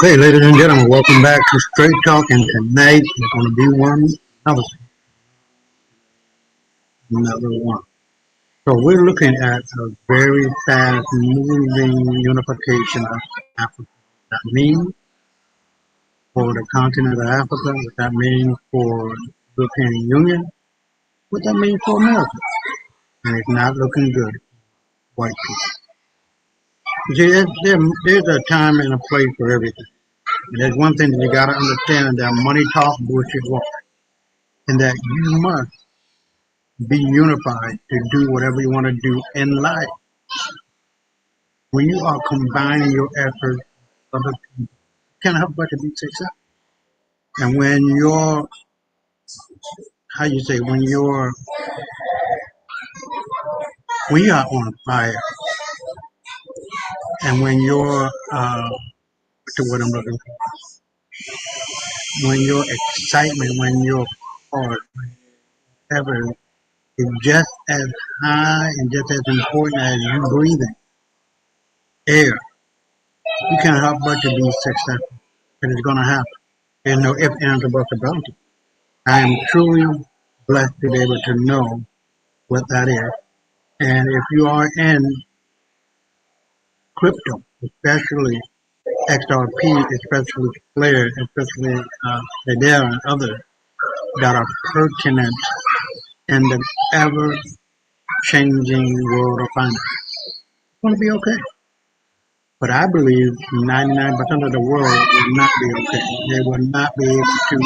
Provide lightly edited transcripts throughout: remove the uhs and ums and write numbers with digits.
Okay, ladies and gentlemen, welcome back to Straight Talk, and tonight is going to be another one. So we're looking at a very fast-moving unification of Africa. What that means for the continent of Africa, what that means for European Union, what that means for America, and it's not looking good. White people. See, there's a time and a place for everything. And there's one thing that you got to understand: that money talk, bullshit walk, and that you must be unified to do whatever you want to do in life. When you are combining your efforts, other people can't help but to be successful. And when you're, how you say, when you are on fire, and when you're, to what I'm looking for, when your excitement, when your heart, whatever, is just as high and just as important as you breathing air, you can't help but to be successful. And it's going to happen. There's no ifs, ands, or buts about it. I am truly blessed to be able to know what that is. And if you are in crypto, especially XRP, especially Flare, especially Ledger and others that are pertinent in the ever changing world of finance, it's going to be okay. But I believe 99% of the world will not be okay. They will not be able to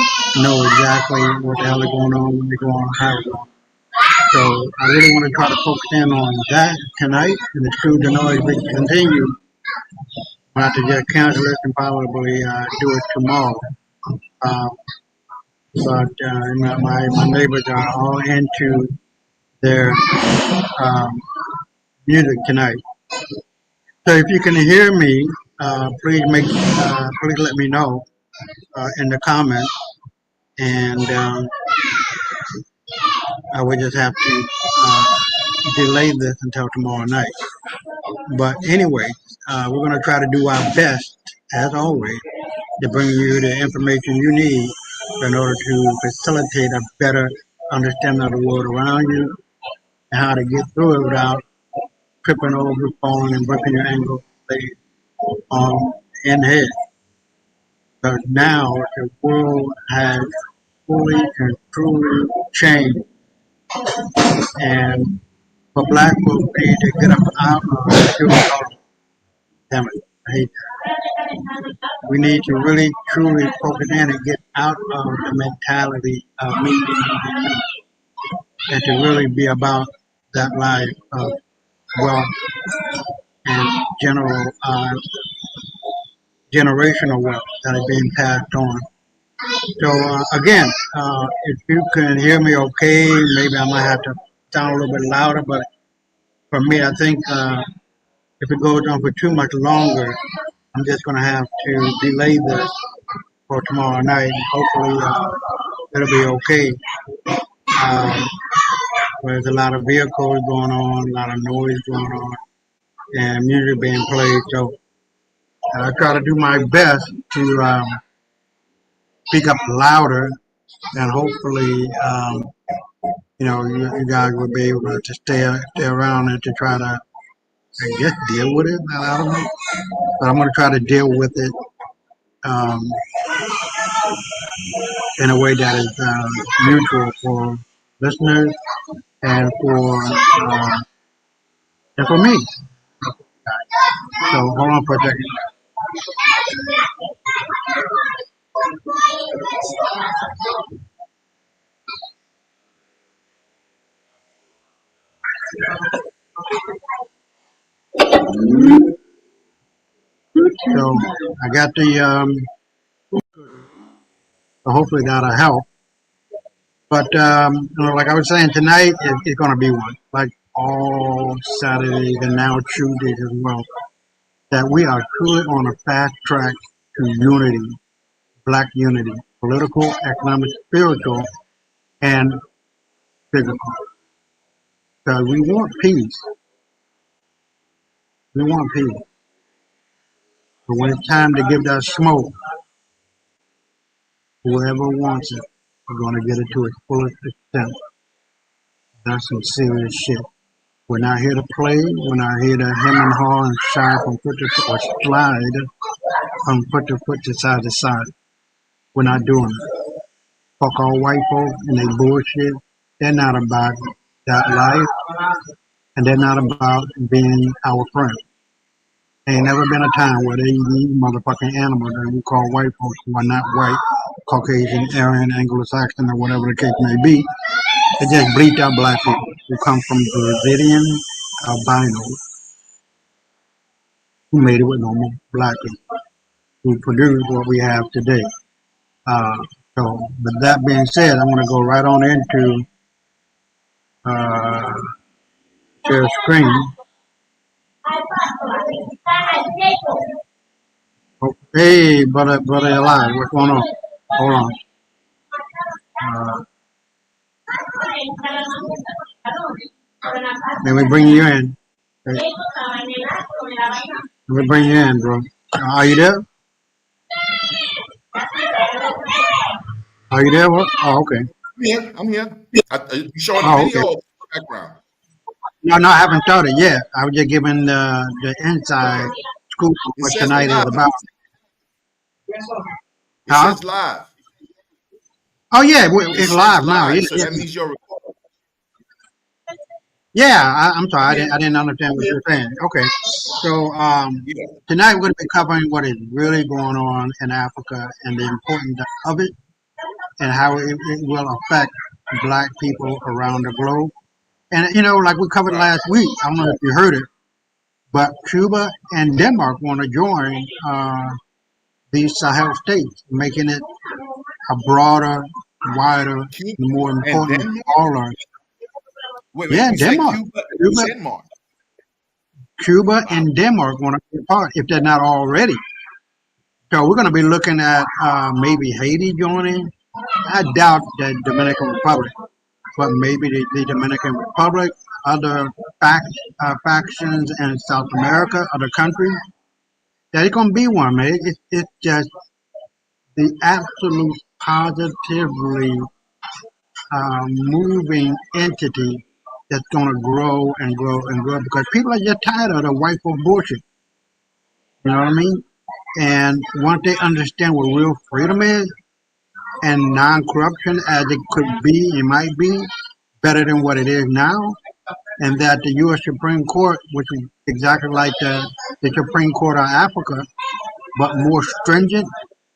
know exactly what the hell is going on, when they go on, how it's going. So I really want to try to focus in on that tonight, and it's good to know if we can continue. I'll have to just cancel it and probably do it tomorrow. Uh, but my neighbors are all into their um, music tonight. So if you can hear me, please let me know in the comments, and I will just have to delay this until tomorrow night. But anyway, we're going to try to do our best, as always, to bring you the information you need in order to facilitate a better understanding of the world around you and how to get through it without tripping over, falling, and breaking your ankle in head. Because now the world has fully and truly changed, and for black folks, we need to get up out of the damn it, I hate that. We need to really truly focus in and get out of the mentality of me and to really be about that life of wealth and generational wealth that is being passed on. So again, if you can hear me okay, maybe I might have to sound a little bit louder, but for me, I think if it goes on for too much longer, I'm just going to have to delay this for tomorrow night. Hopefully, it'll be okay. Um, there's a lot of vehicles going on, a lot of noise going on, and music being played. So I try to do my best to speak up louder, and hopefully, you guys will be able to stay around and to try to, I guess, deal with it. I don't know, but I'm going to try to deal with it um, in a way that is mutual for listeners and for me. So hold on for a second. So I got so hopefully that'll help. But like I was saying, tonight is going to be one, like all Saturdays and now Tuesdays as well. That we are truly on a fast track to unity, black unity, political, economic, spiritual, and physical. Because we want peace. We want peace. But when it's time to give that smoke, whoever wants it, we're going to get it to its fullest extent. That's some serious shit. We're not here to play. We're not here to hem and haw and shy from foot to foot or slide from foot to foot to side to side. We're not doing it. Fuck all white folks and they bullshit. They're not about that life, and they're not about being our friend. Ain't never been a time where these motherfucking animals that we call white folks who are not white, Caucasian, Aryan, Anglo-Saxon, or whatever the case may be. They just bleach out black people who come from Dravidian albinos who made it with normal black people who produced what we have today. Uh, so, with that being said, I'm going to go right on into share screen. Oh, hey, brother alive, what's going on? Hold on. Let me bring you in. Hey, let me bring you in, bro. Are you there? Are you there? What? Oh, okay. I'm here. You showing the video or the background? No, I haven't started yet. I was just giving the inside scoop of what tonight is about. It says live. Oh yeah, it's live now. Yeah, so that means you're recording. Yeah, I'm sorry. I didn't understand what you were saying. Okay, so tonight we're going to be covering what is really going on in Africa and the importance of it, and how it will affect Black people around the globe. And like we covered last week, I don't know if you heard it, but Cuba and Denmark want to join these Sahel states, making it a broader, wider, more important smaller. Cuba and Denmark want to be part if they're not already. So we're going to be looking at maybe Haiti joining. I doubt the Dominican Republic, but maybe the Dominican Republic, other factions in South America, other countries. There's going to be one, man. It's just the absolute positively moving entity that's going to grow and grow and grow because people are just tired of the white folk bullshit. You know what I mean? And once they understand what real freedom is and non-corruption as it could be, it might be better than what it is now, and that the U.S. Supreme Court, which is exactly like the Supreme Court of Africa, but more stringent,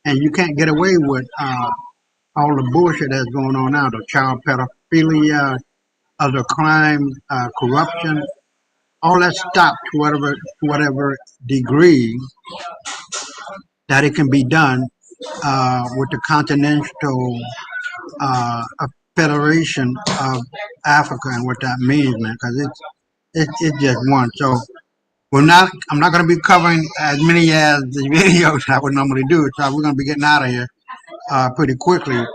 and you can't get away with all the bullshit that's going on now, the child pedophilia, other crimes, corruption, all that stopped to whatever degree that it can be done with the Continental Federation of Africa and what that means, man, because it's just one. So I'm not going to be covering as many as the videos I would normally do. So we're going to be getting out of here pretty quickly.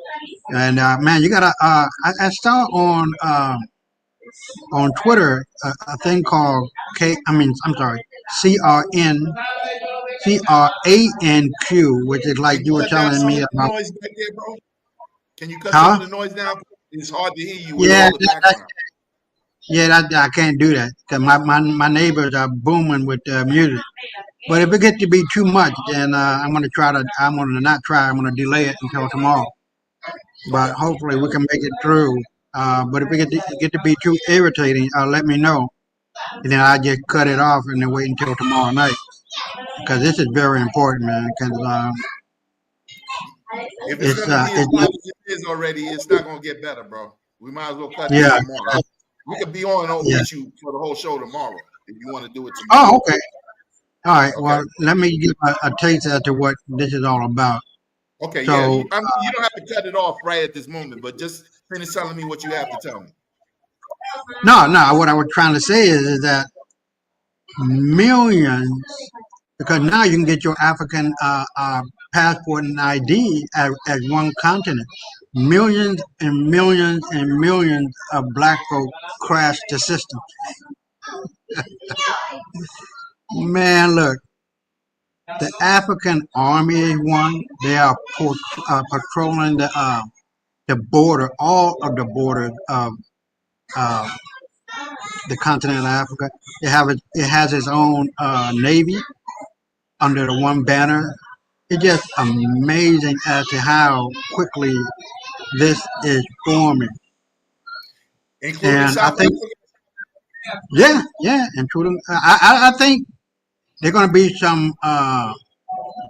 And man, you gotta. I saw on Twitter a thing called CRANQ, which is like you were telling me about. Noise back there, bro? Can you cut some of the noise down? It's hard to hear you with all the background. I can't do that because my neighbors are booming with music. But if it gets to be too much, then I'm gonna delay it until tomorrow. But hopefully we can make it through. But if it get to be too irritating, let me know, and then I just cut it off and then wait until tomorrow night because this is very important, man. Because if it's gonna be as bad as it is already, it's not gonna get better, bro. We might as well cut it tomorrow. We could be on with you for the whole show tomorrow if you want to do it tomorrow. Oh, okay. All right. Okay. Well, let me give a taste as to what this is all about. Okay. So, you don't have to cut it off right at this moment, but just finish telling me what you have to tell me. No. What I was trying to say is that millions, because now you can get your African passport and ID as one continent. Millions and millions and millions of Black folk crashed the system. Man, look, The African Army is one. They are patrolling the border, all of the borders of uh, the continent of Africa. It has its own navy under the one banner. It's just amazing as to how quickly this is forming. Including South Africa? Yeah, including. I think there are going to be some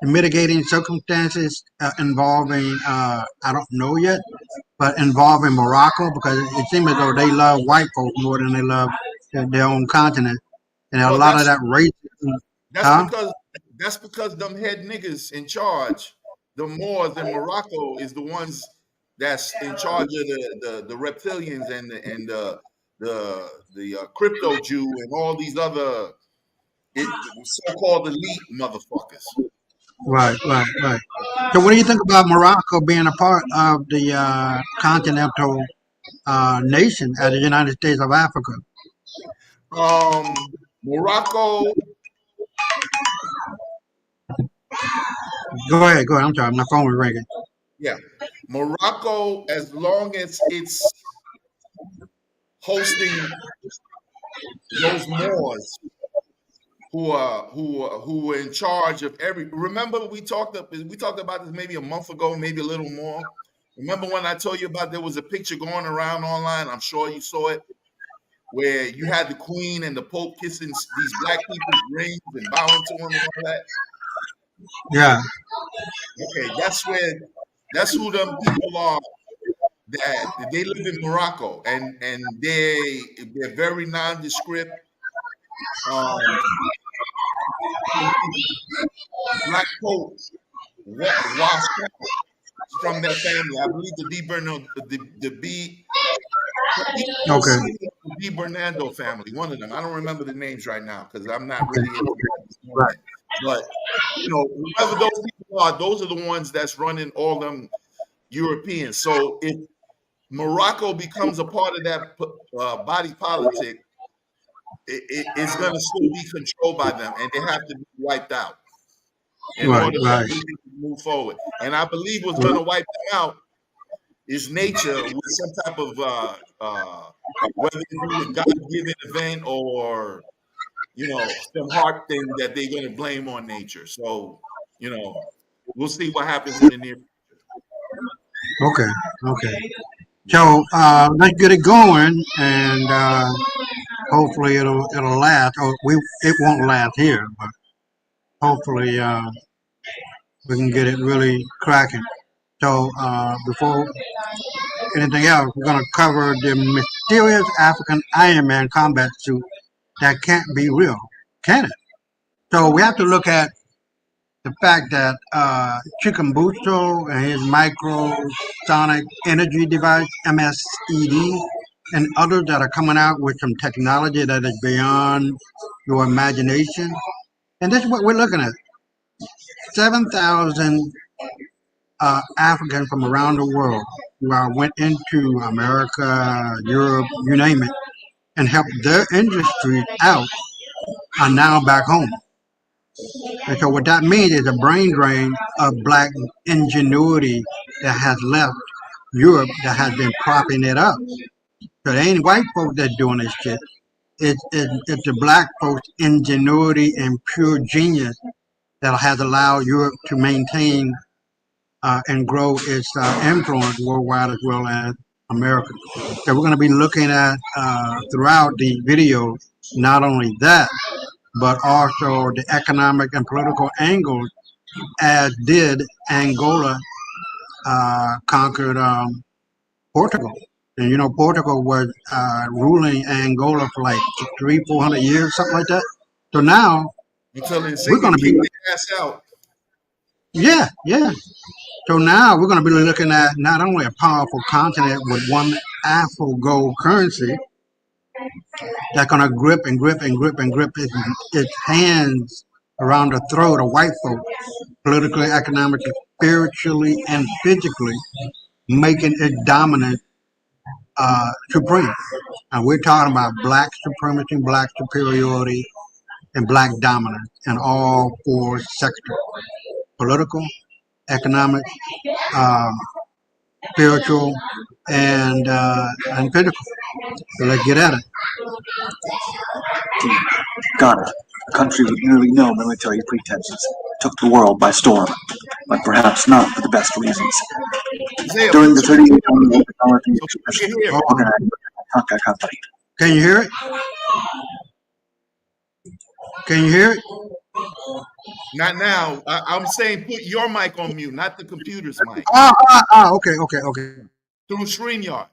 mitigating circumstances involving. I don't know yet, but involving Morocco because it seems as though they love white folks more than they love their own continent, and a lot of that racism. That's because them head niggas in charge, the Moors in Morocco, is the ones that's in charge of the reptilians and the crypto Jew and all these other so-called elite motherfuckers. Right. So, what do you think about Morocco being a part of the continental nation as the United States of Africa? Morocco. Go ahead. I'm sorry, my phone was ringing. Yeah, Morocco, as long as it's hosting those Moors who are in charge of every. Remember, we talked about this maybe a month ago, maybe a little more. Remember when I told you about there was a picture going around online? I'm sure you saw it, where you had the Queen and the Pope kissing these black people's rings and bowing to them and all that. Yeah. Okay, that's who them people are. That they live in Morocco and they're very nondescript. Black Pope was from that family. I believe the D Bernardo family, one of them. I don't remember the names right now because I'm not really into this moment. But whoever those people are, those are the ones that's running all them Europeans. So if Morocco becomes a part of that body politic, it's going to still be controlled by them, and they have to be wiped out in order for to move forward. And I believe what's going to wipe them out is nature with some type of whether it be a God-given event or some heart thing that they're going to blame on nature. So we'll see what happens in the near future. Okay. So let's get it going, and hopefully it'll last. It won't last here, but hopefully we can get it really cracking. So before anything else, we're going to cover the mysterious African Iron Man combat suit that can't be real, can it? So we have to look at the fact that Chickambusto and his microsonic energy device, MSED, and others that are coming out with some technology that is beyond your imagination. And this is what we're looking at. 7,000 Africans from around the world who went into America, Europe, you name it, and helped their industry out are now back home. And so what that means is a brain drain of black ingenuity that has left Europe that has been propping it up. So it ain't white folks that's doing this shit. It's the black folks' ingenuity and pure genius that has allowed Europe to maintain and grow its influence worldwide as well as America. So we're going to be looking at throughout the video not only that, but also the economic and political angles, as did Angola conquered Portugal. And Portugal was ruling Angola for like 300-400 years, something like that. So now we're going to be out. Yeah. So now we're going to be looking at not only a powerful continent with one Afro gold currency that's going to grip its hands around the throat of white folks, politically, economically, spiritually, and physically, making it dominant, supreme. And we're talking about black supremacy, black superiority, and black dominance in all four sectors: political, economic, um, spiritual, and physical. So let's get at it. Ghana, a country with nearly no military pretenses, took the world by storm, but perhaps not for the best reasons. Isaiah, During the put your 38th Annual Technology so we can Exhibition hear. organized by the Kantanka Company, Can you hear it? Can you hear it? Not now. I'm saying put your mic on mute, not the computer's mic. Okay. Through StreamYard.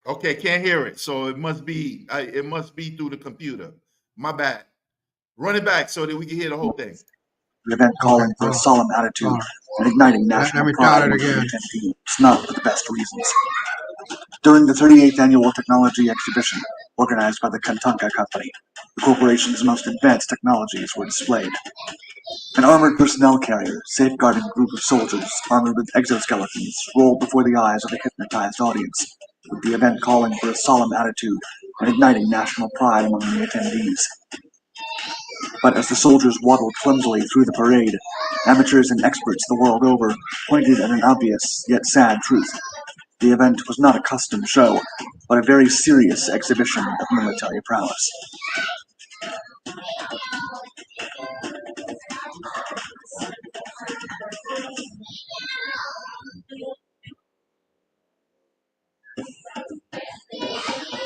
Okay, can't hear it. So it must be through the computer. My bad. Run it back so that we can hear the whole thing. the event calling for a solemn attitude and igniting national me pride start it among the again. attendees, not for the best reasons. During the 38th Annual Technology Exhibition, organized by the Kantanka Company, the corporation's most advanced technologies were displayed. An armored personnel carrier, safeguarding a group of soldiers armored with exoskeletons, rolled before the eyes of a hypnotized audience, with the event calling for a solemn attitude and igniting national pride among the attendees. But as the soldiers waddled clumsily through the parade, amateurs and experts the world over pointed at an obvious yet sad truth. The event was not a custom show, but a very serious exhibition of military prowess.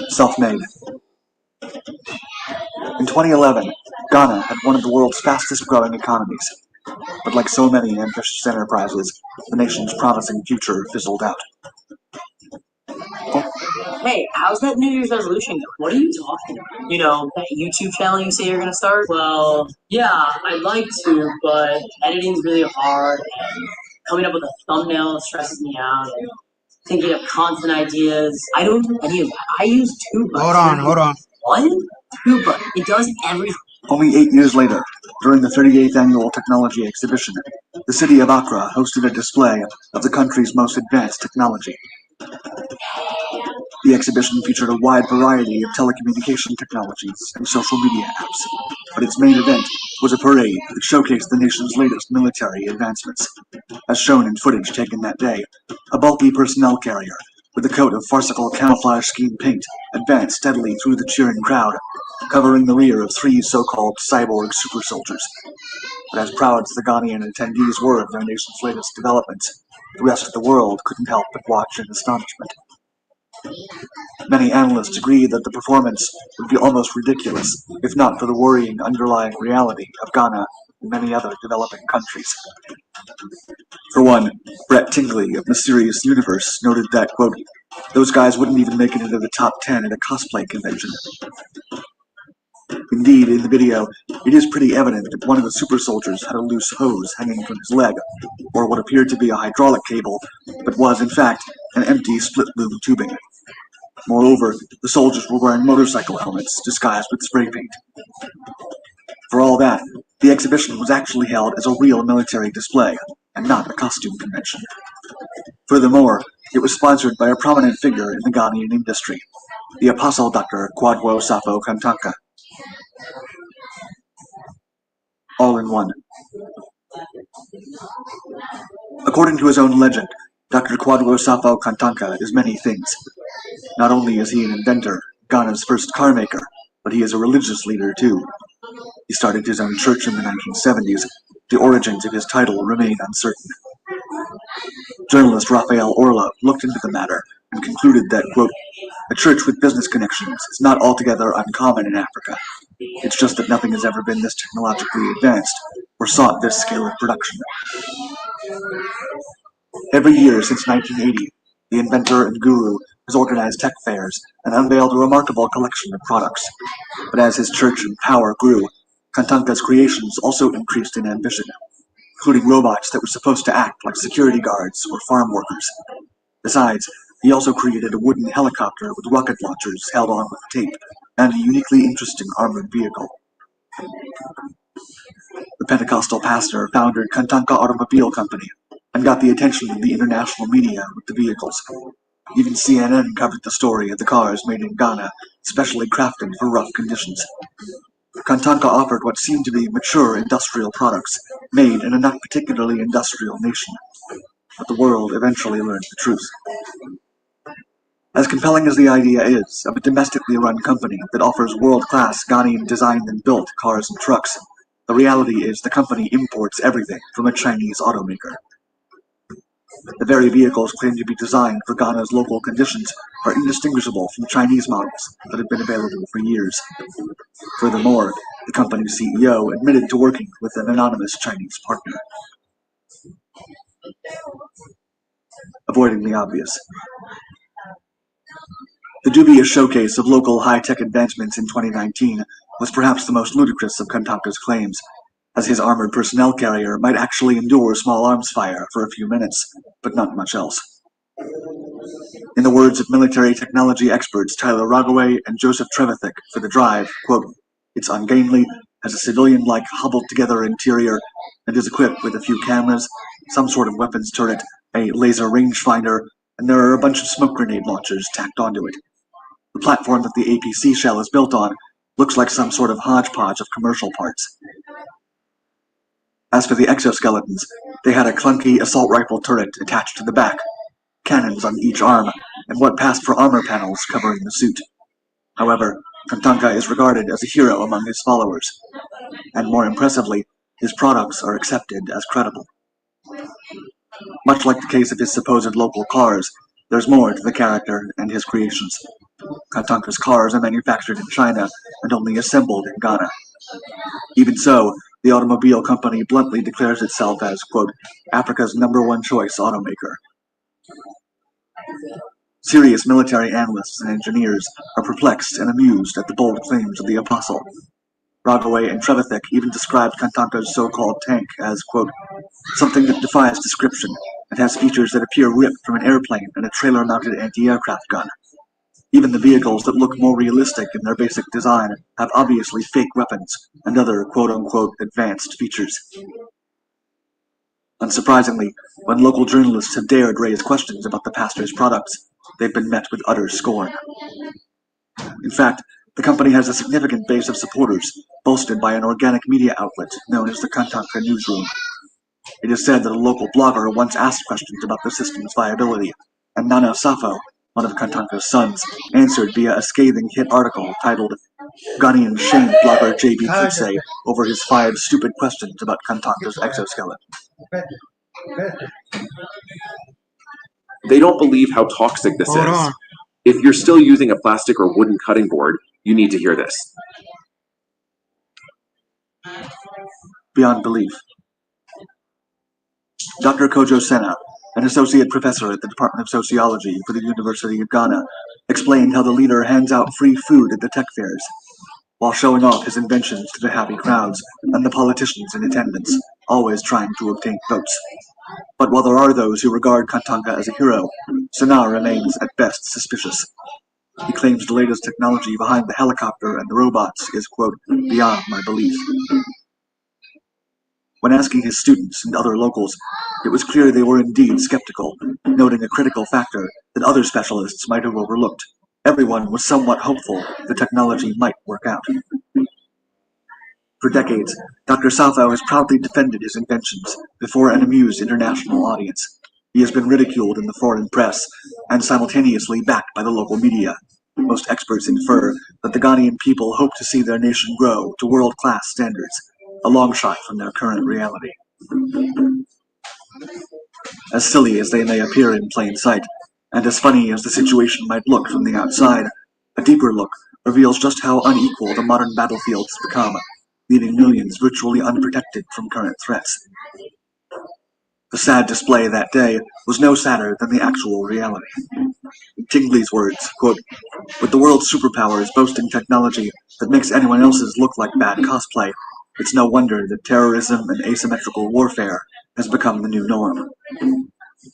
Self-made. In 2011, Ghana had one of the world's fastest growing economies. But like so many ambitious enterprises, the nation's promising future fizzled out. Hey, how's that New Year's resolution going? What are you talking about? You know, that YouTube channel you say you're gonna start? Well, yeah, I'd like to, but editing's really hard, and coming up with a thumbnail stresses me out, and thinking of content ideas. I don't do any of that. I use Tuba. Hold on. What? Tuba. It does everything. Only 8 years later, during the 38th Annual Technology Exhibition, the city of Accra hosted a display of the country's most advanced technology. The exhibition featured a wide variety of telecommunication technologies and social media apps, but its main event was a parade that showcased the nation's latest military advancements. As shown in footage taken that day, a bulky personnel carrier with a coat of farcical camouflage scheme paint advanced steadily through the cheering crowd, covering the rear of 3 so-called cyborg super soldiers. But as proud as the Ghanaian attendees were of their nation's latest developments, the rest of the world couldn't help but watch in astonishment. Many analysts agree that the performance would be almost ridiculous if not for the worrying underlying reality of Ghana and many other developing countries. For one, Brett Tingley of Mysterious Universe noted that, quote, "Those guys wouldn't even make it into the top 10 at a cosplay convention." Indeed, in the video, it is pretty evident that one of the super soldiers had a loose hose hanging from his leg, or what appeared to be a hydraulic cable, but was in fact an empty split-loop tubing. Moreover, the soldiers were wearing motorcycle helmets disguised with spray paint. For all that, the exhibition was actually held as a real military display, and not a costume convention. Furthermore, it was sponsored by a prominent figure in the Ghanaian industry, the apostle Dr. Kwadwo Sapho Kantanka. All in one. According to his own legend, Dr. Kwadwo Sapho Kantanka is many things. Not only is he an inventor, Ghana's first car maker, but he is a religious leader too. He started his own church in the 1970s. The origins of his title remain uncertain. Journalist Raphael Orla looked into the matter and concluded that, quote, "A church with business connections is not altogether uncommon in Africa. It's just that nothing has ever been this technologically advanced or sought this scale of production." Every year since 1980, the inventor and guru has organized tech fairs and unveiled a remarkable collection of products. But as his church and power grew, Kantanka's creations also increased in ambition, including robots that were supposed to act like security guards or farm workers. Besides, he also created a wooden helicopter with rocket launchers held on with tape, and a uniquely interesting armored vehicle. The Pentecostal pastor founded Kantanka Automobile Company and got the attention of the international media with the vehicles. Even CNN covered the story of the cars made in Ghana, specially crafted for rough conditions. Kantanka offered what seemed to be mature industrial products, made in a not particularly industrial nation. But the world eventually learned the truth. As compelling as the idea is of a domestically run company that offers world-class Ghanaian designed and built cars and trucks, the reality is the company imports everything from a Chinese automaker. The very vehicles claimed to be designed for Ghana's local conditions are indistinguishable from Chinese models that have been available for years. Furthermore, the company's CEO admitted to working with an anonymous Chinese partner. Avoiding the obvious. The dubious showcase of local high-tech advancements in 2019 was perhaps the most ludicrous of Kantanka's claims, as his armored personnel carrier might actually endure small arms fire for a few minutes, but not much else. In the words of military technology experts Tyler Rogaway and Joseph Trevithick for The Drive, quote, "It's ungainly, has a civilian-like hobbled-together interior, and is equipped with a few cameras, some sort of weapons turret, a laser rangefinder, and there are a bunch of smoke grenade launchers tacked onto it. The platform that the APC shell is built on looks like some sort of hodgepodge of commercial parts." As for the exoskeletons, they had a clunky assault rifle turret attached to the back, cannons on each arm, and what passed for armor panels covering the suit. However, Kantanka is regarded as a hero among his followers, and more impressively, his products are accepted as credible. Much like the case of his supposed local cars, there's more to the character and his creations. Kantanka's cars are manufactured in China and only assembled in Ghana. Even so, the automobile company bluntly declares itself as, quote, "Africa's #1 choice automaker." Serious military analysts and engineers are perplexed and amused at the bold claims of the apostle. Rogaway and Trevithick even described Kantanka's so-called tank as, quote, "something that defies description and has features that appear ripped from an airplane and a trailer-mounted anti-aircraft gun. Even the vehicles that look more realistic in their basic design have obviously fake weapons and other quote-unquote advanced features." Unsurprisingly, when local journalists have dared raise questions about the pastor's products, they've been met with utter scorn. In fact, the company has a significant base of supporters, bolstered by an organic media outlet known as the Kantanka Newsroom. It is said that a local blogger once asked questions about the system's viability, and Nana Safo, one of Kantanka's sons, answered via a scathing hit article titled "Ghanaian shamed blogger J.B. Kutse over his 5 stupid questions about Kantanka's exoskeleton." They don't believe how toxic this Hold is. on. If you're still using a plastic or wooden cutting board, you need to hear this. Beyond belief. Dr. Kojo Senna, an associate professor at the Department of Sociology for the University of Ghana, explained how the leader hands out free food at the tech fairs, while showing off his inventions to the happy crowds and the politicians in attendance, always trying to obtain votes. But while there are those who regard Kantanka as a hero, Senna remains at best suspicious. He claims the latest technology behind the helicopter and the robots is, quote, "beyond my belief." When asking his students and other locals, it was clear they were indeed skeptical, noting a critical factor that other specialists might have overlooked. Everyone was somewhat hopeful the technology might work out. For decades, Dr. Safo has proudly defended his inventions before an amused international audience. He has been ridiculed in the foreign press and simultaneously backed by the local media. Most experts infer that the Ghanaian people hope to see their nation grow to world-class standards, a long shot from their current reality. As silly as they may appear in plain sight, and as funny as the situation might look from the outside, a deeper look reveals just how unequal the modern battlefield has become, leaving millions virtually unprotected from current threats. The sad display that day was no sadder than the actual reality. In Tingley's words, quote, "With the world's superpowers boasting technology that makes anyone else's look like bad cosplay, it's no wonder that terrorism and asymmetrical warfare has become the new norm.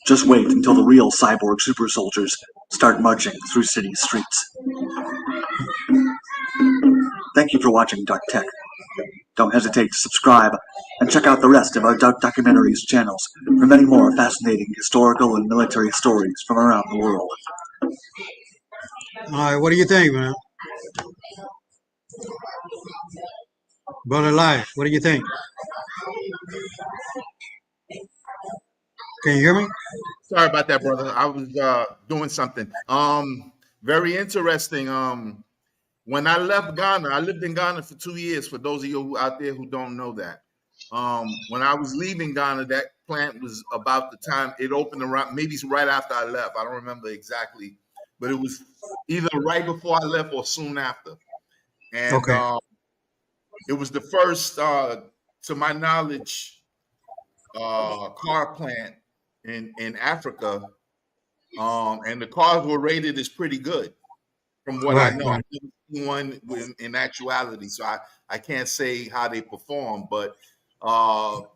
Just wait until the real cyborg super soldiers start marching through city streets." Thank you for watching Dark Tech. Don't hesitate to subscribe and check out the rest of our Dark Documentaries channels for many more fascinating historical and military stories from around the world. All right, what do you think, man? Brother Life, what do you think? Can you hear me? Sorry about that, brother. I was doing something. Very interesting. When I left Ghana, I lived in Ghana for 2 years. For those of you out there who don't know that, when I was leaving Ghana, that plant was about the time it opened around, maybe right after I left. I don't remember exactly, but it was either right before I left or soon after. And Okay. it was the first, to my knowledge, car plant in Africa, and the cars were rated as pretty good from what I Right, know. I right. didn't see one in actuality, so I can't say how they perform, but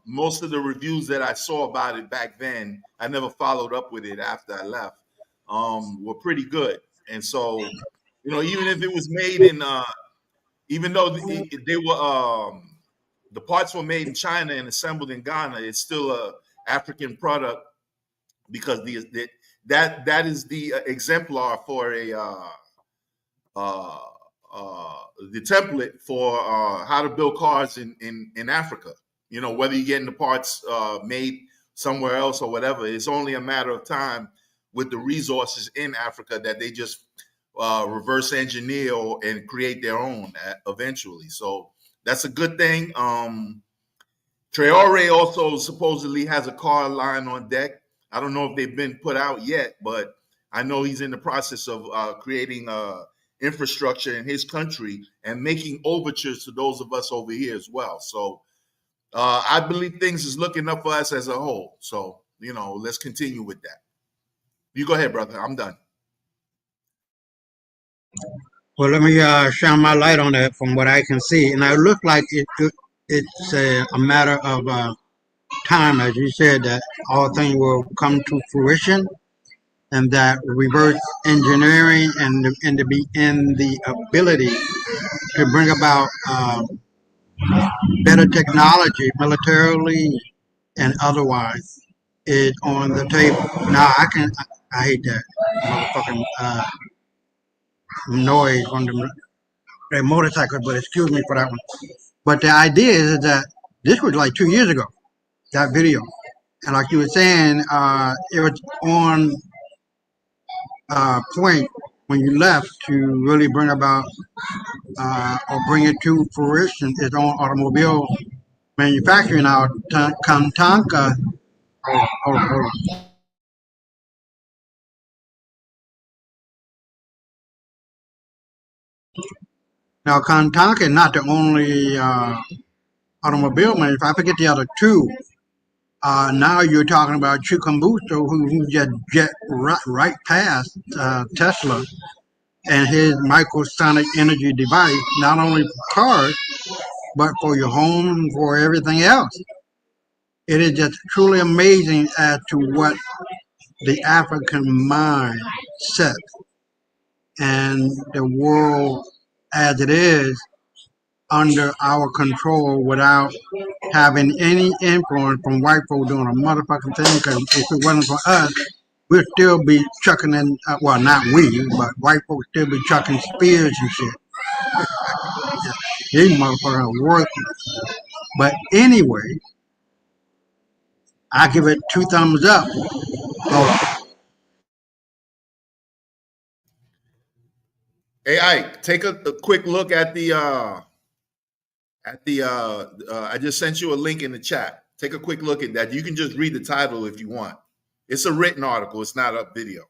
most of the reviews that I saw about it back then, I never followed up with it after I left, were pretty good. And so, even if it was made in, even though they were, the parts were made in China and assembled in Ghana, it's still a African product because that is the exemplar for a uh, the template for how to build cars in Africa. Whether you're getting the parts made somewhere else or whatever, it's only a matter of time with the resources in Africa that they just reverse engineer and create their own eventually. So that's a good thing. Traore also supposedly has a car line on deck. I don't know if they've been put out yet, but I know he's in the process of creating infrastructure in his country and making overtures to those of us over here as well. So I believe things is looking up for us as a whole. So, let's continue with that. You go ahead, brother. I'm done. Well, let me shine my light on that from what I can see. And it looks like it's a matter of time, as you said, that all things will come to fruition and that reverse engineering and to be in the ability to bring about better technology militarily and otherwise is on the table. Now, I hate that motherfucking noise on the motorcycle, but excuse me for that one. But the idea is that this was like 2 years ago, that video. And like you were saying, it was on point when you left to really bring about or bring it to fruition its own automobile manufacturing out. Kantanka, hold on. Now, Kantanka is not the only automobile manufacturer. I forget the other two. Now you're talking about Chikumbutsu, who just jet right past Tesla and his microsonic energy device, not only for cars, but for your home and for everything else. It is just truly amazing as to what the African mind set and the world as it is under our control without having any influence from white folk doing a motherfucking thing. Because if it wasn't for us, we'd still be chucking in, well, not we, but white folks still be chucking spears and shit. These motherfuckers are worthless. But anyway, I give it 2 thumbs up. Hey, Ike, take a quick look at the I just sent you a link in the chat. Take a quick look at that. You can just read the title if you want. It's a written article. It's not a video.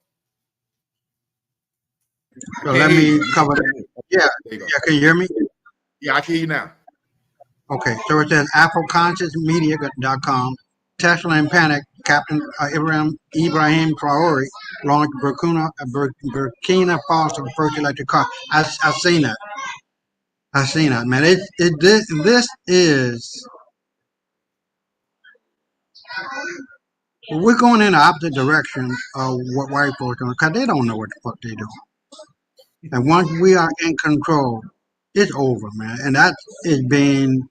So let me cover that. Yeah, can you hear me? Yeah, I can hear you now. Okay, so it says AfroConsciousMedia.com. Tesla in panic. Captain Ibrahim Traore launched Burkina Faso first electric car. I've seen that. I've seen that, man. This is, we're going in the opposite direction of what white folks are doing because they don't know what the fuck they're doing. And once we are in control, it's over, man. And that is being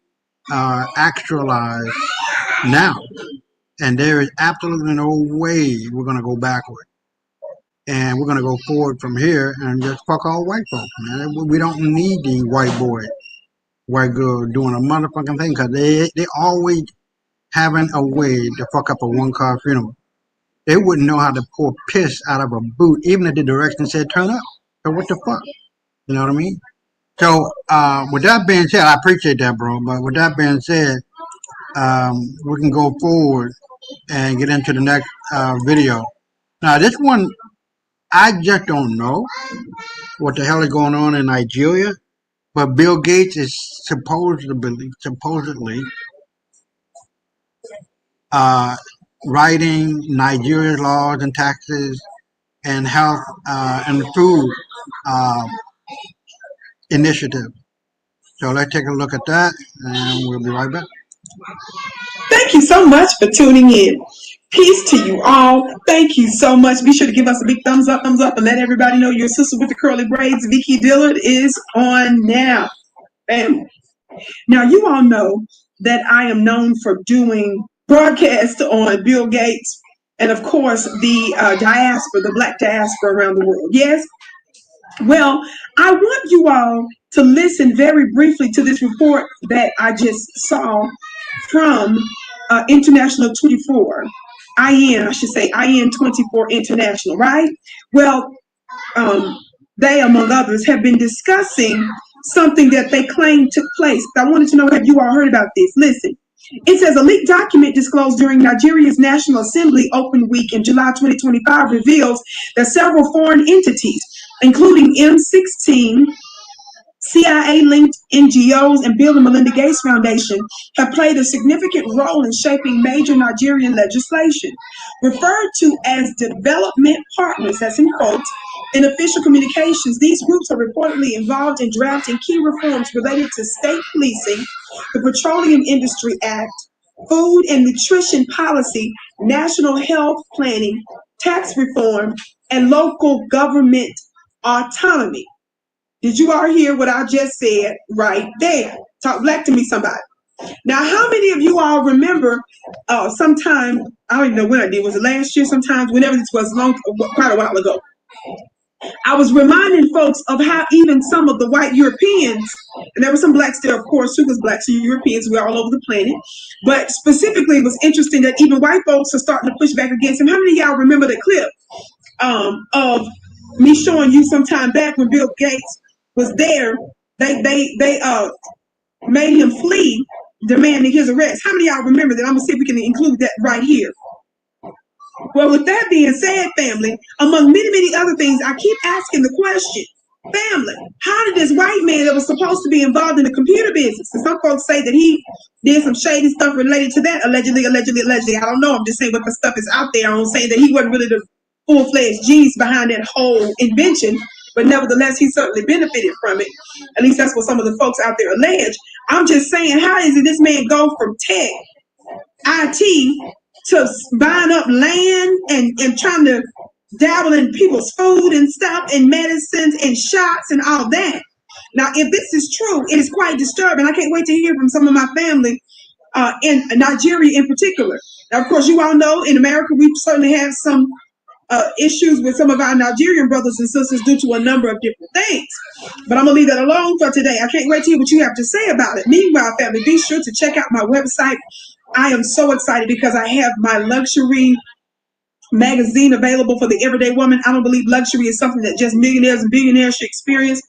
actualized now. And there is absolutely no way we're going to go backward. and we're gonna go forward from here and just fuck all white folks, man. We don't need the white boy, white girl doing a motherfucking thing because they always having a way to fuck up a one-car funeral. They wouldn't know how to pour piss out of a boot, even if the direction said turn up. So what the fuck? You know what I mean? So with that being said, I appreciate that, bro. But with that being said, we can go forward and get into the next video. Now, this one, I just don't know what the hell is going on in Nigeria, but Bill Gates is supposedly writing Nigeria's laws and taxes and health and food initiative. So let's take a look at that, and we'll be right back. Thank you so much for tuning in. Peace to you all. Thank you so much. Be sure to give us a big thumbs up, and let everybody know your sister with the curly braids, Vicky Dillard, is on now. Family. Now, you all know that I am known for doing broadcasts on Bill Gates and, of course, the diaspora, the Black diaspora around the world. Yes? Well, I want you all to listen very briefly to this report that I just saw from International 24, I should say IN 24 International, right? Well, they, among others, have been discussing something that they claim took place. I wanted to know, have you all heard about this? Listen, it says a leaked document disclosed during Nigeria's National Assembly Open Week in July 2025 reveals that several foreign entities, including M16, CIA-linked NGOs, and Bill and Melinda Gates Foundation have played a significant role in shaping major Nigerian legislation. Referred to as development partners, that's in quotes, in official communications, these groups are reportedly involved in drafting key reforms related to state policing, the Petroleum Industry Act, food and nutrition policy, national health planning, tax reform, and local government autonomy. Did you all hear what I just said right there? Talk black to me, somebody. Now, how many of you all remember sometime, I don't even know when I did, was it last year sometimes, whenever this was, quite a while ago, I was reminding folks of how even some of the white Europeans, and there were some blacks there, of course, who was blacks, so Europeans, we're all over the planet, but specifically it was interesting that even white folks are starting to push back against him. How many of y'all remember the clip of me showing you some time back when Bill Gates was there? They made him flee, demanding his arrest. How many of y'all remember that? I'm gonna see if we can include that right here. Well, with that being said, family, among many, many other things, I keep asking the question, family, how did this white man that was supposed to be involved in the computer business, and some folks say that he did some shady stuff related to that, allegedly, I don't know, I'm just saying what the stuff is out there. I'm saying that he wasn't really the full-fledged genius behind that whole invention, but nevertheless, he certainly benefited from it. At least that's what some of the folks out there allege. I'm just saying, how is it this man go from tech, IT, to buying up land and trying to dabble in people's food and stuff and medicines and shots and all that? Now, if this is true, it is quite disturbing. I can't wait to hear from some of my family in Nigeria in particular. Now, of course, you all know in America, we certainly have some issues with some of our Nigerian brothers and sisters due to a number of different things. But I'm going to leave that alone for today. I can't wait to hear what you have to say about it. Meanwhile, family, be sure to check out my website. I am so excited because I have my luxury magazine available for the everyday woman. I don't believe luxury is something that just millionaires and billionaires should experience.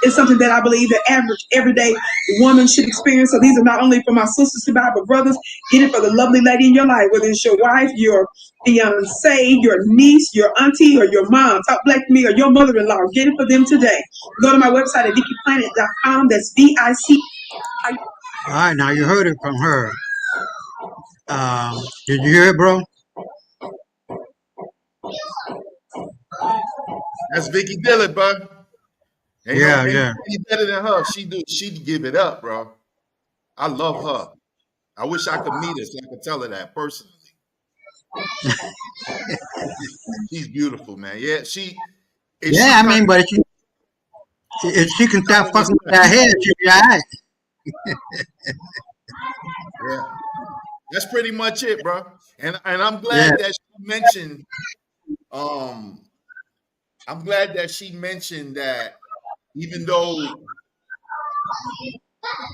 It's something that I believe the average everyday woman should experience. So these are not only for my sisters to buy, but brothers, get it for the lovely lady in your life, whether it's your wife, your fiance, your niece, your auntie, or your mom. Talk black to me, or your mother-in-law. Get it for them today. Go to my website at VickyPlanet.com. That's VIC. All right, now you heard it from her. Did you hear it, bro? That's Vicky Dillard, bro. Ain't Yeah. nobody better than her. She'd give it up, bro. I love her. I wish I could meet her so I could tell her that personally. She's beautiful, man. Yeah, I mean, but if she can stop fucking with that head, she'll be all right. Yeah, that's pretty much it, bro. And I'm glad that she mentioned I'm glad that she mentioned that even though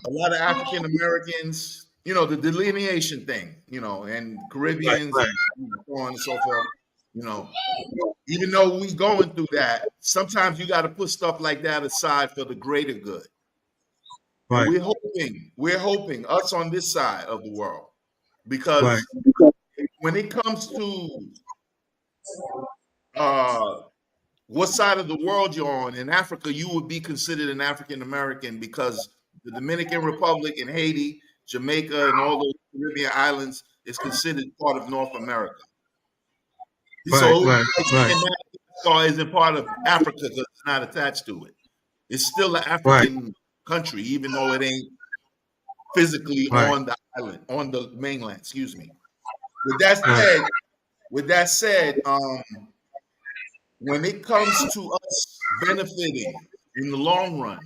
a lot of African Americans, the delineation thing, and Right, Caribbeans right, and so on and so forth, you know, even though we going through that, sometimes you got to put stuff like that aside for the greater good. And right, we're hoping us on this side of the world, right, because when it comes to uh, what side of the world you're on, in Africa, you would be considered an African American because the Dominican Republic and Haiti, Jamaica, and all those Caribbean islands is considered part of North America. right, So right, like right, saying Madagascar isn't part of Africa because it's not attached to it. It's still an right, African country, even though it ain't physically right, on the island, on the mainland. Excuse me. With that right, said, with that said, when it comes to us benefiting in the long run,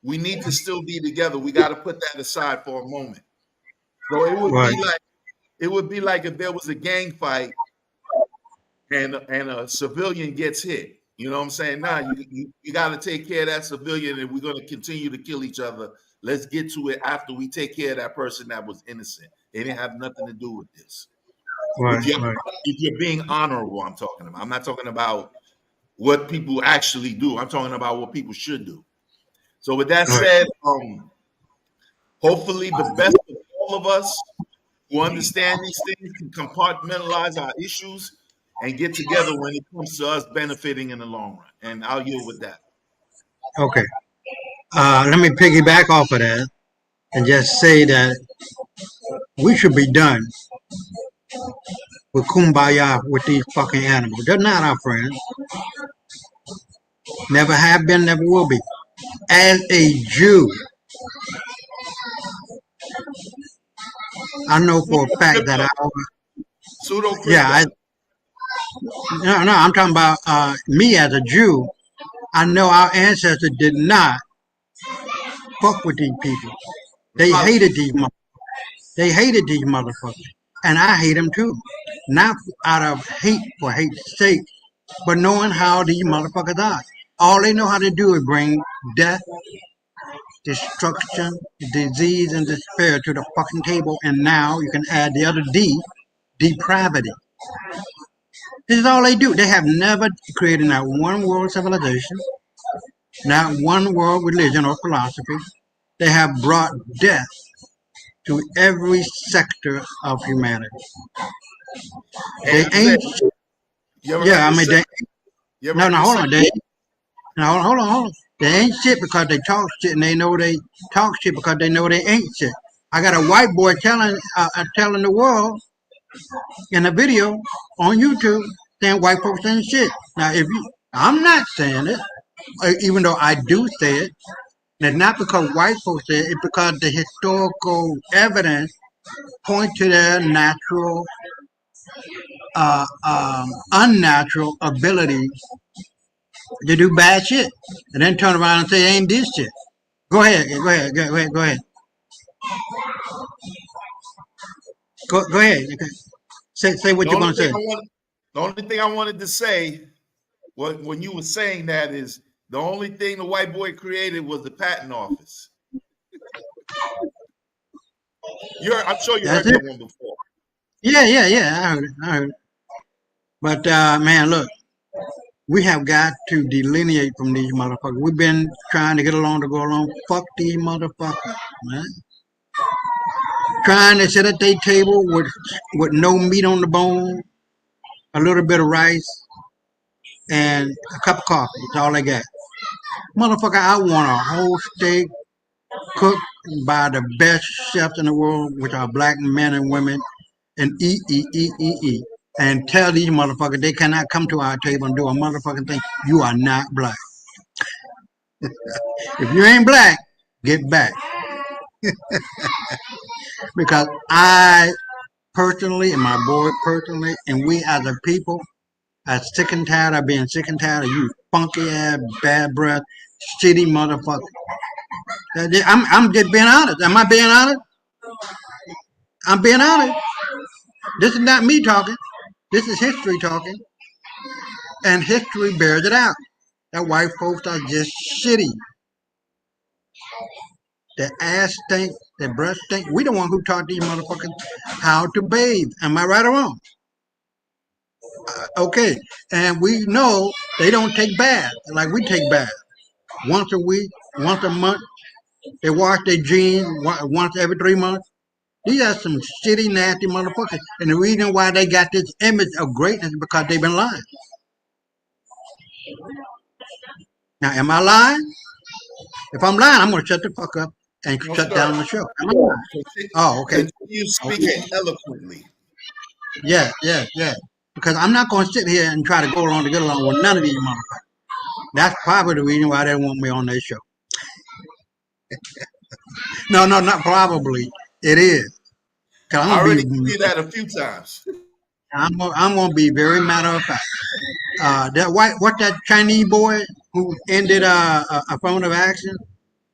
we need to still be together. We got to put that aside for a moment. So right, it would be like if there was a gang fight and a civilian gets hit. You know what I'm saying? Nah, you got to take care of that civilian, and we're going to continue to kill each other. Let's get to it after we take care of that person that was innocent. They didn't have nothing to do with this. right, right, If you're being honorable, I'm talking about. I'm not talking about what people actually do. I'm talking about what people should do. So with that right. said, hopefully the best of all of us who understand these things can compartmentalize our issues and get together when it comes to us benefiting in the long run. And I'll yield with that. Okay. Let me piggyback off of that and just say that we should be done with kumbaya with these fucking animals. They're not our friends. Never have been, never will be. As a Jew, I know for a fact that Pseudo yeah, crypto. no, I'm talking about me as a Jew. I know our ancestors did not fuck with these people. They hated these They hated these motherfuckers. And I hate them too. Not out of hate for hate's sake, but knowing how these motherfuckers are. All they know how to do is bring death, destruction, disease, and despair to the fucking table. And now you can add the other D, depravity. This is all they do. They have never created not one world civilization, not one world religion or philosophy. They have brought death to every sector of humanity. They And ain't, you ever yeah, heard I the mean, saying? You ever heard the hold saying? on, hold on. They ain't shit because they talk shit, and they know they talk shit because they know they ain't shit. I got a white boy telling the world in a video on YouTube saying white folks ain't shit. Now, I'm not saying it, even though I do say it. And it's not because white folks say it, it's because the historical evidence points to their natural, unnatural ability to do bad shit, and then turn around and say ain't this shit. Go ahead. Go ahead. Okay. Say what The you're only gonna thing say. I want, the only thing I wanted to say, when you were saying that, is the only thing the white boy created was the patent office. I'm sure you That's heard it. that one before. Yeah. I heard it. But man, look, we have got to delineate from these motherfuckers. We've been trying to get along to go along. Fuck these motherfuckers, man. Trying to sit at their table with no meat on the bone, a little bit of rice, and a cup of coffee. That's all they got. Motherfucker, I want a whole steak cooked by the best chefs in the world, which are black men and women, and eat. And tell these motherfuckers they cannot come to our table and do a motherfucking thing. You are not black. If you ain't black, get back. Because I personally, and my boy personally, and we as a people, are sick and tired of being sick and tired of you funky ass, bad breath, shitty motherfucker. I'm just being honest. Am I being honest? I'm being honest. This is not me talking. This is history talking. And history bears it out. That white folks are just shitty. Their ass stink, their breath stink. We the one who taught these motherfuckers how to bathe. Am I right or wrong? Okay. And we know they don't take baths like we take baths. Once a week, once a month. They wash their jeans once every 3 months. These are some shitty, nasty motherfuckers. And the reason why they got this image of greatness is because they've been lying. Now, am I lying? If I'm lying, I'm going to shut the fuck up and No, shut sir. down the show. Am I lying? Oh, okay. Continue speaking eloquently. Yeah. Because I'm not going to sit here and try to go along to get along with none of these motherfuckers. That's probably the reason why they want me on their show. No, not probably. It is. Cause I already told you that a few times. I'm going to be very matter of fact. That Chinese boy who ended a affirmative action,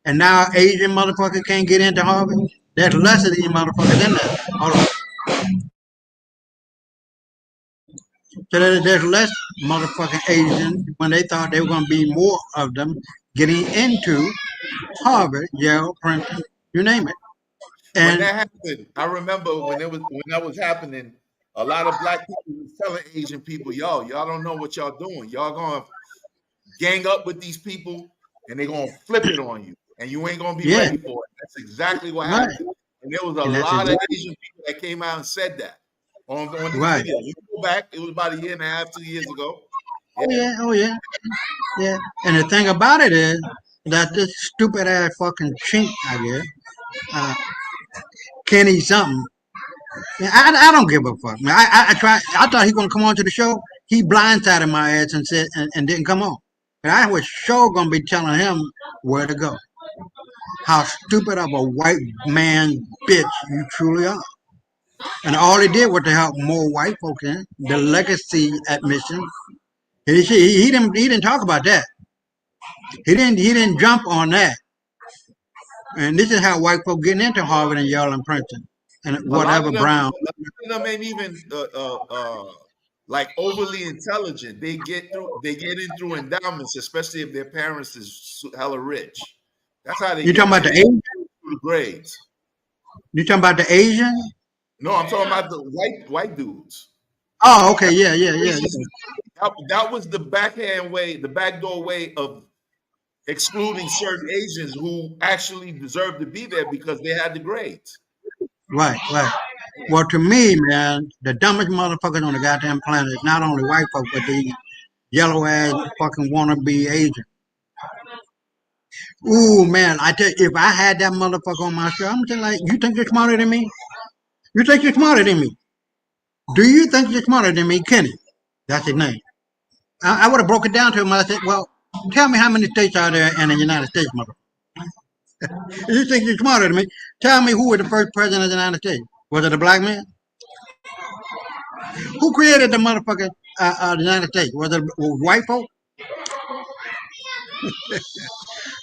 and now Asian motherfucker can't get into Harvard. There's less of these motherfuckers in there. Hold on. So there's less motherfucking Asians when they thought there were going to be more of them getting into Harvard, Yale, Princeton, you name it. When And that happened, I remember when that was happening, a lot of black people was telling Asian people, y'all don't know what y'all doing. Y'all gonna gang up with these people and they're gonna flip it on you. And you ain't gonna be yeah, ready for it. That's exactly what right. happened. And there was a And that's lot of exactly Asian people that came out and said that on these right. videos. You go back, it was about a year and a half, 2 years ago. Oh yeah. And the thing about it is that this stupid ass fucking chink, I guess, uh, Kenny something. Man, I don't give a fuck, man. I thought he gonna come on to the show. He blindsided my ass and said and didn't come on. And I was sure gonna be telling him where to go. How stupid of a white man bitch you truly are. And all he did was to help more white folks in the legacy admission. He didn't talk about that. He didn't jump on that. And this is how white folk getting into Harvard and Yale and Princeton and A lot whatever of them, Brown. a lot of them ain't even like overly intelligent. They get in through endowments, especially if their parents is hella rich. That's how they You get talking about in. the Asian? Through the grades. You talking about the Asian? No, I'm talking about the white dudes. Oh, okay, yeah. That was the backhand way, the backdoor way of excluding certain Asians who actually deserved to be there because they had the grades. Right. Well, to me, man, the dumbest motherfuckers on the goddamn planet is not only white folk, but the yellow ass fucking wannabe Asian. Ooh, man, I tell you, if I had that motherfucker on my show, I'm saying like, you think you're smarter than me? You think you're smarter than me? Do you think you're smarter than me, Kenny? That's his name. I would have broke it down to him. I said, well, tell me how many states are there in the United States, motherfucker. You think you're smarter than me? Tell me who was the first president of the United States. Was it a black man? Who created the motherfucker the United States? Was it white folk?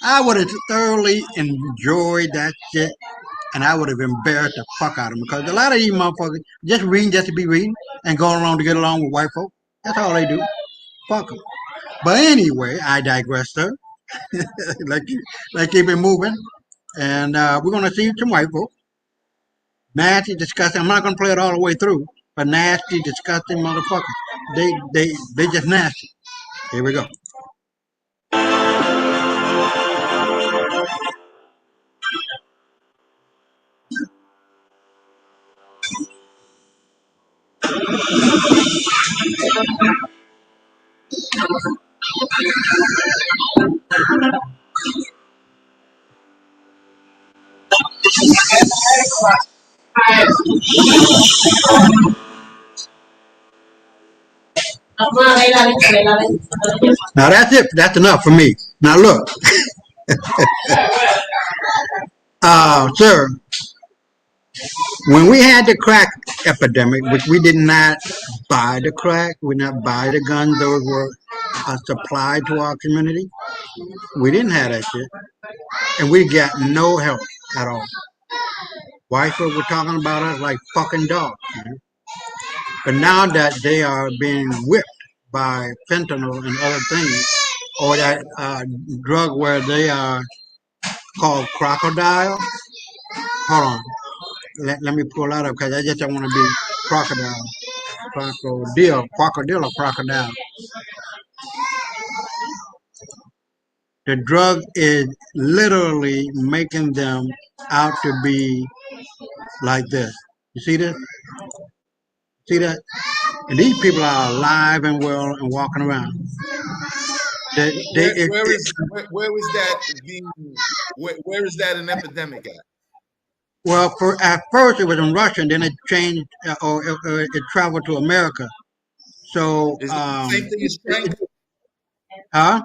I would have thoroughly enjoyed that shit, and I would have embarrassed the fuck out of them because a lot of these motherfuckers just reading just to be reading and going along to get along with white folk. That's all they do. Fuck them. But anyway, I digress, sir. Keep it moving, and we're gonna see some white folk. Nasty, disgusting. I'm not gonna play it all the way through, but nasty, disgusting motherfuckers. They just nasty. Here we go. Now that's it. That's enough for me. Now look, sir, when we had the crack epidemic, which we did not buy the crack, we did not buy the guns, those were supplied to our community. We didn't have that shit, and we got no help at all. White folk were talking about us like fucking dogs. Man. But now that they are being whipped by fentanyl and other things, or that drug where they are called crocodile. Hold on. Let me pull that up because I just don't want to be crocodile. Crocodile or crocodile. The drug is literally making them out to be like this. You see this? See that? And these people are alive and well and walking around. Where is that being? Where is that an epidemic at? Well, at first it was in Russia, and then it changed, or it traveled to America. So, is that the same thing as Trank? Huh?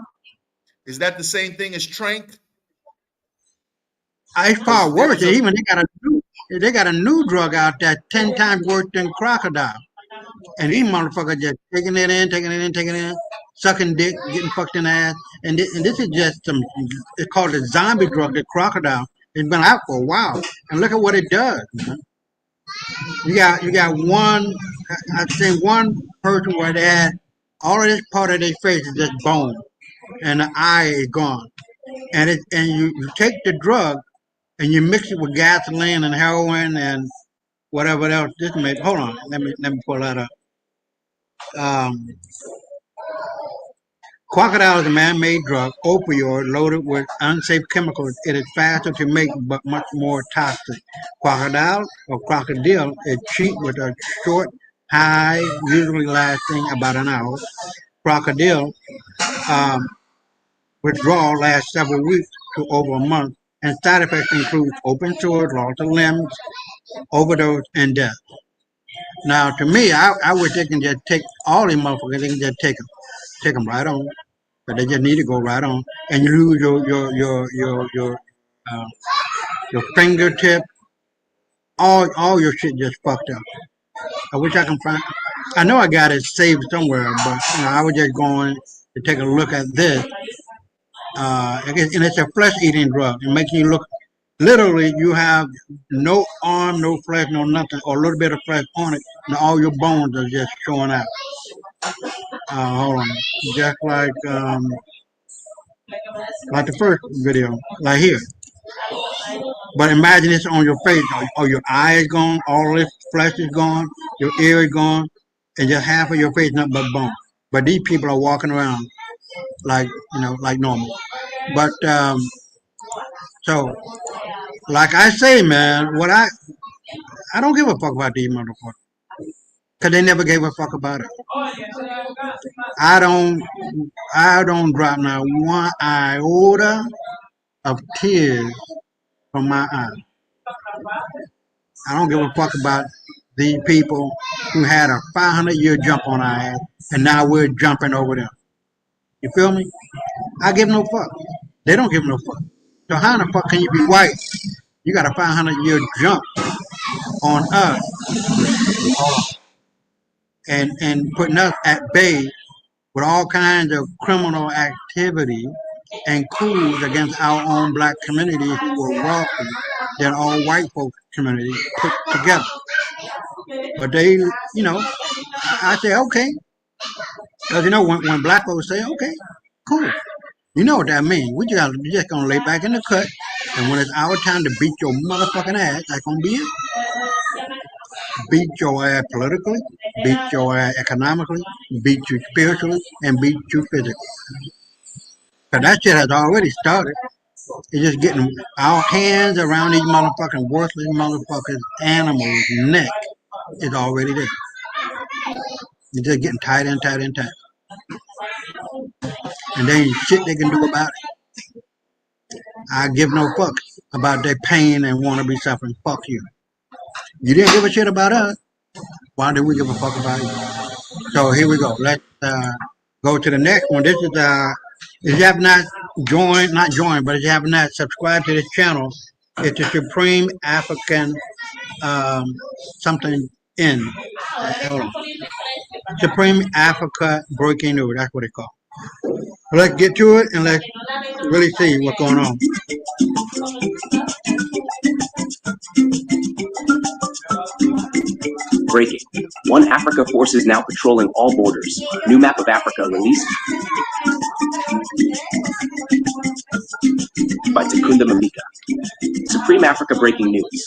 Is that the same thing as Trank? It's far worse. Even they got a new drug out there 10 times worse than crocodile. And these motherfuckers just taking it in, sucking dick, getting fucked in the ass. And this is just it's called a zombie drug, the crocodile. It's been out for a while. And look at what it does. Man. You got one, I've seen one person where they had all of this part of their face is just bone. And the eye is gone. And you take the drug and you mix it with gasoline and heroin and whatever else. Hold on, let me pull that up. Crocodile is a man-made drug, opioid, loaded with unsafe chemicals. It is faster to make, but much more toxic. Crocodile or crocodile is cheap with a short high, usually lasting about an hour. Crocodile withdrawal lasts several weeks to over a month, and side effects include open sores, loss of limbs, overdose, and death. Now, to me, I wish they can just take all these motherfuckers. They can just take them right on, but they just need to go right on, and you lose your fingertip. All your shit just fucked up. I wish I can find. I know I got it saved somewhere, but I was just going to take a look at this. And it's a flesh-eating drug. It makes you look. Literally, you have no arm, no flesh, no nothing, or a little bit of flesh on it, and all your bones are just showing out. Hold on, just like the first video, like here. But imagine it's on your face, or your eye is gone, all this flesh is gone, your ear is gone, and just half of your face nothing but bone. But these people are walking around like like normal. But so. Like I say, man, I don't give a fuck about these motherfuckers. Cause they never gave a fuck about it. I don't drop now one iota of tears from my eye. I don't give a fuck about these people who had a 500-year jump on our ass, and now we're jumping over them. You feel me? I give no fuck. They don't give no fuck. So how the fuck can you be white? You got a 500-year jump on us and putting us at bay with all kinds of criminal activity and coups against our own black community who were wealthy than all white folks community put together. But they, I say, okay. Because, when black folks say, okay, cool. You know what that means. We just going to lay back in the cut. And when it's our time to beat your motherfucking ass, that's going to be it. Beat your ass politically, beat your ass economically, beat you spiritually, and beat you physically. Because that shit has already started. It's just getting our hands around these motherfucking worthless motherfuckers' animals' neck is already there. It's just getting tighter and tighter and tighter. And there ain't shit they can do about it. I give no fuck about their pain and want to be suffering. Fuck you. You didn't give a shit about us. Why do we give a fuck about you? So here we go. Let's go to the next one. This is if you have not joined, but if you have not subscribed to this channel, it's the Supreme African something in. Hold on. Supreme Africa Breaking News. That's what it's called. Let's get to it and let's really see what's going on. Breaking. One Africa force is now patrolling all borders. New map of Africa released. By Takunda Mamika. Supreme Africa breaking news.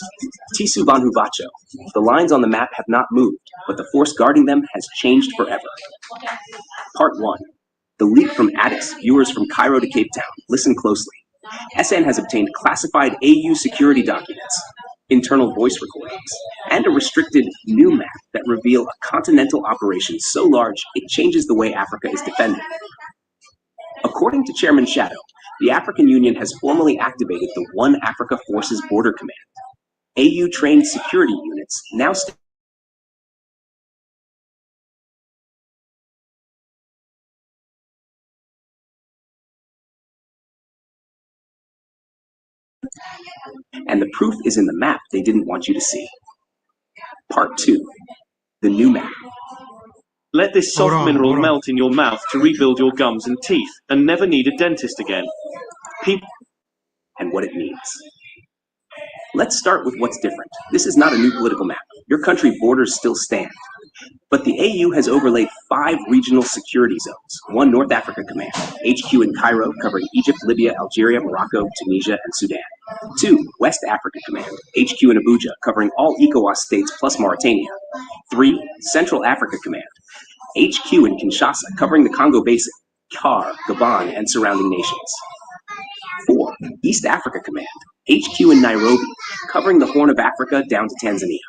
Tisu Banhu Bacho. The lines on the map have not moved, but the force guarding them has changed forever. Part 1. The leak from Addis, viewers from Cairo to Cape Town. Listen closely. SN has obtained classified AU security documents, internal voice recordings, and a restricted new map that reveal a continental operation so large it changes the way Africa is defended. According to Chairman Shadow, the African Union has formally activated the One Africa Forces Border Command. AU-trained security units now and the proof is in the map they didn't want you to see. Part 2. The new map. Let this soft mineral melt in your mouth to rebuild your gums and teeth, and never need a dentist again. And what it means. Let's start with what's different. This is not a new political map. Your country borders still stand. But the AU has overlaid 5 regional security zones. 1 North Africa Command, HQ in Cairo, covering Egypt, Libya, Algeria, Morocco, Tunisia, and Sudan. 2 West Africa Command, HQ in Abuja, covering all ECOWAS states plus Mauritania. 3 Central Africa Command, HQ in Kinshasa, covering the Congo Basin, CAR, Gabon, and surrounding nations. 4 East Africa Command, HQ in Nairobi, covering the Horn of Africa down to Tanzania.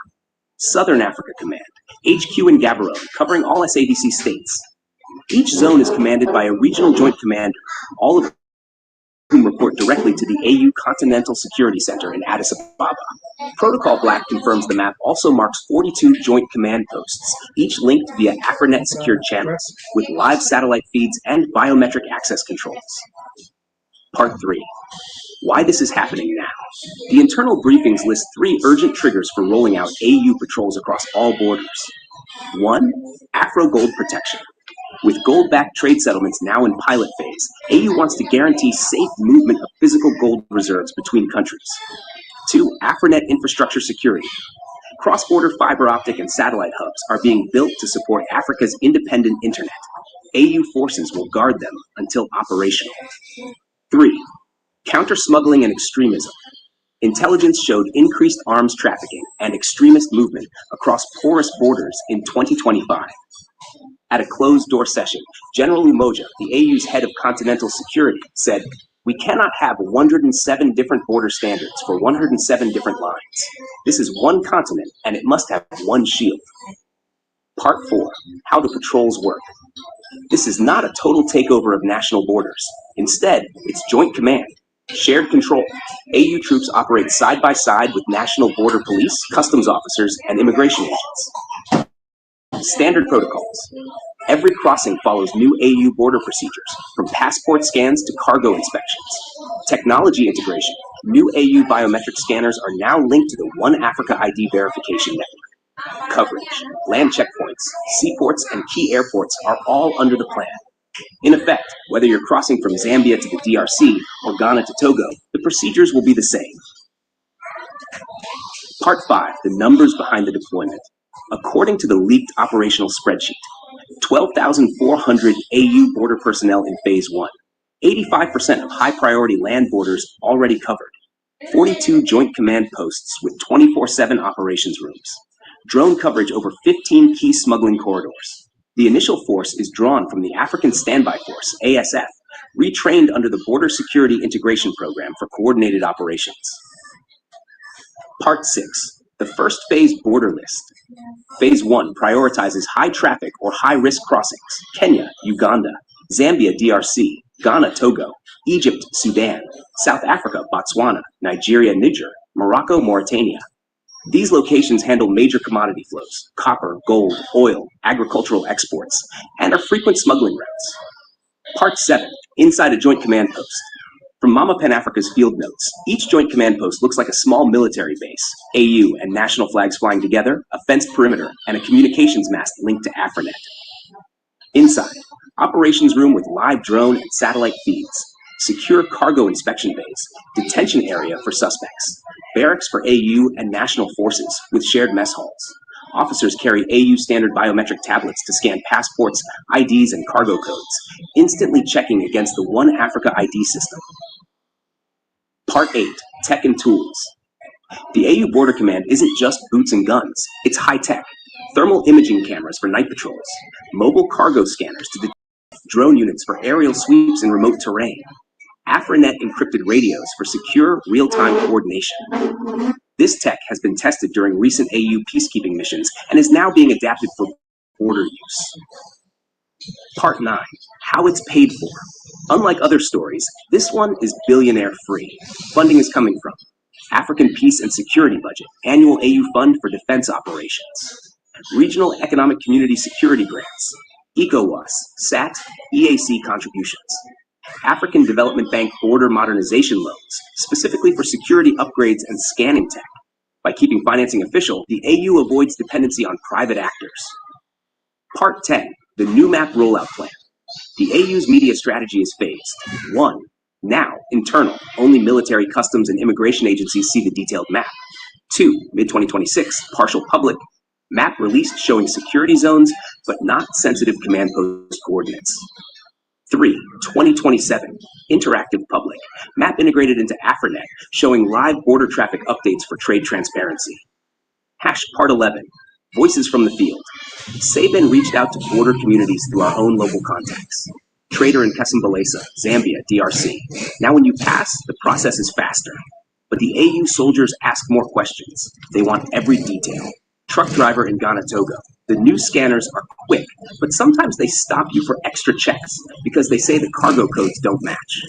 Southern Africa Command, HQ in Gaborone, covering all SADC states. Each zone is commanded by a regional joint commander, all of whom report directly to the AU Continental Security Center in Addis Ababa. Protocol Black confirms the map also marks 42 joint command posts, each linked via AFRINET secured channels, with live satellite feeds and biometric access controls. Part 3. Why this is happening now. The internal briefings list 3 urgent triggers for rolling out AU patrols across all borders. 1. Afro gold protection. With gold-backed trade settlements now in pilot phase, AU wants to guarantee safe movement of physical gold reserves between countries. 2. AFRINET infrastructure security. Cross-border fiber optic and satellite hubs are being built to support Africa's independent internet. AU forces will guard them until operational. 3. Counter-smuggling and extremism. Intelligence showed increased arms trafficking and extremist movement across porous borders in 2025. At a closed-door session, General Umoja, the AU's head of continental security, said, "We cannot have 107 different border standards for 107 different lines. This is one continent, and it must have one shield." Part 4. How the patrols work. This is not a total takeover of national borders. Instead, it's joint command, shared control. AU troops operate side by side with national border police, customs officers, and immigration agents. Standard protocols. Every crossing follows new AU border procedures, from passport scans to cargo inspections. Technology integration. New AU biometric scanners are now linked to the One Africa ID verification network. Coverage. Land checkpoints, seaports, and key airports are all under the plan. In effect, whether you're crossing from Zambia to the DRC or Ghana to Togo, the procedures will be the same. Part 5. The numbers behind the deployment. According to the leaked operational spreadsheet, 12,400 AU border personnel in Phase 1, 85% of high-priority land borders already covered, 42 joint command posts with 24/7 operations rooms, drone coverage over 15 key smuggling corridors. The initial force is drawn from the African Standby Force, ASF, retrained under the Border Security Integration Program for coordinated operations. Part 6. The first phase border list. Phase 1 prioritizes high traffic or high risk crossings: Kenya, Uganda, Zambia, DRC, Ghana, Togo, Egypt, Sudan, South Africa, Botswana, Nigeria, Niger, Morocco, Mauritania. These locations handle major commodity flows: copper, gold, oil, agricultural exports, and are frequent smuggling routes. Part 7. Inside a joint command post. From Mama Pan Africa's field notes, each joint command post looks like a small military base, AU and national flags flying together, a fenced perimeter, and a communications mast linked to AFRINET. Inside, operations room with live drone and satellite feeds, secure cargo inspection bays, detention area for suspects, barracks for AU and national forces with shared mess halls, Officers carry AU standard biometric tablets to scan passports, IDs, and cargo codes, instantly checking against the One Africa ID system. Part 8, Tech and Tools. The AU Border Command isn't just boots and guns, it's high-tech. Thermal imaging cameras for night patrols, mobile cargo scanners to detect drone units for aerial sweeps in remote terrain, Afrinet encrypted radios for secure, real-time coordination. This tech has been tested during recent AU peacekeeping missions and is now being adapted for border use. Part 9, How it's paid for. Unlike other stories, this one is billionaire-free. Funding is coming from African Peace and Security Budget, Annual AU Fund for Defense Operations, Regional Economic Community Security Grants, ECOWAS, SAT, EAC contributions, African Development Bank border modernization loans, specifically for security upgrades and scanning tech. By keeping financing official, the AU avoids dependency on private actors. Part 10, the new map rollout plan. The AU's media strategy is phased. 1. Now, internal, only military, customs, and immigration agencies see the detailed map. 2. Mid-2026, partial public, map released showing security zones, but not sensitive command post coordinates. 3. 2027, interactive public, map integrated into Afrinet, showing live border traffic updates for trade transparency. Part 11, voices from the field. SABIN reached out to border communities through our own local contacts. Trader in Kesambalesa, Zambia, DRC. Now when you pass, the process is faster. But the AU soldiers ask more questions. They want every detail. Truck driver in Ghana, Togo. The new scanners are quick, but sometimes they stop you for extra checks because they say the cargo codes don't match.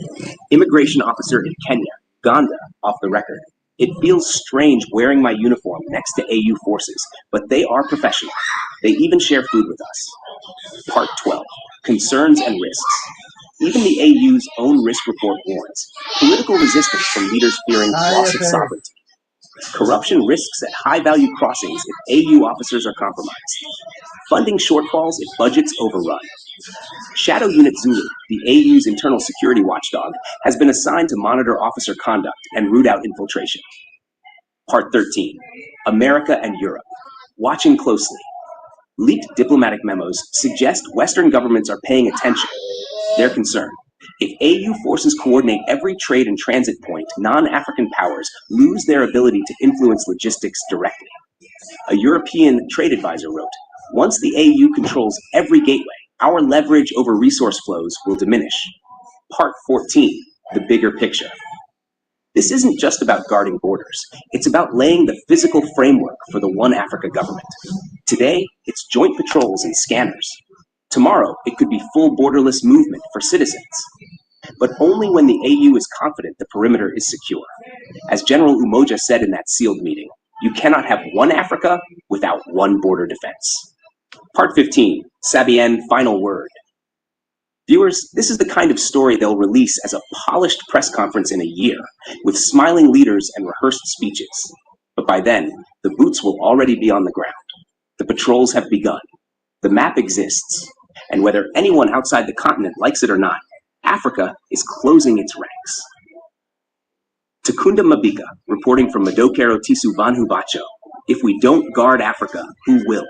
Immigration officer in Kenya, Uganda, off the record. It feels strange wearing my uniform next to AU forces, but they are professional. They even share food with us. Part 12, Concerns and Risks. Even the AU's own risk report warns. Political resistance from leaders fearing loss of sovereignty. Corruption risks at high-value crossings if AU officers are compromised. Funding shortfalls if budgets overrun. Shadow Unit Zulu, the AU's internal security watchdog, has been assigned to monitor officer conduct and root out infiltration. Part 13, America and Europe. Watching closely. Leaked diplomatic memos suggest Western governments are paying attention. They're concerned. If AU forces coordinate every trade and transit point, non-African powers lose their ability to influence logistics directly. A European trade advisor wrote, once the AU controls every gateway, our leverage over resource flows will diminish. Part 14, the bigger picture. This isn't just about guarding borders. It's about laying the physical framework for the One Africa government. Today, it's joint patrols and scanners. Tomorrow, it could be full borderless movement for citizens. But only when the AU is confident the perimeter is secure. As General Umoja said in that sealed meeting, you cannot have one Africa without one border defense. Part 15, Sabien, final word. Viewers, this is the kind of story they'll release as a polished press conference in a year, with smiling leaders and rehearsed speeches. But by then, the boots will already be on the ground. The patrols have begun. The map exists. And whether anyone outside the continent likes it or not, Africa is closing its ranks. Takunda Mabika, reporting from Madokero Tisu Vanhu Bacho. If we don't guard Africa, who will?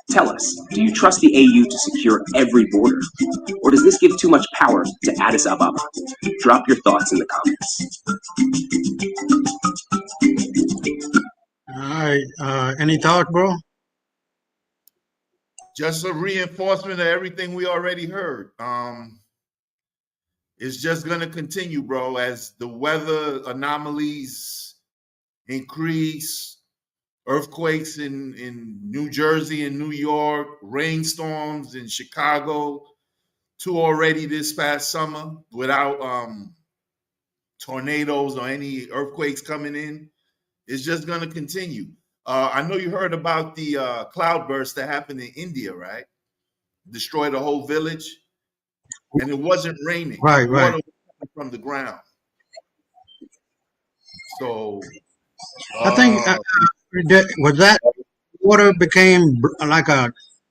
Tell us, do you trust the AU to secure every border? Or does this give too much power to Addis Ababa? Drop your thoughts in the comments. All right. Any thoughts, bro? Just a reinforcement of everything we already heard. It's just going to continue, bro, as the weather anomalies increase, earthquakes in New Jersey and New York, rainstorms in Chicago, 2 already this past summer without tornadoes or any earthquakes coming in. It's just going to continue. I know you heard about the cloudburst that happened in India, right? Destroyed a whole village, and it wasn't raining. Right. Water was coming from the ground. So I think was that water became like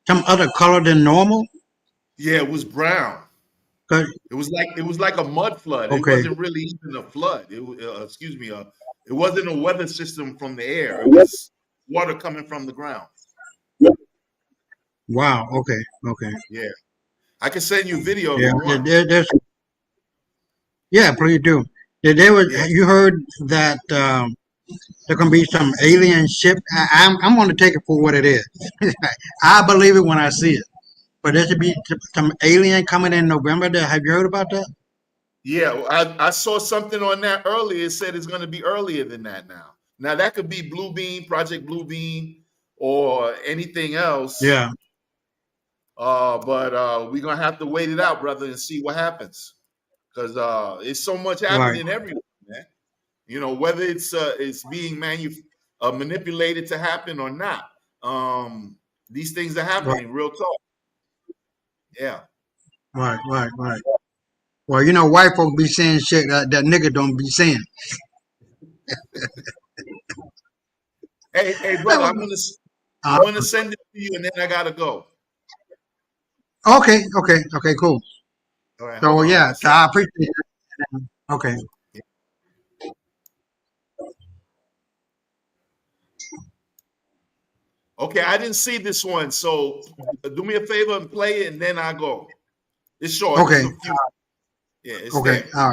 some other color than normal. Yeah, it was brown. It was like a mud flood. Okay. It wasn't really even a flood. It wasn't a weather system from the air. It was water coming from the ground. Wow. Okay. Okay. Yeah, I can send you video if Yeah. you want. Yeah. Please do. There was. Yeah, You heard that there gonna be some alien ship. I'm gonna take it for what it is. I believe it when I see it. But there should be some alien coming in November. Have you heard about that? yeah. I saw something on that earlier. It said it's going to be earlier than that now. Now that could be Blue Beam, Project Blue Beam, or anything else. Yeah. But we're gonna have to wait it out, brother, and see what happens. Because it's so much Right. happening everywhere, man. You know, whether it's being manipulated to happen or not. These things are Right. happening. Real talk. Yeah. Right. Right. Right. Well, you know, white folk be saying shit that nigga don't be saying. Hey, That brother, was, I'm gonna send it to you, and then I gotta go. okay. Okay. Okay. Cool. All right, hold So on yeah, one so second. I appreciate it. Okay. Okay, I didn't see this one, so do me a favor and play it, and then I go. It's short. It's Okay. a few. Yeah, it's Okay. there, All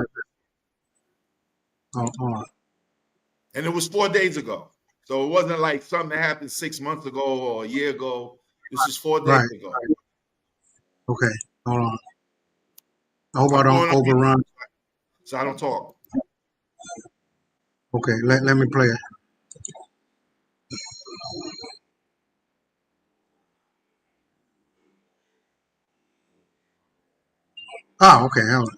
right. All right. and it was 4 days ago, so it wasn't like something that happened 6 months ago or a year ago. This is 4 days Right. ago. Okay. Hold on. I hope I I'm don't going on mute, overrun. so I don't talk. Okay. Let me play it. Oh, okay. Hold on.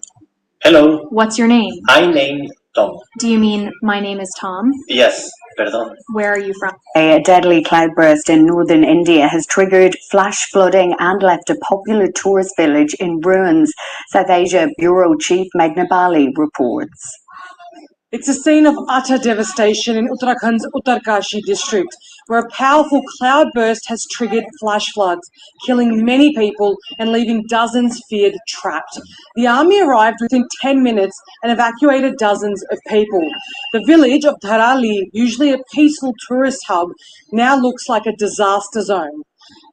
Hello, What's your name? I name Tom. Do you mean my name is Tom? Yes, perdón. Where are you from? A deadly cloudburst in northern India has triggered flash flooding and left a popular tourist village in ruins, South Asia Bureau Chief Meghna Bali reports. It's a scene of utter devastation in Uttarakhand's Uttarkashi district, where a powerful cloudburst has triggered flash floods, killing many people and leaving dozens feared trapped. The army arrived within 10 minutes and evacuated dozens of people. The village of Dharali, usually a peaceful tourist hub, now looks like a disaster zone.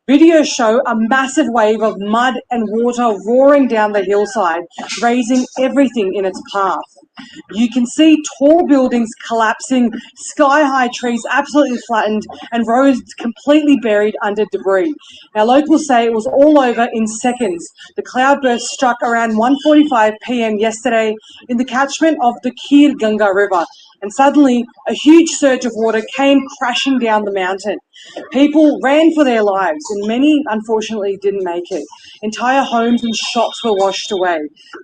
Videos show a massive wave of mud and water roaring down the hillside, raising everything in its path. You can see tall buildings collapsing, sky-high trees absolutely flattened, and roads completely buried under debris. Now, locals say it was all over in seconds. The cloudburst struck around 1:45 p.m. yesterday in the catchment of the Kir Ganga River, and suddenly a huge surge of water came crashing down the mountain. People ran for their lives, and many, unfortunately, didn't make it. Entire homes and shops were washed away.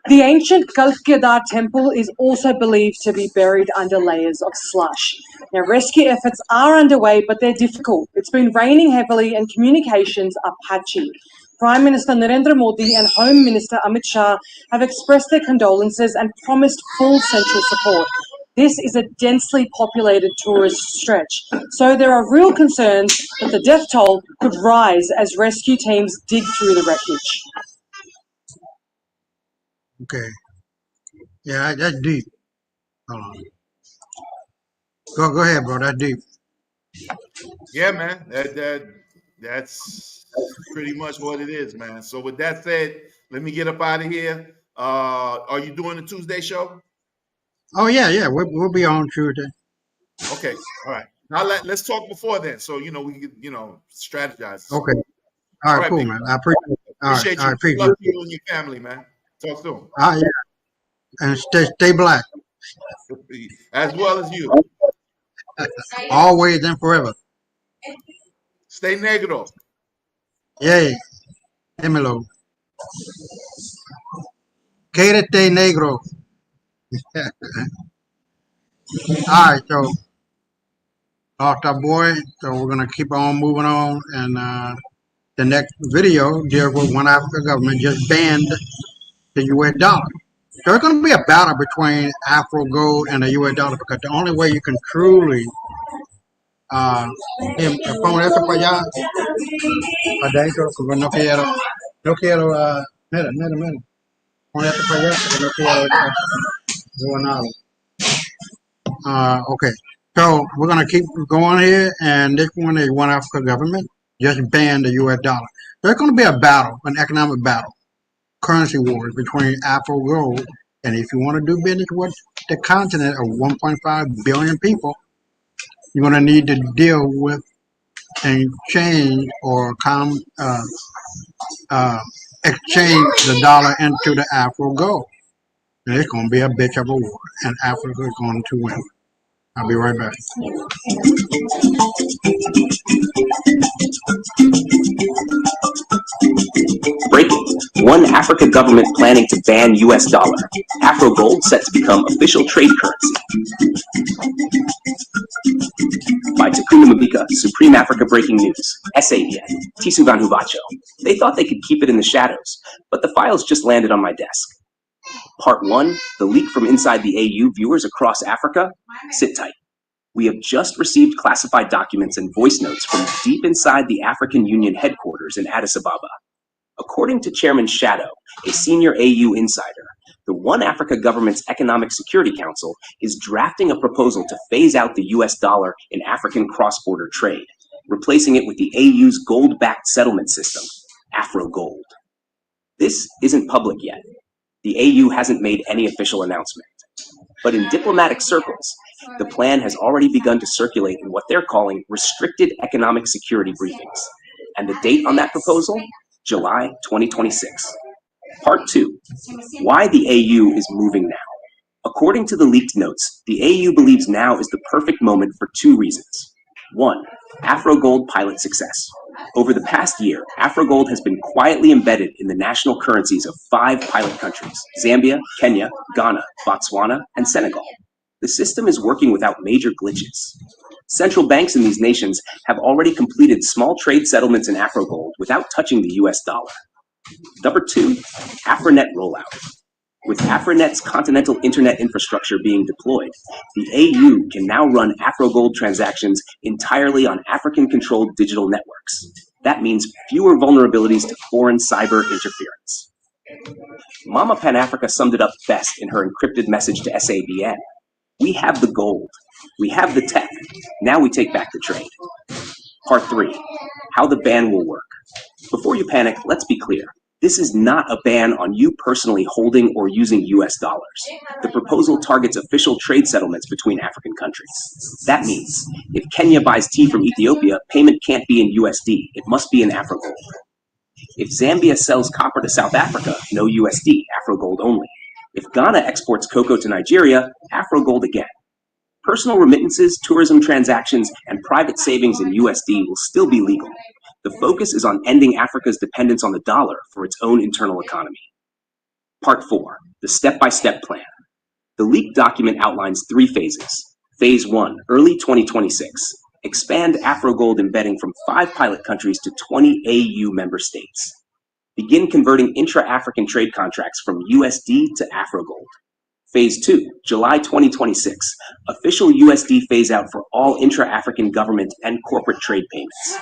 The ancient Kalkedar temple is also believed to be buried under layers of slush. Now, rescue efforts are underway, but they're difficult. It's been raining heavily and communications are patchy. Prime Minister Narendra Modi and Home Minister Amit Shah have expressed their condolences and promised full central support. This is a densely populated tourist stretch, so there are real concerns that the death toll could rise as rescue teams dig through the wreckage. Okay. Yeah, that's deep. Hold on. Go ahead, bro. That's deep. Yeah, man. That's pretty much what it is, man. So with that said, let me get up out of here. Are you doing the Tuesday show? Oh yeah. We'll be on Tuesday. Okay. All right. Now let's talk before then, so we can strategize. Okay. All right, cool, big man. brother. I appreciate it. All right. Appreciate All you. right. Good Appreciate luck to it. you and your family, man. Talk soon. Yeah. And stay black. As well as you. Always and forever. Stay negro. Yay. Dímelo. Quédate negro. All right, so lost our boy. So we're gonna keep on moving on, and the next video deals with one African government just banned the U.S. dollar. So it's gonna be a battle between Afro Gold and the U.S. dollar because the only way you can truly pon eso para allá, para adentro, porque no quiero, mira, pon eso para allá, porque no quiero doing nada. Okay, so we're gonna keep going here, and this one is one Africa government just banned the U.S. dollar. There's going to be a battle, an economic battle, currency wars between Afro Gold, and if you want to do business with the continent of 1.5 billion people, you're going to need to deal with and change or exchange the dollar into the Afro Gold. And it's going to be a bitch of a war, and Africa is going to win. I'll be right back. Breaking. One Africa government planning to ban US dollar. Afro Gold set to become official trade currency. By Takuna Mabika, Supreme Africa Breaking News, SABN, Tisuvan Hubacho. They thought they could keep it in the shadows, but the files just landed on my desk. Part 1, the leak from inside the AU viewers across Africa. Sit tight. We have just received classified documents and voice notes from deep inside the African Union headquarters in Addis Ababa. According to Chairman Shadow, a senior AU insider, the One Africa government's Economic Security Council is drafting a proposal to phase out the US dollar in African cross-border trade, replacing it with the AU's gold-backed settlement system, Afro Gold. This isn't public yet. The AU hasn't made any official announcement. But in diplomatic circles, the plan has already begun to circulate in what they're calling restricted economic security briefings. And the date on that proposal? July 2026. Part 2. Why the AU is moving now. According to the leaked notes, the AU believes now is the perfect moment for 2 reasons. 1. Afro Gold pilot success. Over the past year, Afro Gold has been quietly embedded in the national currencies of 5 pilot countries: Zambia, Kenya, Ghana, Botswana, and Senegal. The system is working without major glitches. Central banks in these nations have already completed small trade settlements in Afro Gold without touching the US dollar. Number 2, Afronet rollout. With Afronet's continental internet infrastructure being deployed, the AU can now run Afro Gold transactions entirely on African-controlled digital networks. That means fewer vulnerabilities to foreign cyber interference. Mama Pan Africa summed it up best in her encrypted message to SABN. We have the gold. We have the tech. Now we take back the trade. Part 3. How the ban will work. Before you panic, let's be clear. This is not a ban on you personally holding or using US dollars. The proposal targets official trade settlements between African countries. That means, if Kenya buys tea from Ethiopia, payment can't be in USD. It must be in Afro Gold. If Zambia sells copper to South Africa, no USD, Afro Gold only. If Ghana exports cocoa to Nigeria, Afro Gold again. Personal remittances, tourism transactions, and private savings in USD will still be legal. The focus is on ending Africa's dependence on the dollar for its own internal economy. Part 4. The step-by-step plan. The leaked document outlines 3 phases. Phase 1, early 2026. Expand Afro Gold embedding from 5 pilot countries to 20 AU member states. Begin converting intra-African trade contracts from USD to Afro Gold. Phase 2, July 2026. Official USD phase-out for all intra-African government and corporate trade payments.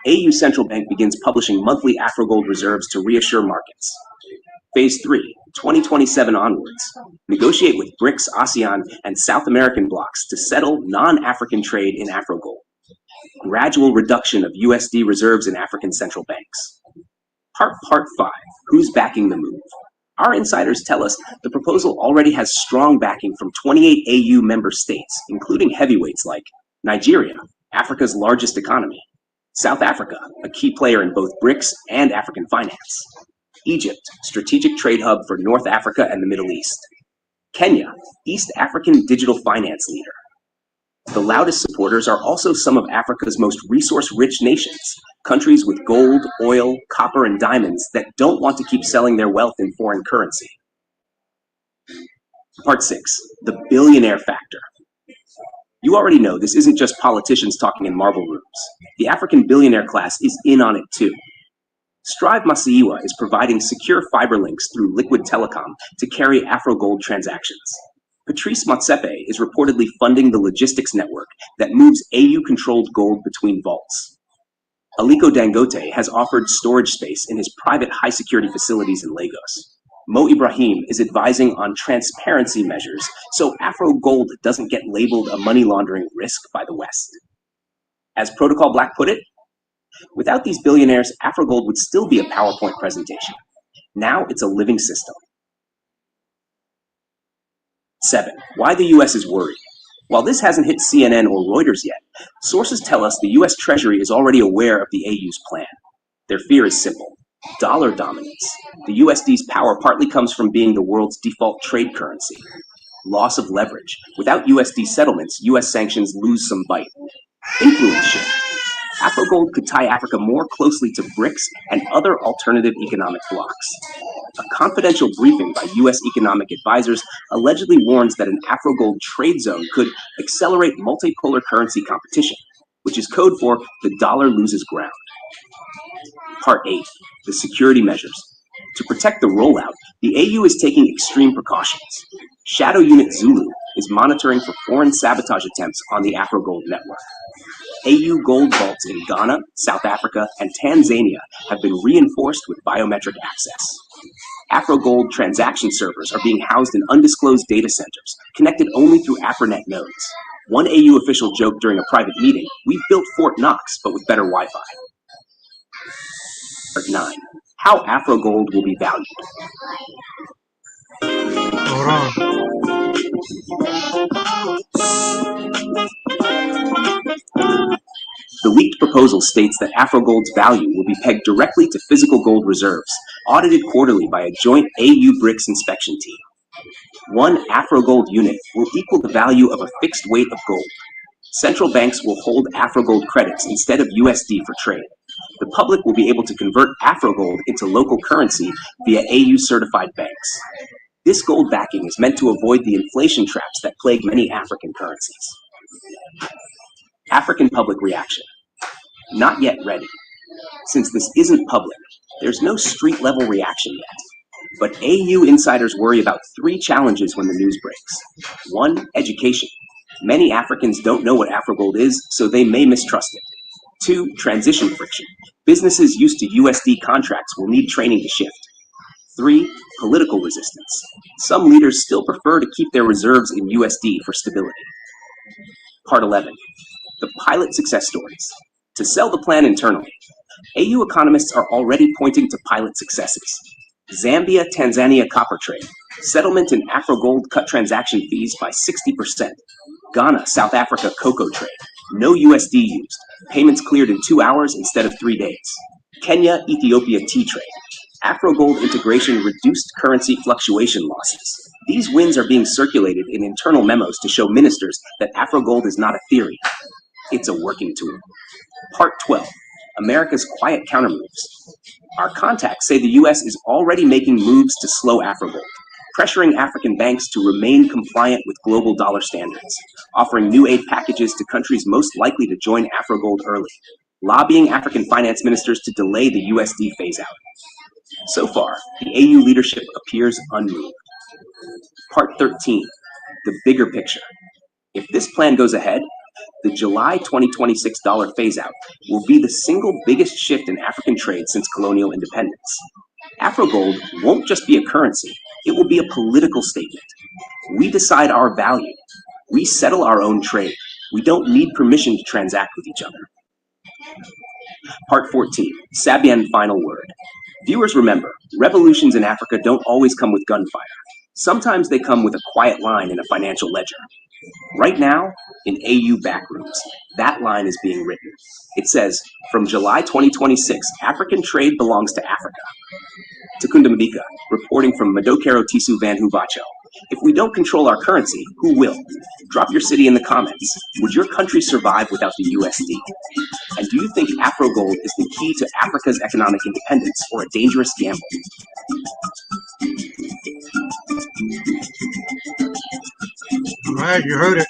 AU Central Bank begins publishing monthly Afro Gold reserves to reassure markets. Phase 3, 2027 onwards. Negotiate with BRICS, ASEAN, and South American blocs to settle non-African trade in Afro Gold. Gradual reduction of USD reserves in African central banks. Part 5. Who's backing the move? Our insiders tell us the proposal already has strong backing from 28 AU member states, including heavyweights like Nigeria, Africa's largest economy; South Africa, a key player in both BRICS and African finance; Egypt, strategic trade hub for North Africa and the Middle East; Kenya, East African digital finance leader. The loudest supporters are also some of Africa's most resource-rich nations, countries with gold, oil, copper, and diamonds that don't want to keep selling their wealth in foreign currency. Part 6. The billionaire factor. You already know this isn't just politicians talking in marble rooms. The African billionaire class is in on it too. Strive Masiyiwa is providing secure fiber links through Liquid Telecom to carry Afro Gold transactions. Patrice Motsepe is reportedly funding the logistics network that moves AU-controlled gold between vaults. Aliko Dangote has offered storage space in his private high-security facilities in Lagos. Mo Ibrahim is advising on transparency measures so Afro Gold doesn't get labeled a money laundering risk by the West. As Protocol Black put it, Without these billionaires, AfroGold would still be a PowerPoint presentation. Now it's a living system. 7. Why the U.S. is worried. While this hasn't hit CNN or Reuters yet, sources tell us the U.S. Treasury is already aware of the AU's plan. Their fear is simple: dollar dominance. The USD's power partly comes from being the world's default trade currency. Loss of leverage. Without USD settlements, US sanctions lose some bite. Influence shift. AfroGold could tie Africa more closely to BRICS and other alternative economic blocs. A confidential briefing by US economic advisors allegedly warns that an AfroGold trade zone could accelerate multipolar currency competition, which is code for the dollar loses ground. Part 8. The security measures. To protect the rollout, the AU is taking extreme precautions. Shadow Unit Zulu is monitoring for foreign sabotage attempts on the AfroGold network. AU gold vaults in Ghana, South Africa, and Tanzania have been reinforced with biometric access. AfroGold transaction servers are being housed in undisclosed data centers, connected only through AfroNet nodes. One AU official joked during a private meeting, "We've built Fort Knox, but with better Wi-Fi." Part 9. How AfroGold will be valued. Hold on. The leaked proposal states that AfroGold's value will be pegged directly to physical gold reserves, audited quarterly by a joint AU-BRICS inspection team. One AfroGold unit will equal the value of a fixed weight of gold. Central banks will hold AfroGold credits instead of USD for trade. The public will be able to convert AfroGold into local currency via AU-certified banks. This gold backing is meant to avoid the inflation traps that plague many African currencies. African public reaction. Not yet ready. Since this isn't public, there's no street-level reaction yet. But AU insiders worry about 3 challenges when the news breaks. 1. Education. Many Africans don't know what AfroGold is, so they may mistrust it. 2. Transition friction. Businesses used to USD contracts will need training to shift. 3. Political resistance. Some leaders still prefer to keep their reserves in USD for stability. Part 11. The pilot success stories. To sell the plan internally, AU economists are already pointing to pilot successes. Zambia-Tanzania copper trade. Settlement in AfroGold cut transaction fees by 60%. Ghana-South Africa cocoa trade. No USD used. Payments cleared in 2 hours instead of 3 days. Kenya-Ethiopia tea trade. AfroGold integration reduced currency fluctuation losses. These wins are being circulated in internal memos to show ministers that AfroGold is not a theory. It's a working tool. Part 12. America's quiet countermoves. Our contacts say the U.S. is already making moves to slow AfroGold, pressuring African banks to remain compliant with global dollar standards, offering new aid packages to countries most likely to join AfroGold early, lobbying African finance ministers to delay the USD phase-out. So far, the AU leadership appears unmoved. Part 13. The bigger picture. If this plan goes ahead, the July 2026 dollar phase-out will be the single biggest shift in African trade since colonial independence. AfroGold won't just be a currency, it will be a political statement. We decide our value. We settle our own trade. We don't need permission to transact with each other. Part 14. Sabian final word. Viewers remember, revolutions in Africa don't always come with gunfire. Sometimes they come with a quiet line in a financial ledger. Right now, in AU backrooms, that line is being written. It says, from July 2026, African trade belongs to Africa. Takunda Mbika, reporting from Madokero Tisu Van Huvacho. If we don't control our currency, who will? Drop your city in the comments. Would your country survive without the USD? And do you think AfroGold is the key to Africa's economic independence or a dangerous gamble? All right, you heard it.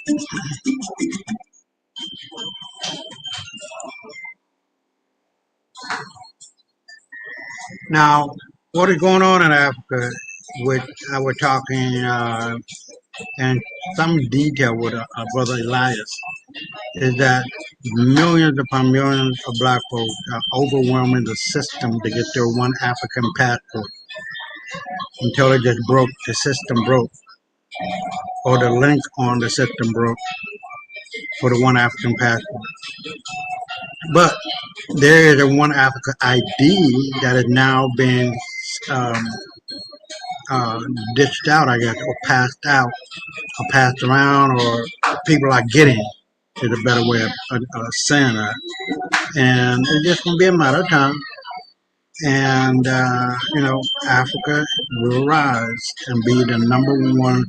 Now, what is going on in Africa, which I was talking in some detail with Brother Elias, is that millions upon millions of black folks are overwhelming the system to get their one African passport until it just broke, the system broke, or the link on the system broke for the one African passport. But there is a One Africa ID that is now being um, dished out, I guess, or passed out, or passed around, or people are getting, is a better way of saying that. And it's just going to be a matter of time. And, Africa will rise and be the number one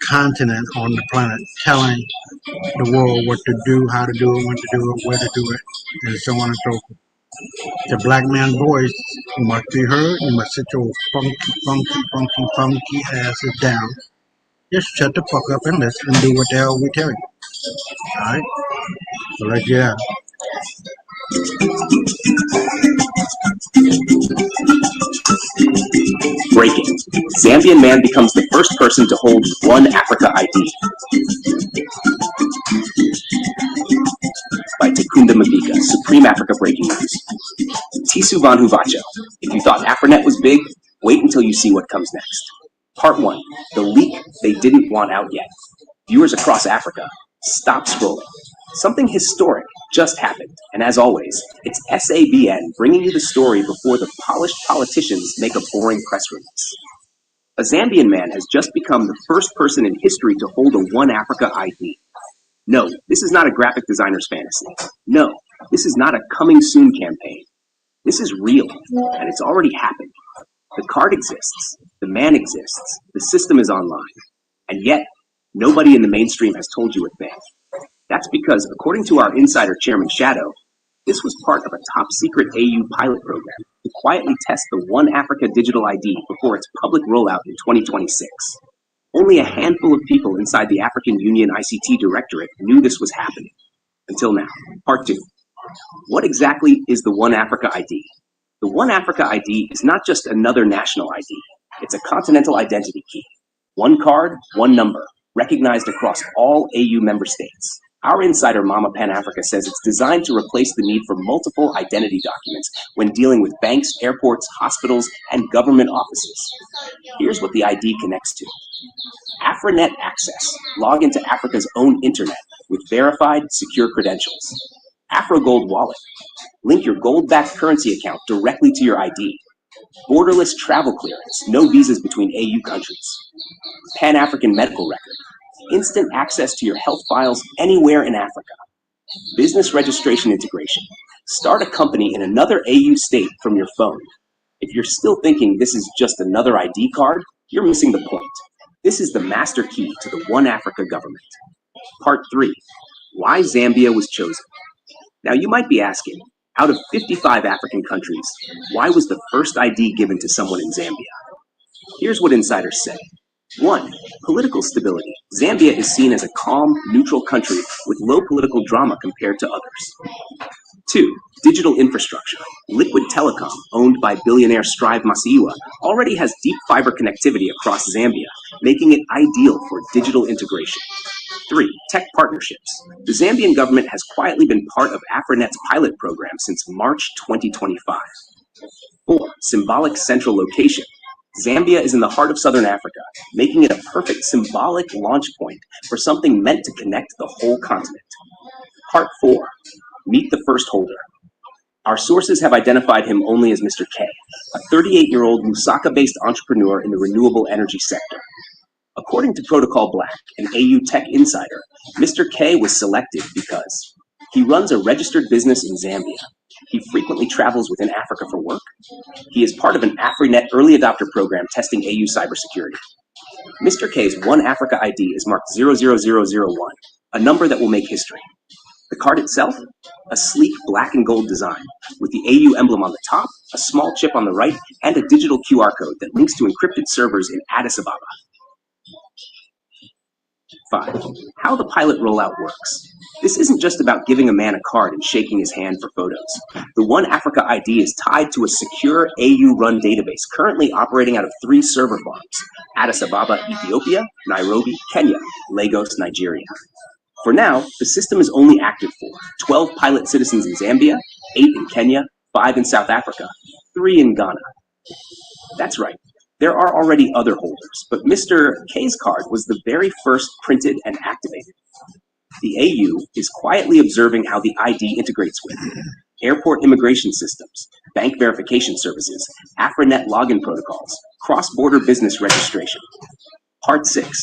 continent on the planet, telling the world what to do, how to do it, when to do it, where to do it, and so on and so forth. The black man's voice must be heard. You must sit your funky asses down. Just shut the fuck up and listen and do what the hell we tell you. Alright? So let's get out. Breaking. Zambian man becomes the first person to hold One Africa ID. By Takunda Mavika, Supreme Africa Breaking News. Tisu Vanhu Vacho. If you thought AfriNet was big, wait until you see what comes next. Part 1. The leak they didn't want out yet. Viewers across Africa, stop scrolling. Something historic just happened, and as always, it's SABN bringing you the story before the polished politicians make a boring press release. A Zambian man has just become the first person in history to hold a One Africa ID. No, this is not a graphic designer's fantasy. No, this is not a coming soon campaign. This is real, and it's already happened. The card exists, the man exists, the system is online, and yet, nobody in the mainstream has told you a thing. That's because, according to our insider Chairman Shadow, this was part of a top-secret AU pilot program to quietly test the One Africa digital ID before its public rollout in 2026. Only a handful of people inside the African Union ICT Directorate knew this was happening. Until now. Part 2. What exactly is the One Africa ID? The One Africa ID is not just another national ID. It's a continental identity key. One card, one number, recognized across all AU member states. Our insider Mama Pan Africa says it's designed to replace the need for multiple identity documents when dealing with banks, airports, hospitals, and government offices. Here's what the ID connects to. AfriNet Access. Log into Africa's own internet with verified, secure credentials. AfroGold Wallet. Link your gold-backed currency account directly to your ID. Borderless travel clearance. No visas between AU countries. Pan-African medical record. Instant access to your health files anywhere in Africa. Business registration integration. Start a company in another AU state from your phone. If you're still thinking this is just another ID card, you're missing the point. This is the master key to the One Africa government. Part 3. Why Zambia was chosen. Now you might be asking, out of 55 African countries, why was the first ID given to someone in Zambia? Here's what insiders say. 1. Political stability. Zambia is seen as a calm, neutral country with low political drama compared to others. 2. Digital infrastructure. Liquid Telecom, owned by billionaire Strive Masiyiwa, already has deep fiber connectivity across Zambia, making it ideal for digital integration. 3. Tech partnerships. The Zambian government has quietly been part of AfriNet's pilot program since March 2025. 4. Symbolic central location. Zambia is in the heart of southern Africa, making it a perfect symbolic launch point for something meant to connect the whole continent. Part 4. Meet the first holder. Our sources have identified him only as Mr. K, a 38-year-old Lusaka-based entrepreneur in the renewable energy sector. According to Protocol Black, an AU tech insider, Mr. K was selected because he runs a registered business in Zambia. He frequently travels within Africa for work. He is part of an AfriNet early adopter program testing AU cybersecurity. Mr. K's One Africa ID is marked 00001, a number that will make history. The card itself? A sleek black and gold design, with the AU emblem on the top, a small chip on the right, and a digital QR code that links to encrypted servers in Addis Ababa. 5. How the pilot rollout works. This isn't just about giving a man a card and shaking his hand for photos. The One Africa ID is tied to a secure AU-run database currently operating out of 3 server farms: Addis Ababa, Ethiopia; Nairobi, Kenya; Lagos, Nigeria. For now, the system is only active for 12 pilot citizens in Zambia, 8 in Kenya, 5 in South Africa, 3 in Ghana. That's right. There are already other holders, but Mr. K's card was the very first printed and activated. The AU is quietly observing how the ID integrates with airport immigration systems, bank verification services, AFRINET login protocols, cross-border business registration. Part 6.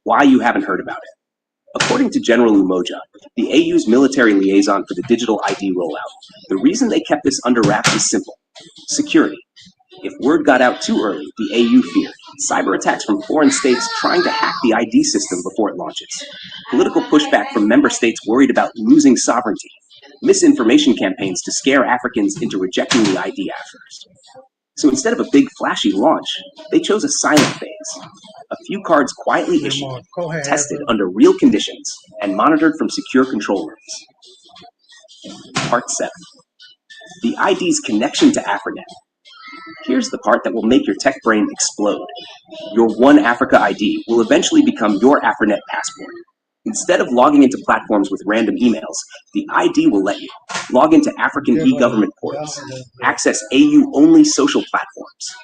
Why you haven't heard about it. According to General Umoja, the AU's military liaison for the digital ID rollout, the reason they kept this under wraps is simple: security. If word got out too early, the AU feared cyber attacks from foreign states trying to hack the ID system before it launches, political pushback from member states worried about losing sovereignty, misinformation campaigns to scare Africans into rejecting the ID at first. So instead of a big flashy launch, they chose a silent phase. A few cards quietly issued, tested under real conditions, and monitored from secure control rooms. Part 7. The ID's connection to AFRINET. Here's the part that will make your tech brain explode. Your One Africa ID will eventually become your AFRINET passport. Instead of logging into platforms with random emails, the ID will let you log into African e-government portals, access AU-only social platforms,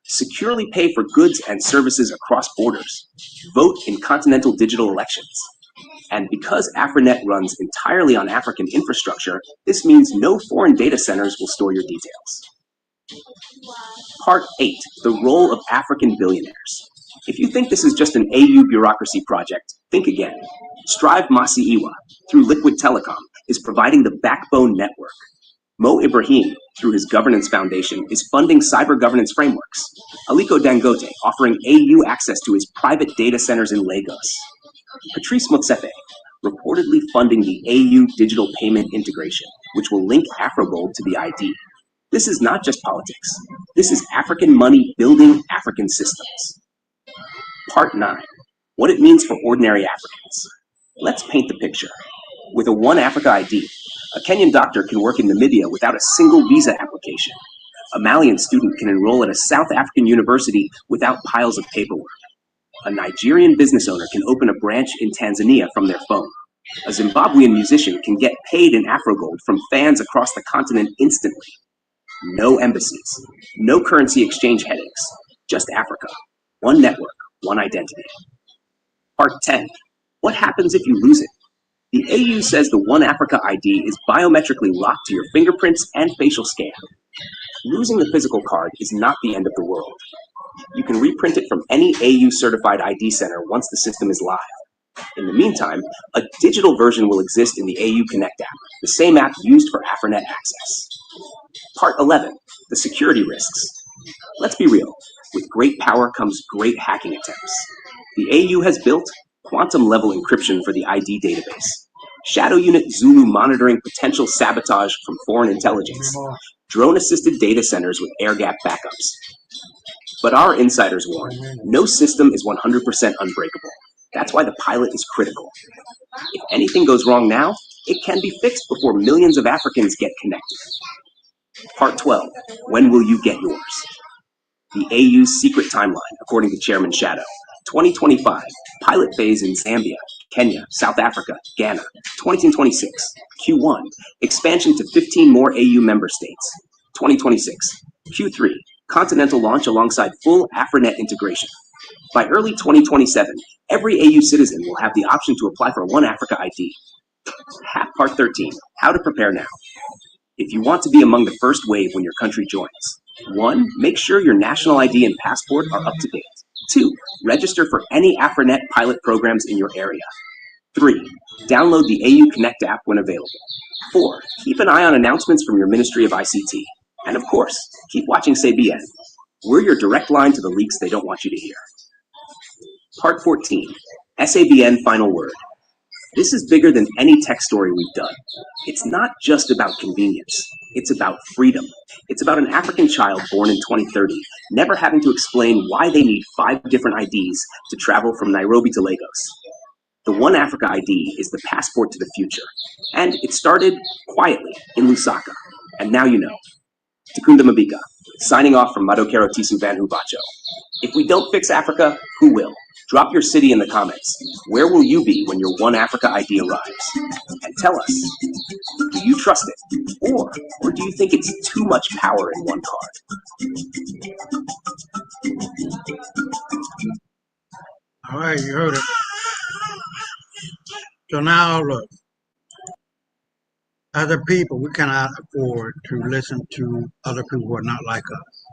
securely pay for goods and services across borders, vote in continental digital elections. And because AFRINET runs entirely on African infrastructure, this means no foreign data centers will store your details. Part 8. The role of African billionaires. If you think this is just an AU bureaucracy project, think again. Strive Masiiwa, through Liquid Telecom, is providing the backbone network. Mo Ibrahim, through his governance foundation, is funding cyber governance frameworks. Aliko Dangote, offering AU access to his private data centers in Lagos. Patrice Motsepe, reportedly funding the AU digital payment integration, which will link AfroGold to the ID. This is not just politics. This is African money building African systems. Part 9. What it means for ordinary Africans. Let's paint the picture. With a One Africa ID, a Kenyan doctor can work in Namibia without a single visa application. A Malian student can enroll at a South African university without piles of paperwork. A Nigerian business owner can open a branch in Tanzania from their phone. A Zimbabwean musician can get paid in AfroGold from fans across the continent instantly. No embassies, no currency exchange headaches, just Africa. One network, one identity. Part 10. What happens if you lose it? The AU says the One Africa ID is biometrically locked to your fingerprints and facial scan. Losing the physical card is not the end of the world. You can reprint it from any AU-certified ID center once the system is live. In the meantime, a digital version will exist in the AU Connect app, the same app used for AFRINET access. Part 11. The security risks. Let's be real. With great power comes great hacking attempts. The AU has built quantum-level encryption for the ID database, Shadow Unit Zulu monitoring potential sabotage from foreign intelligence, drone-assisted data centers with air-gap backups. But our insiders warn, no system is 100% unbreakable. That's why the pilot is critical. If anything goes wrong now, it can be fixed before millions of Africans get connected. Part 12. When will you get yours? The AU's secret timeline, according to Chairman Shadow. 2025, pilot phase in Zambia, Kenya, South Africa, Ghana. 2026, Q1, expansion to 15 more AU member states. 2026, Q3, continental launch alongside full AFRINET integration. By early 2027, every AU citizen will have the option to apply for One Africa ID. Part 13, how to prepare now. If you want to be among the first wave when your country joins, 1. Make sure your national ID and passport are up to date. 2. Register for any AFRINET pilot programs in your area. 3. Download the AU Connect app when available. 4. Keep an eye on announcements from your Ministry of ICT. And of course, keep watching CBN. We're your direct line to the leaks they don't want you to hear. Part 14. SABN Final Word. This is bigger than any tech story we've done. It's not just about convenience. It's about freedom. It's about an African child born in 2030 never having to explain why they need 5 different IDs to travel from Nairobi to Lagos. The One Africa ID is the passport to the future. And it started quietly in Lusaka. And now you know. Takunda Mabika, signing off from Madokero Tisu Van Hubacho. If we don't fix Africa, who will? Drop your city in the comments. Where will you be when your One Africa ID arrives? And tell us, do you trust it? Or do you think it's too much power in one card? All right, you heard it. So now look, as a people, we cannot afford to listen to other people who are not like us,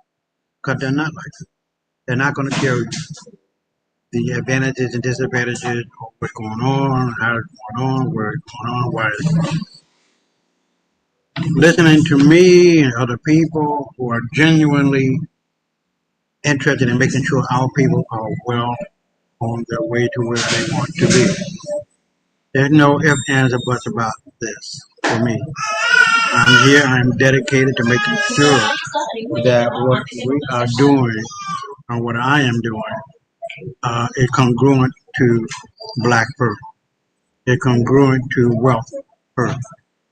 because they're not like us. They're not going to tell you the advantages and disadvantages of what's going on, how it's going on, where it's going on, why it's going on. Listening to me and other people who are genuinely interested in making sure our people are well on their way to where they want to be. There's no ifs, ands, or buts about this for me. I'm here, I'm dedicated to making sure that what we are doing and what I am doing is congruent to black person. It's congruent to wealth first.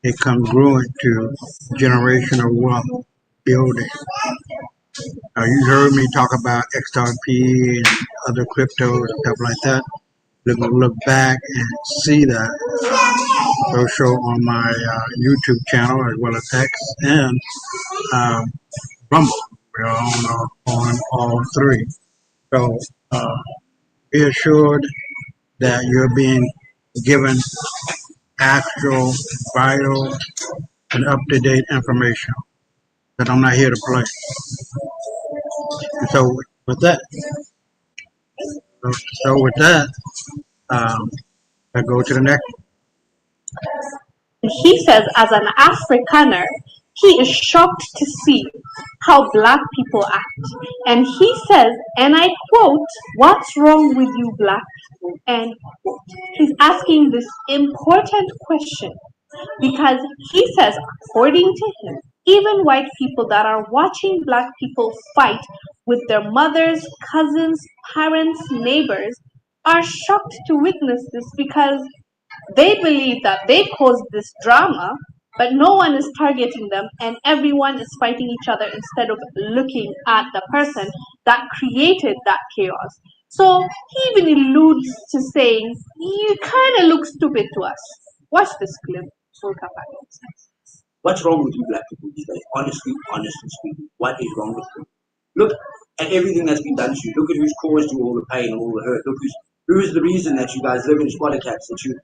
It's congruent to generational wealth building. You heard me talk about XRP and other cryptos and stuff like that. Look back and see that. They'll show on my YouTube channel as well as X and Rumble. We're on all three. So be assured that you're being given actual, vital, and up-to-date information. That I'm not here to play. And so with that, I go to the next. He says, as an Afrikaner, he is shocked to see how black people act. And he says, and I quote, "What's wrong with you black people?" End quote. He's asking this important question because he says, according to him, even white people that are watching black people fight with their mothers, cousins, parents, neighbors are shocked to witness this because they believe that they caused this drama, but no one is targeting them and everyone is fighting each other instead of looking at the person that created that chaos. So he even alludes to saying, you kind of look stupid to us. Watch this clip. What's wrong with you black people these days? Honestly speaking, what is wrong with you? Look at everything that's been done to you. Look at who's caused you all the pain and all the hurt. Look who is the reason that you guys live in squatter cats, that you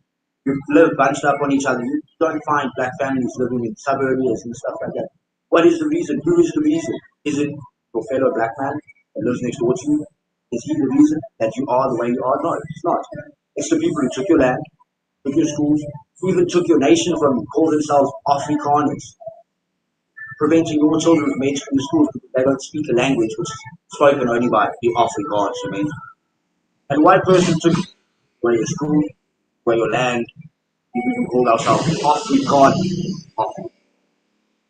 live bunched up on each other. You don't find black families living in suburbs and stuff like that. What is the reason? Who is the reason? Is it your fellow black man that lives next door to you? Is he the reason that you are the way you are? No, it's not. It's the people who took your land, took your schools, who even took your nation from you, call themselves Afrikaners, preventing your children from entering the schools because they don't speak a language which is spoken only by the Afrikaners. I mean, and a white person took away your school, away your land. We call ourselves Afrikaner,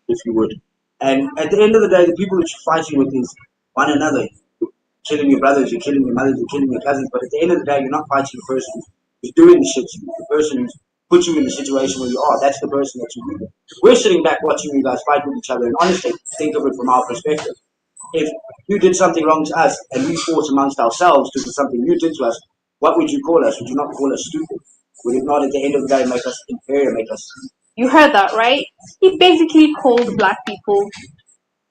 if you would. And at the end of the day, the people that you're fighting with is one another. You're killing your brothers, you're killing your mothers, you're killing your cousins. But at the end of the day, you're not fighting the person who's doing the shit to you. The person who's put you in the situation where you are. That's the person that you need. We're sitting back watching you guys fight with each other. And honestly, think of it from our perspective. If you did something wrong to us and we fought amongst ourselves to do something you did to us, what would you call us? Would you not call us stupid? Would it not at the end of the day make us inferior, make us... You heard that, right? He basically called black people,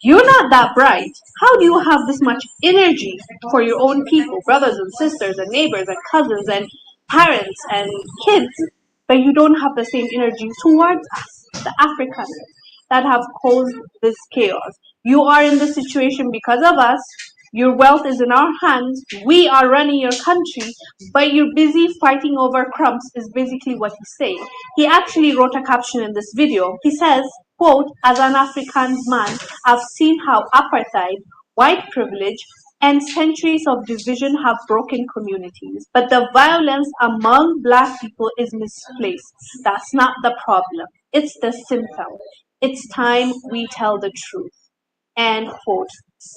you're not that bright. How do you have this much energy for your own people, brothers and sisters and neighbors and cousins and parents and kids, but you don't have the same energy towards us, the Africans, that have caused this chaos? You are in this situation because of us. Your wealth is in our hands. We are running your country, but you're busy fighting over crumbs is basically what he's saying. He actually wrote a caption in this video. He says, quote, as an African man, I've seen how apartheid, white privilege, and centuries of division have broken communities. But the violence among black people is misplaced. That's not the problem. It's the symptom. It's time we tell the truth. And quote,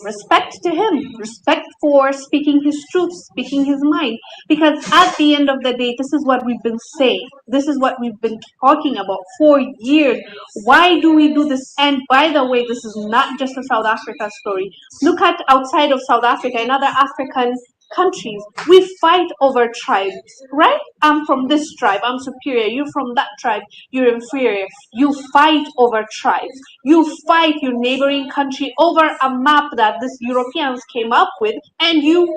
respect to him, respect for speaking his truth, speaking his mind, because at the end of the day, this is what we've been saying, this is what we've been talking about for years. Why do we do this? And by the way, this is not just a South Africa story. Look at outside of South Africa and other African countries. We fight over tribes, right? I'm from this tribe, I'm superior. You're from that tribe, you're inferior. You fight over tribes. You fight your neighboring country over a map that these Europeans came up with, and you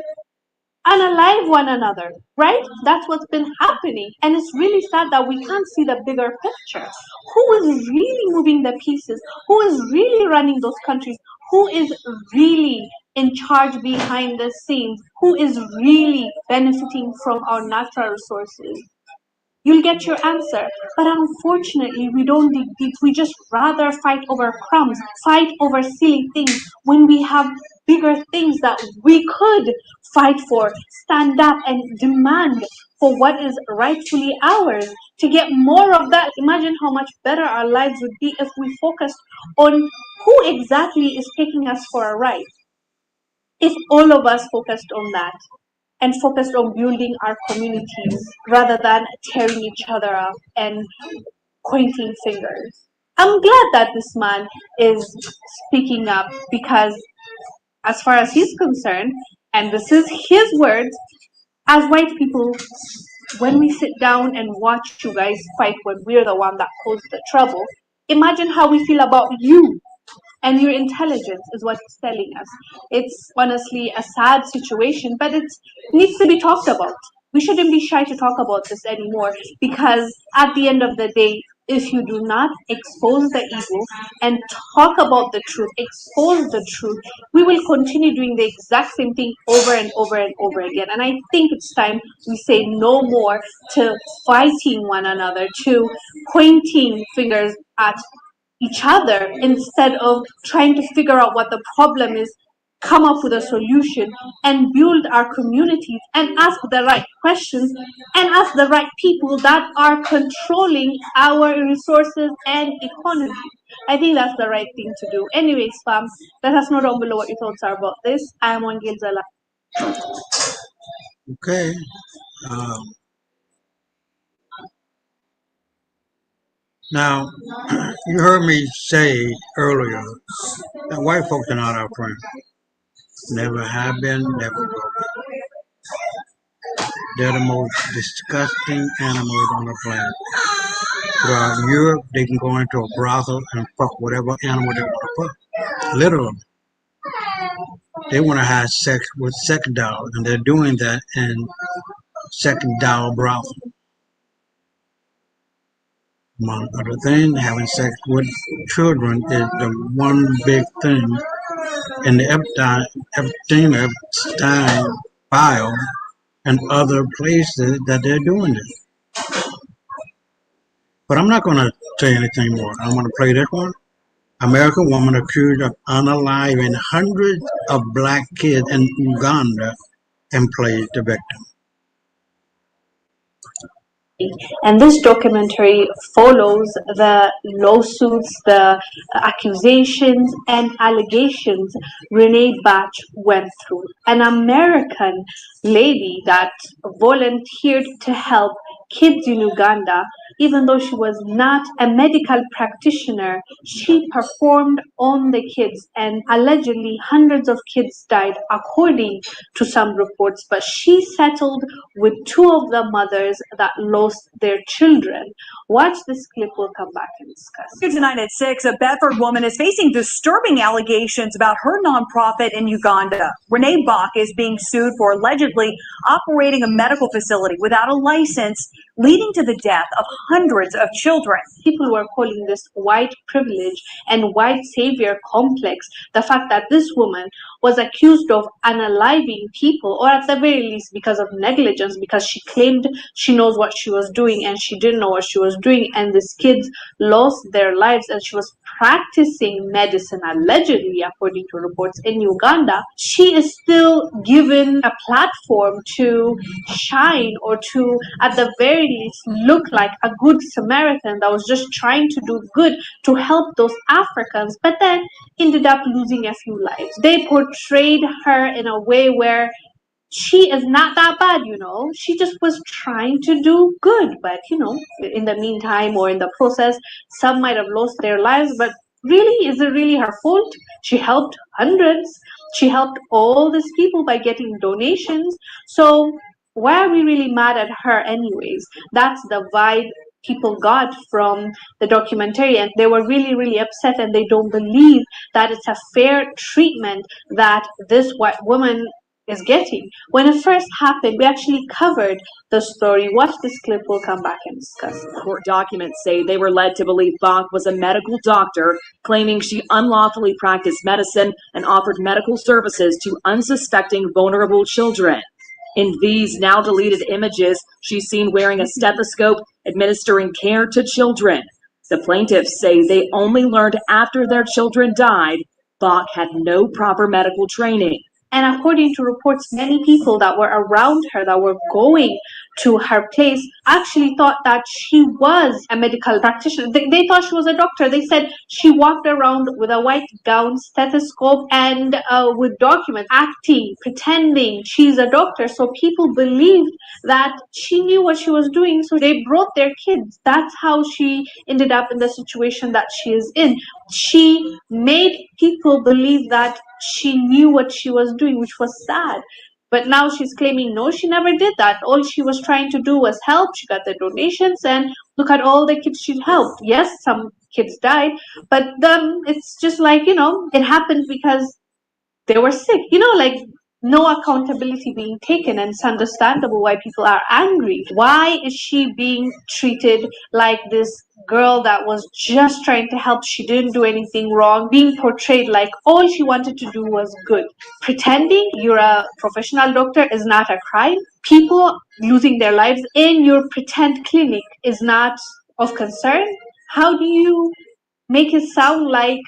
unalive one another, right? That's what's been happening. And it's really sad that we can't see the bigger picture. Who is really moving the pieces? Who is really running those countries? Who is really in charge behind the scenes? Who is really benefiting from our natural resources? You'll get your answer. But unfortunately, we don't dig deep. We just rather fight over crumbs, fight over silly things when we have bigger things that we could fight for, stand up and demand for what is rightfully ours. To get more of that, imagine how much better our lives would be if we focused on who exactly is taking us for a ride. If all of us focused on that, and focused on building our communities rather than tearing each other up and pointing fingers. I'm glad that this man is speaking up because, as far as he's concerned, and this is his words, as white people, when we sit down and watch you guys fight when we're the one that caused the trouble, imagine how we feel about you. And your intelligence is what it's telling us. It's honestly a sad situation, but it needs to be talked about. We shouldn't be shy to talk about this anymore because at the end of the day, if you do not expose the evil and talk about the truth, expose the truth, we will continue doing the exact same thing over and over and over again. And I think it's time we say no more to fighting one another, to pointing fingers at each other instead of trying to figure out what the problem is, come up with a solution and build our communities and ask the right questions and ask the right people that are controlling our resources and economy. I think that's the right thing to do. Anyways, fam, let us know down below what your thoughts are about this. I am Wangil Zala. Okay. Now, you heard me say earlier that white folks are not our friends. Never have been, never will be. They're the most disgusting animals on the planet. Throughout Europe, they can go into a brothel and fuck whatever animal they want to fuck. Literally. They want to have sex with sex dolls, and they're doing that in sex doll brothel. Among other things, having sex with children is the one big thing in the Epstein file and other places that they're doing this. But I'm not going to say anything more. I'm going to play this one. American woman accused of unaliving hundreds of black kids in Uganda and plays the victim. And this documentary follows the lawsuits, the accusations and allegations Renee Batch went through. An American lady that volunteered to help kids in Uganda, even though she was not a medical practitioner, she performed on the kids and allegedly hundreds of kids died according to some reports, but she settled with two of the mothers that lost their children. Watch this clip, we'll come back and discuss. Tonight at 6, a Bedford woman is facing disturbing allegations about her nonprofit in Uganda. Renee Bach is being sued for allegedly operating a medical facility without a license, leading to the death of hundreds of children. People were calling this white privilege and white savior complex. The fact that this woman was accused of unaliving people, or at the very least because of negligence, because she claimed she knows what she was doing and she didn't know what she was doing, and these kids lost their lives, and she was practicing medicine allegedly according to reports in Uganda. She is still given a platform to shine, or to at the very least look like a good Samaritan that was just trying to do good to help those Africans, but then ended up losing a few lives. They portrayed her in a way where she is not that bad, you know. She just was trying to do good, but you know, in the meantime or in the process, some might have lost their lives. But really, is it really her fault? She helped hundreds. She helped all these people by getting donations. So why are we really mad at her anyways? That's the vibe people got from the documentary, and they were really upset, and they don't believe that it's a fair treatment that this white woman is getting. When it first happened, we actually covered the story. Watch this clip, we'll come back and discuss. Court documents say they were led to believe Bach was a medical doctor, claiming she unlawfully practiced medicine and offered medical services to unsuspecting vulnerable children. In these now deleted images, she's seen wearing a stethoscope, administering care to children. The plaintiffs say they only learned after their children died Bach had no proper medical training. And according to reports, many people that were around her, that were going to her place, actually thought that she was a medical practitioner. They thought she was a doctor. They said she walked around with a white gown, stethoscope, and with documents, acting, pretending she's a doctor. So people believed that she knew what she was doing. So they brought their kids. That's how she ended up in the situation that she is in. She made people believe that she knew what she was doing, which was sad. But now she's claiming, no, she never did that. All she was trying to do was help. She got the donations, and look at all the kids she helped. Yes, some kids died, but it's just like, it happened because they were sick. Like no accountability being taken, and it's understandable why people are angry. Why is she being treated like this girl that was just trying to help? She didn't do anything wrong, being portrayed like all she wanted to do was good. Pretending you're a professional doctor is not a crime. People losing their lives in your pretend clinic is not of concern. How do you make it sound like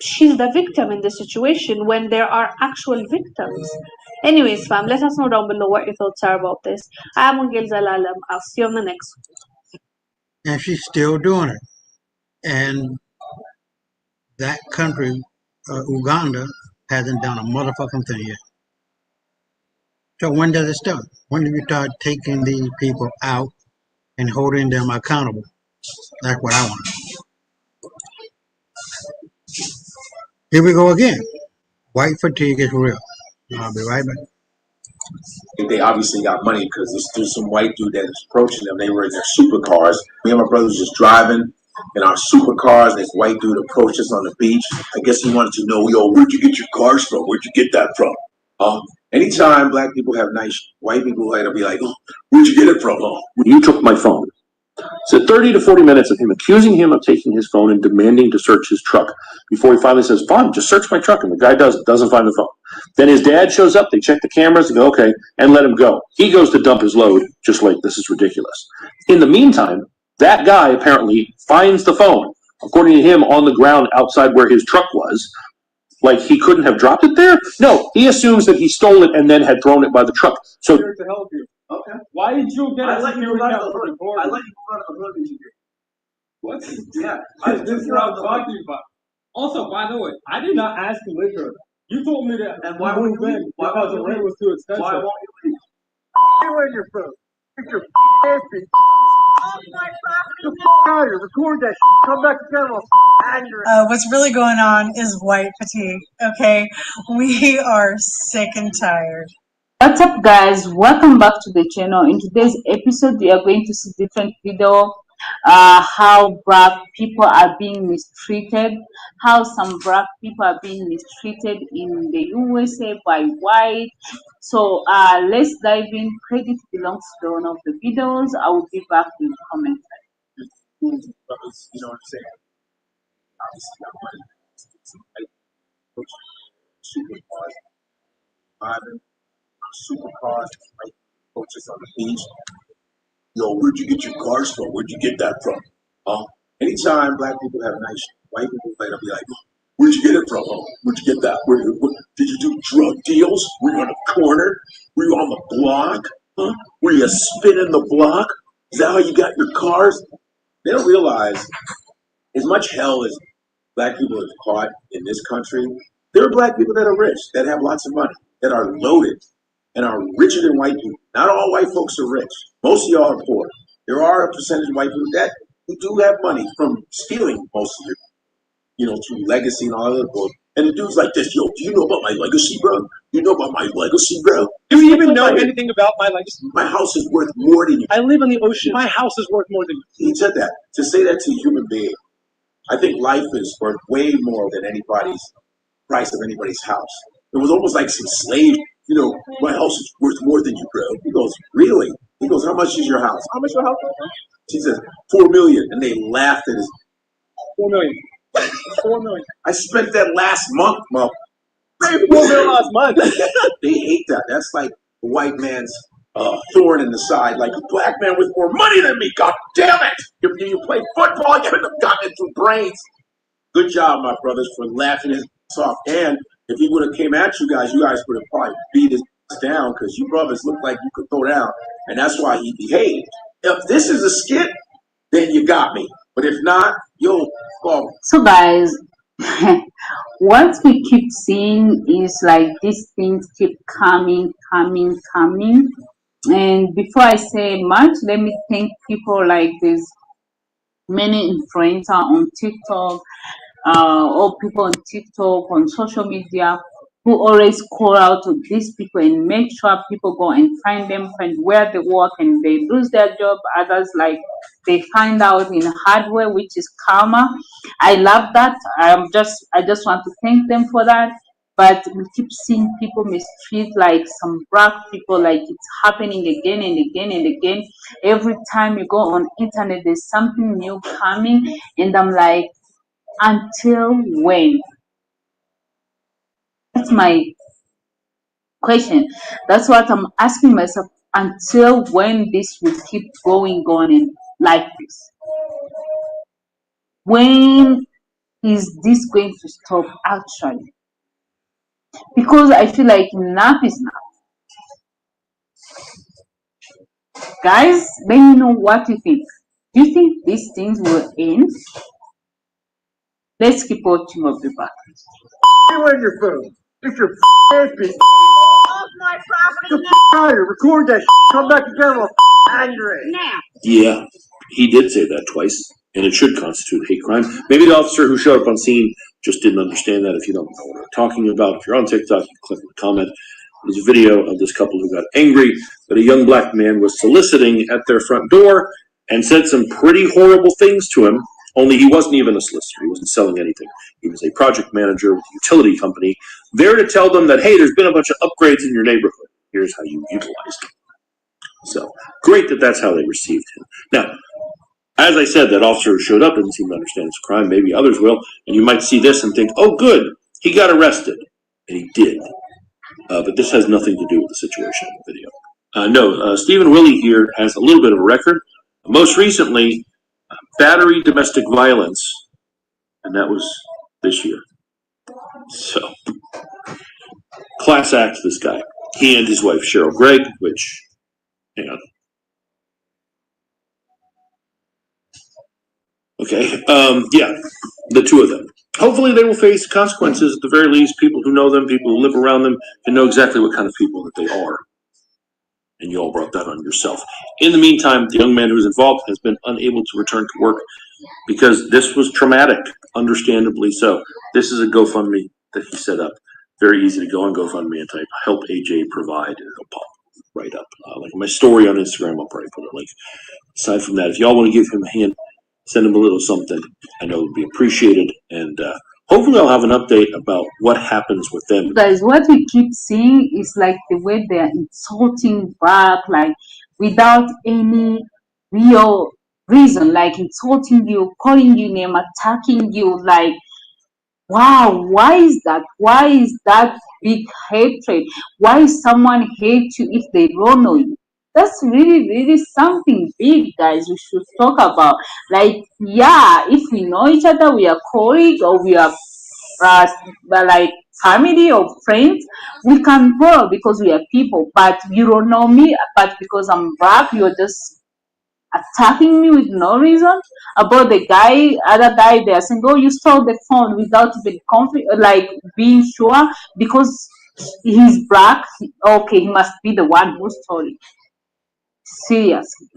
she's the victim in this situation when there are actual victims? Anyways, fam, let us know down below what your thoughts are about this. I am Ungel Zalalam. I'll see you on the next one. And she's still doing it. And that country, Uganda, hasn't done a motherfucking thing yet. So when does it start? When do you start taking these people out and holding them accountable? That's what I want to know. Here we go again. White fatigue is real. I'll be right back. They obviously got money because there's some white dude that is approaching them. They were in their supercars. Me and my brothers just driving in our supercars. This white dude approached us on the beach. I guess he wanted to know, yo, where'd you get your cars from? Where'd you get that from? Anytime black people have nice, white people will be like, oh, where'd you get it from? You took my phone. So 30 to 40 minutes of him accusing him of taking his phone and demanding to search his truck before he finally says, fine, just search my truck. And the guy doesn't find the phone. Then his dad shows up. They check the cameras and go, okay, and let him go. He goes to dump his load, just like, this is ridiculous. In the meantime, that guy apparently finds the phone, according to him, on the ground outside where his truck was. Like, he couldn't have dropped it there? No, he assumes that he stole it and then had thrown it by the truck. So here to help you. Okay. Why did you get I us let here you run without the hood. recording? I let you run the hood into here. What? Yeah. This is what I'm talking about. Also, by the way, I did not ask to live here. You told me that. And why won't you leave? Why because the rent was too expensive. Why won't you leave? You and your food. Get your ass beat. Get out of here. Record that shit. Come back again. What's really going on is white fatigue. Okay, we are sick and tired. What's up, guys? Welcome back to the channel. In today's episode, we are going to see different video how black people are being mistreated, how some black people are being mistreated in the USA by white. So let's dive in. Credit belongs to one of the videos. I will be back in the comment section. You know what I'm saying? Obviously got money. Supercars. Driving supercars, like coaches on the beach. Yo, where'd you get your cars from? Where'd you get that from? Anytime black people have nice, white people later be like, where'd you get it from? Where'd you get that? Did you do drug deals? Were you on a corner? Were you on the block? Were you spinning the block? Is that how you got your cars? They don't realize as much hell as black people have caught in this country, there are black people that are rich, that have lots of money, that are loaded, and are richer than white people. Not all white folks are rich. Most of y'all are poor. There are a percentage of white people that who do have money from stealing most of it, through legacy and all that other bull. And the dude's like this, yo, do you know about my legacy, bro? You know about my legacy, bro? Do you even know anything about my legacy? My house is worth more than you. I live on the ocean. My house is worth more than you. He said that. To say that to a human being, I think life is worth way more than anybody's price of anybody's house. It was almost like some slave. you know, my house is worth more than you, bro. He goes, really? He goes, how much is your house? How much is your house? She says, 4 million. And they laughed at his 4 million. 4 million. I spent that last month, Mo. Maybe 4 million last month. They hate that. That's like the white man's thorn in the side. Like, a black man with more money than me. God damn it! You play football, you haven't gotten it through brains. Good job, my brothers, for laughing his ass off. And if he would have came at you guys would have probably beat his ass down because you brothers look like you could throw down. And that's why he behaved. If this is a skit, then you got me. But if not, you'll fall. So guys, what we keep seeing is like these things keep coming. And before I say much, let me thank people like this, many influencers on TikTok, or people on TikTok, on social media, who always call out to these people and make sure people go and find them, find where they work, and they lose their job. Others like they find out in hard way, which is karma. I love that. I just want to thank them for that. But we keep seeing people mistreat like some black people, like it's happening again and again and again. Every time you go on internet, there's something new coming, and I'm like, until when? That's my question. That's what I'm asking myself. Until when this will keep going on in like this? When is this going to stop actually? Because I feel like enough is enough. Guys, let me know what you think. Do you think these things will end? Let's keep watching. I'll be back. You and your phone. If you're ass beat. Off my property now. Out here, record that. Come back again. I'm angry. Now. Yeah, he did say that twice, and it should constitute hate crime. Maybe the officer who showed up on scene just didn't understand that. If you don't know what we're talking about, if you're on TikTok, you click on the comment. There's a video of this couple who got angry that a young black man was soliciting at their front door and said some pretty horrible things to him, only he wasn't even a solicitor. He wasn't selling anything. He was a project manager with a utility company, there to tell them that, hey, there's been a bunch of upgrades in your neighborhood. Here's how you utilize them. So, great that that's how they received him. Now, as I said, that officer who showed up didn't seem to understand it's a crime. Maybe others will. And you might see this and think, oh, good, he got arrested. And he did. But this has nothing to do with the situation in the video. Stephen Willie here has a little bit of a record. Most recently, battery domestic violence, and that was this year. So, class act, this guy. He and his wife, Cheryl Gregg, which, hang on. Okay, yeah, the two of them. Hopefully they will face consequences. At the very least, people who know them, people who live around them, can know exactly what kind of people that they are. And you all brought that on yourself. In the meantime, the young man who was involved has been unable to return to work because this was traumatic, understandably so. This is a GoFundMe that he set up. Very easy to go on GoFundMe and type "Help AJ Provide" and it'll pop right up. Like my story on Instagram, I'll probably put a link. Aside from that, if y'all want to give him a hand, send him a little something. I know it would be appreciated. And hopefully I'll have an update about what happens with them. Guys, what we keep seeing is like the way they're insulting back, like without any real reason, like insulting you, calling you name, attacking you, like, wow, why is that? Why is that big hatred? Why someone hates you if they don't know you? That's really, really something big, guys, we should talk about. Like, yeah, if we know each other, we are colleagues or we are like family or friends, we can quarrel because we are people. But you don't know me, but because I'm black, you're just attacking me with no reason. About the other guy, they're saying, oh, you stole the phone without even like being sure because he's black. Okay, he must be the one who stole it. Seriously.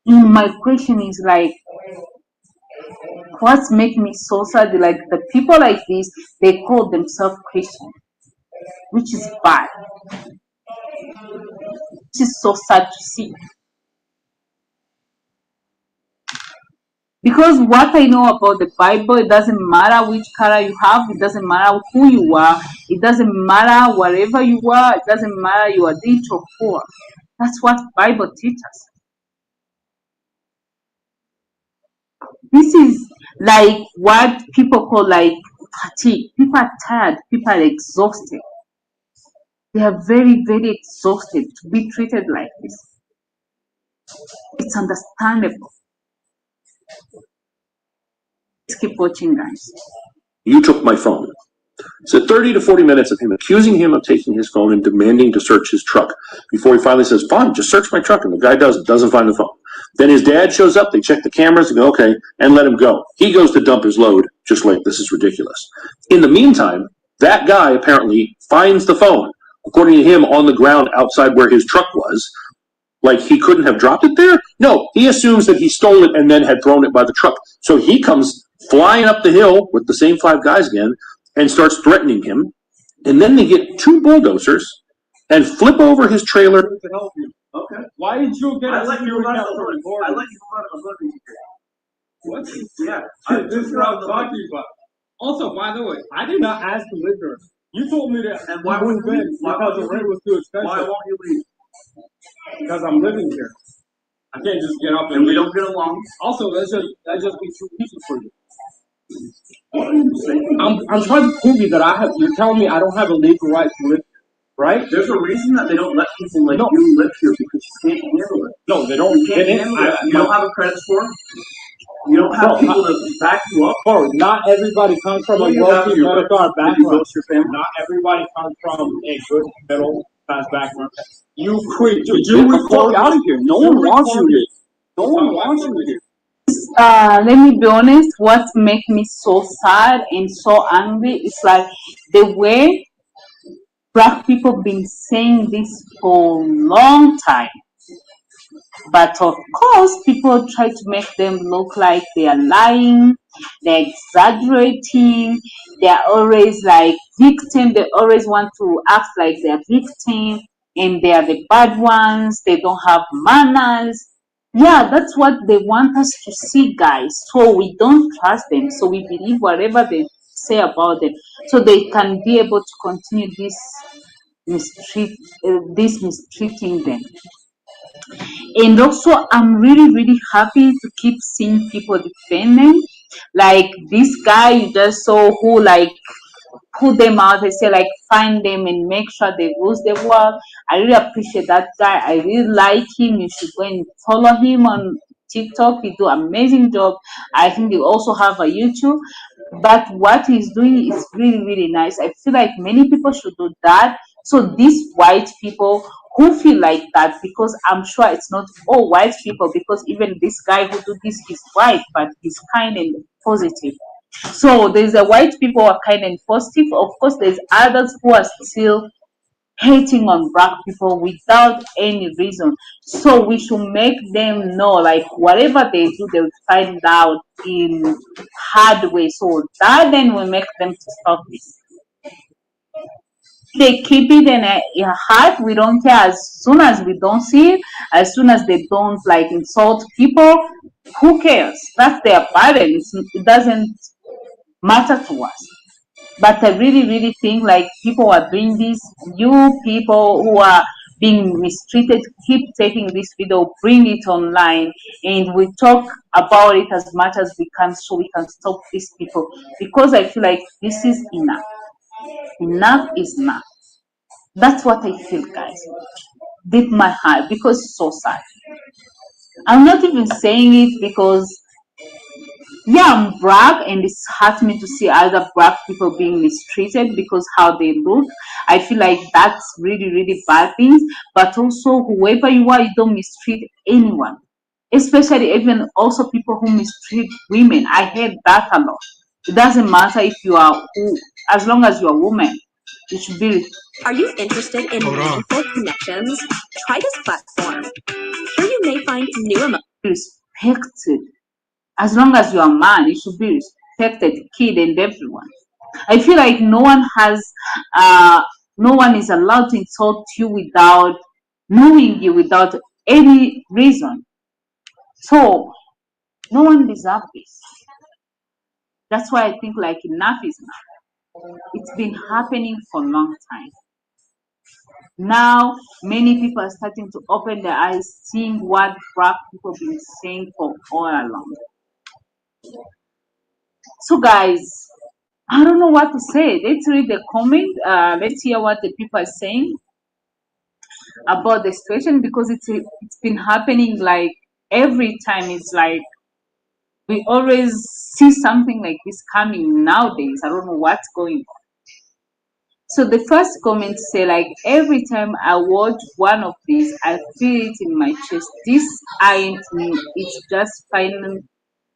My question is like, what's making me so sad? Like the people like this, they call themselves Christian, which is bad. Which is so sad to see. Because what I know about the Bible, it doesn't matter which color you have, it doesn't matter who you are, it doesn't matter wherever you are, it doesn't matter you are rich or poor. That's what Bible teaches. This is like what people call like fatigue. People are tired, people are exhausted. They are very, very exhausted to be treated like this. It's understandable. Let's keep watching, guys. You took my phone. So 30 to 40 minutes of him accusing him of taking his phone and demanding to search his truck before he finally says, fine, just search my truck. And the guy doesn't find the phone. Then his dad shows up, they check the cameras and go, okay, and let him go. He goes to dump his load, just like this is ridiculous. In the meantime, that guy apparently finds the phone, according to him, on the ground outside where his truck was. Like he couldn't have dropped it there? No, he assumes that he stole it and then had thrown it by the truck. So he comes flying up the hill with the same 5 guys again and starts threatening him. And then they get 2 bulldozers and flip over his trailer. To help you. Okay. Why did you get I let you run a report. I let you run a living. What? Yeah. This is what I'm talking about. Also, by the way, I did not ask to live here. You told me that. And why won't you leave? Because the rent was too expensive. Why won't you leave? Because I'm living here. I can't just get up and we don't get along. Also, that's just be too easy for you. What are you saying? I'm trying to prove you that I have. You're telling me I don't have a legal right to live here, right? There's a reason that they don't let people like you live here because you can't handle it. No, they don't. You can't handle it. You don't have a credit score. You don't have people to back you up. Bro, not everybody comes from a wealthy middle class background. Not everybody comes from a good middle class background. You quit. You record out of here. No one wants you here. No one wants you here. Let me be honest, what makes me so sad and so angry is like the way Black people been saying this for a long time. But of course, people try to make them look like they are lying, they're exaggerating, they're always like victim, they always want to act like they're victim and they are the bad ones, they don't have manners. Yeah, that's what they want us to see, guys. So we don't trust them. So we believe whatever they say about them. So they can be able to continue this mistreating them. And also, I'm really, really happy to keep seeing people defend them. Like this guy you just saw who like put them out and say like find them and make sure they lose the world. I really appreciate that guy. I really like him. You should go and follow him on TikTok. He do amazing job. I think they also have a YouTube. But what he's doing is really, really nice. I feel like many people should do that. So these white people who feel like that, because I'm sure it's not all white people, because even this guy who do this is white, but he's kind and positive. So there's a white people who are kind and positive. Of course, there's others who are still hating on Black people without any reason. So we should make them know, like whatever they do, they'll find out in hard way. So that then will make them to stop this. They keep it in a heart. We don't care as soon as we don't see it, as soon as they don't like insult people. Who cares? That's their parents. It doesn't matter to us. But I really, really think like people are doing this. You people who are being mistreated, keep taking this video, bring it online, and we talk about it as much as we can so we can stop these people. Because I feel like this is enough. Enough is enough. That's what I feel, guys. Deep my heart, because it's so sad. I'm not even saying it because, yeah, I'm Black and it's hurt me to see other Black people being mistreated because how they look. I feel like that's really, really bad things. But also, whoever you are, you don't mistreat anyone. Especially even also people who mistreat women. I heard that a lot. It doesn't matter if you are who, as long as you're a woman, you should be. Are you interested in meaningful connections? Try this platform. Here you may find new emotions. Respected. As long as you're a man, you should be respected, kid and everyone. I feel like no one is allowed to insult you without knowing you, without any reason. So No one deserves this. That's why I think like enough is enough. It's been happening for a long time. Now many people are starting to open their eyes, seeing what black people have been saying for all along. So guys, I don't know what to say. Let's read the comment. Let's hear what the people are saying about the situation, because it's been happening like every time. It's like we always see something like this coming nowadays. I don't know what's going on. So the first comment say like, every time I watch one of these, I feel it in my chest. This ain't me. It's just finally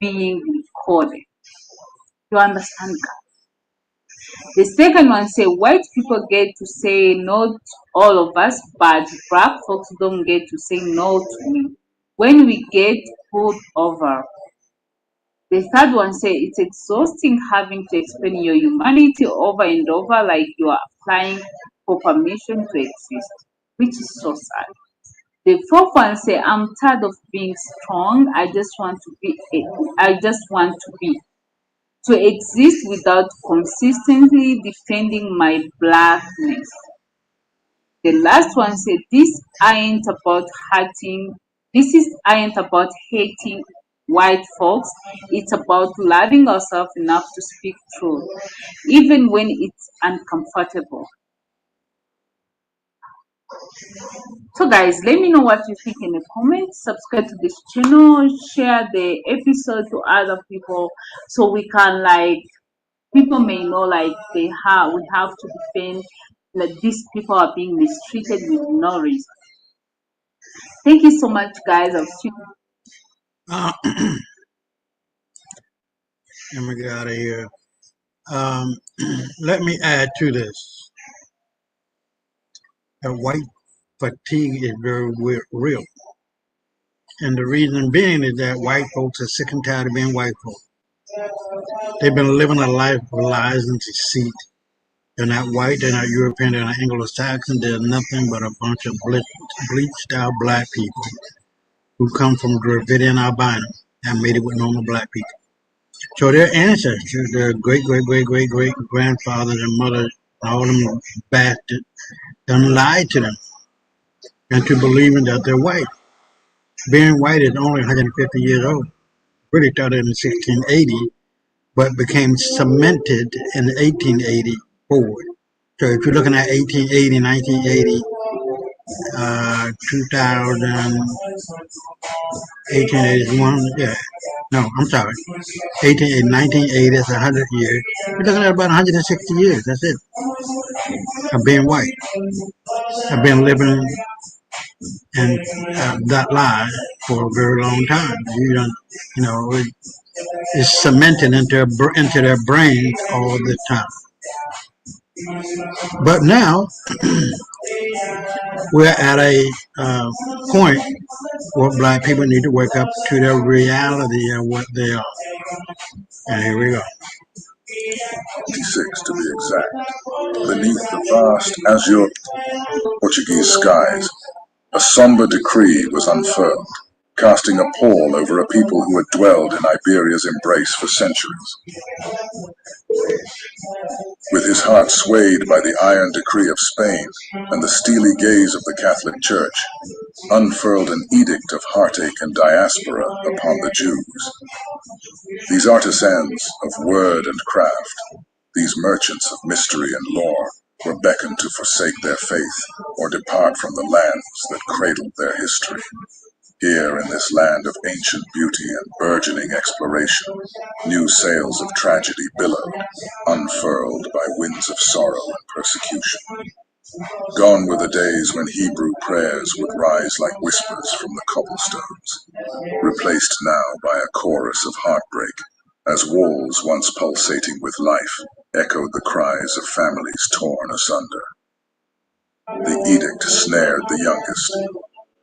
being recorded. You understand, guys? The second one say, white people get to say no to all of us, but black folks don't get to say no to me when we get pulled over. The third one say, it's exhausting having to explain your humanity over and over like you are applying for permission to exist, which is so sad. The fourth one say, I'm tired of being strong. I just want to be. To exist without consistently defending my blackness. The last one said, this ain't about hating white folks. It's about loving ourselves enough to speak truth, even when it's uncomfortable. So guys, let me know what you think in the comments. Subscribe to this channel, share the episode to other people, so we can like, people may know like we have to defend that these people are being mistreated with no reason. Thank you so much, guys. Let me get out of here. Let me add to this. The white fatigue is very real. And the reason being is that white folks are sick and tired of being white folks. They've been living a life of lies and deceit. They're not white, they're not European, they're not Anglo-Saxon, they're nothing but a bunch of bleached out black people who come from Dravidian albino and made it with normal black people. So their ancestors, their great-great-great-great-great-grandfathers and mothers, all them bastards, done lied to them into believing that they're white. Being white is only 150 years old. Really started in 1680, but became cemented in 1880 forward. So if you're looking at 1880, 1980, 2000, 1881, yeah. No, I'm sorry. 1980 is 100 years. You're looking at about 160 years. That's it. Of being white. I've been living in that lie for a very long time. It's cemented into their brains all the time. But now we're at a point where black people need to wake up to the reality of what they are. And here we go. 26 to be exact. Beneath the vast azure Portuguese skies, a somber decree was unfurled, casting a pall over a people who had dwelled in Iberia's embrace for centuries. With his heart swayed by the iron decree of Spain and the steely gaze of the Catholic Church, unfurled an edict of heartache and diaspora upon the Jews. These artisans of word and craft, these merchants of mystery and lore, were beckoned to forsake their faith or depart from the lands that cradled their history. Here in this land of ancient beauty and burgeoning exploration, new sails of tragedy billowed, unfurled by winds of sorrow and persecution. Gone were the days when Hebrew prayers would rise like whispers from the cobblestones, replaced now by a chorus of heartbreak, as walls once pulsating with life echoed the cries of families torn asunder. The edict snared the youngest,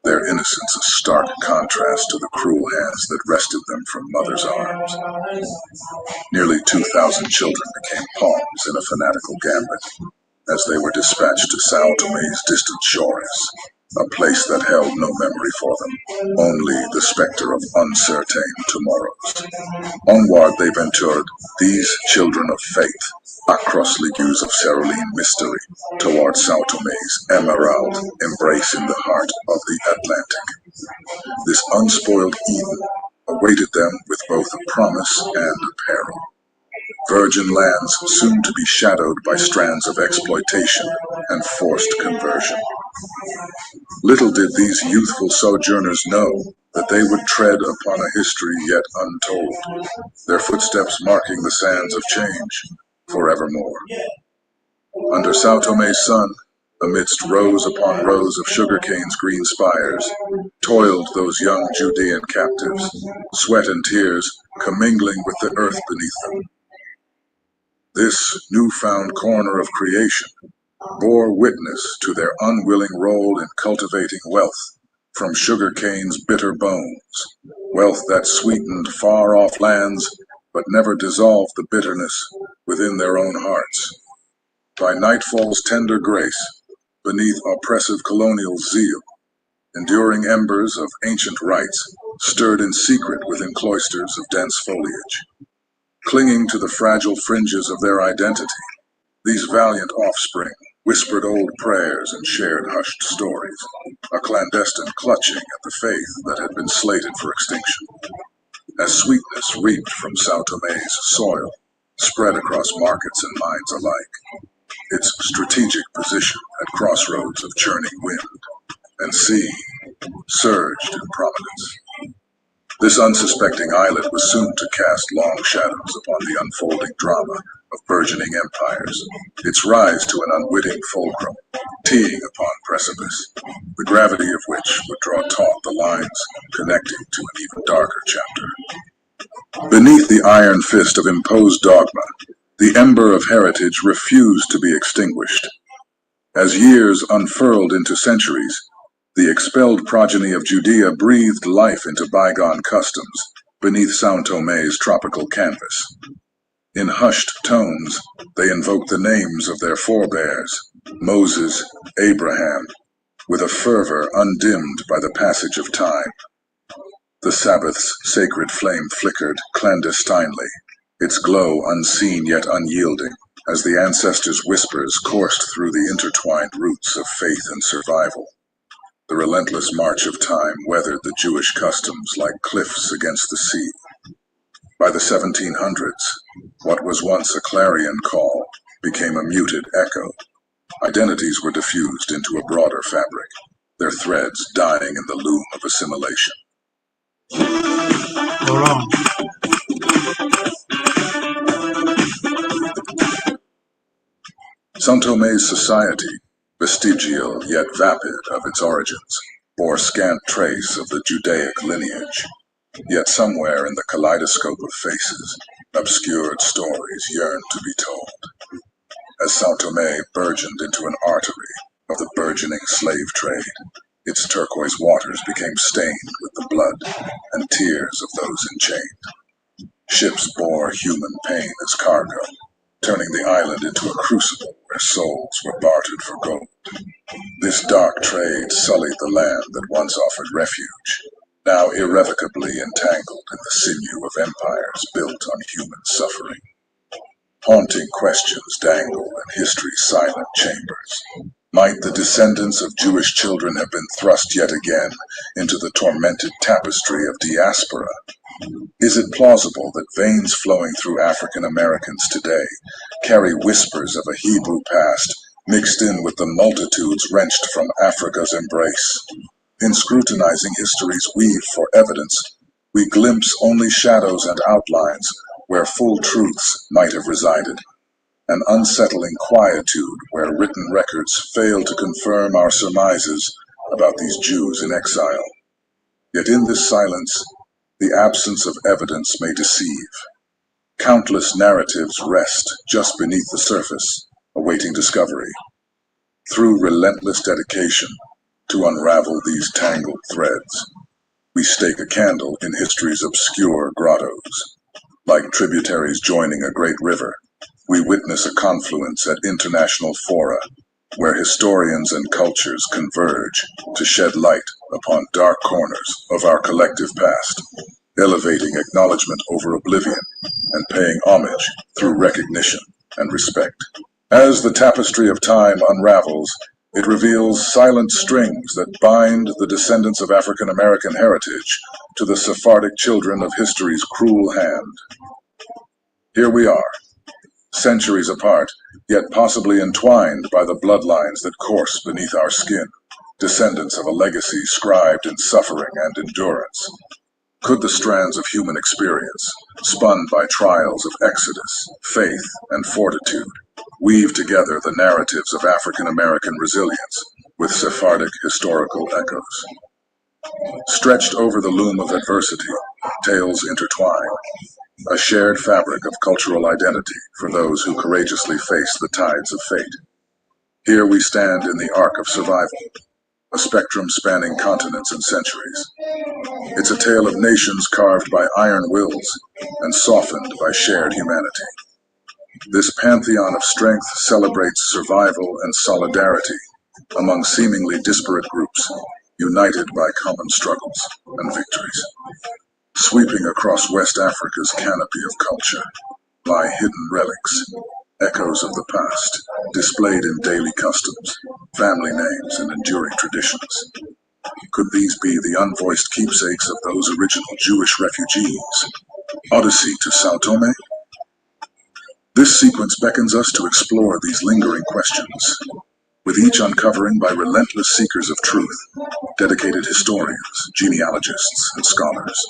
their innocence a stark contrast to the cruel hands that wrested them from mothers' arms. Nearly 2,000 children became pawns in a fanatical gambit as they were dispatched to Sao Tome's distant shores, a place that held no memory for them, only the specter of uncertain tomorrows. Onward they ventured, these children of faith, across legues of cerulean mystery, toward Sao Tome's emerald embrace in the heart of the Atlantic. This unspoiled Eden awaited them with both a promise and a peril. Virgin lands soon to be shadowed by strands of exploitation and forced conversion. Little did these youthful sojourners know that they would tread upon a history yet untold, their footsteps marking the sands of change forevermore. Under Sao Tome's sun, amidst rows upon rows of sugarcane's green spires, toiled those young Judean captives, sweat and tears commingling with the earth beneath them. This newfound corner of creation bore witness to their unwilling role in cultivating wealth from sugarcane's bitter bones, wealth that sweetened far-off lands but never dissolved the bitterness within their own hearts. By nightfall's tender grace, beneath oppressive colonial zeal, enduring embers of ancient rights stirred in secret within cloisters of dense foliage. Clinging to the fragile fringes of their identity, these valiant offspring whispered old prayers and shared hushed stories, a clandestine clutching at the faith that had been slated for extinction. As sweetness reaped from Sao Tome's soil spread across markets and minds alike, its strategic position at crossroads of churning wind and sea surged in prominence. This unsuspecting islet was soon to cast long shadows upon the unfolding drama of burgeoning empires, its rise to an unwitting fulcrum, teeing upon precipice, the gravity of which would draw taut the lines connecting to an even darker chapter. Beneath the iron fist of imposed dogma, the ember of heritage refused to be extinguished. As years unfurled into centuries, the expelled progeny of Judea breathed life into bygone customs beneath Sao Tome's tropical canvas. In hushed tones, they invoked the names of their forebears, Moses, Abraham, with a fervor undimmed by the passage of time. The Sabbath's sacred flame flickered clandestinely, its glow unseen yet unyielding, as the ancestors' whispers coursed through the intertwined roots of faith and survival. The relentless march of time weathered the Jewish customs like cliffs against the sea. By the 1700s, what was once a clarion call became a muted echo. Identities were diffused into a broader fabric, their threads dying in the loom of assimilation. Hold on. Sao Tome's society, vestigial yet vapid of its origins, bore scant trace of the Judaic lineage. Yet somewhere in the kaleidoscope of faces, obscured stories yearned to be told. As Sao Tome burgeoned into an artery of the burgeoning slave trade, its turquoise waters became stained with the blood and tears of those enchained. Ships bore human pain as cargo, turning the island into a crucible where souls were bartered for gold. This dark trade sullied the land that once offered refuge, now irrevocably entangled in the sinew of empires built on human suffering. Haunting questions dangle in history's silent chambers. Might the descendants of Jewish children have been thrust yet again into the tormented tapestry of diaspora? Is it plausible that veins flowing through African Americans today carry whispers of a Hebrew past mixed in with the multitudes wrenched from Africa's embrace? In scrutinizing history's weave for evidence, we glimpse only shadows and outlines where full truths might have resided, an unsettling quietude where written records fail to confirm our surmises about these Jews in exile. Yet in this silence, the absence of evidence may deceive. Countless narratives rest just beneath the surface, awaiting discovery. Through relentless dedication to unravel these tangled threads, we stake a candle in history's obscure grottos. Like tributaries joining a great river, we witness a confluence at international fora, where historians and cultures converge to shed light upon dark corners of our collective past, elevating acknowledgement over oblivion and paying homage through recognition and respect. As the tapestry of time unravels, it reveals silent strings that bind the descendants of African American heritage to the Sephardic children of history's cruel hand. Here we are, centuries apart, yet possibly entwined by the bloodlines that course beneath our skin, descendants of a legacy scribed in suffering and endurance. Could the strands of human experience, spun by trials of exodus, faith, and fortitude, weave together the narratives of African American resilience with Sephardic historical echoes? Stretched over the loom of adversity, tales intertwine, a shared fabric of cultural identity for those who courageously face the tides of fate. Here we stand in the arc of survival, a spectrum spanning continents and centuries. It's a tale of nations carved by iron wills and softened by shared humanity. This pantheon of strength celebrates survival and solidarity among seemingly disparate groups, united by common struggles and victories. Sweeping across West Africa's canopy of culture lie hidden relics, echoes of the past, displayed in daily customs, family names, and enduring traditions. Could these be the unvoiced keepsakes of those original Jewish refugees? Odyssey to Sao Tome? This sequence beckons us to explore these lingering questions, with each uncovering by relentless seekers of truth, dedicated historians, genealogists, and scholars.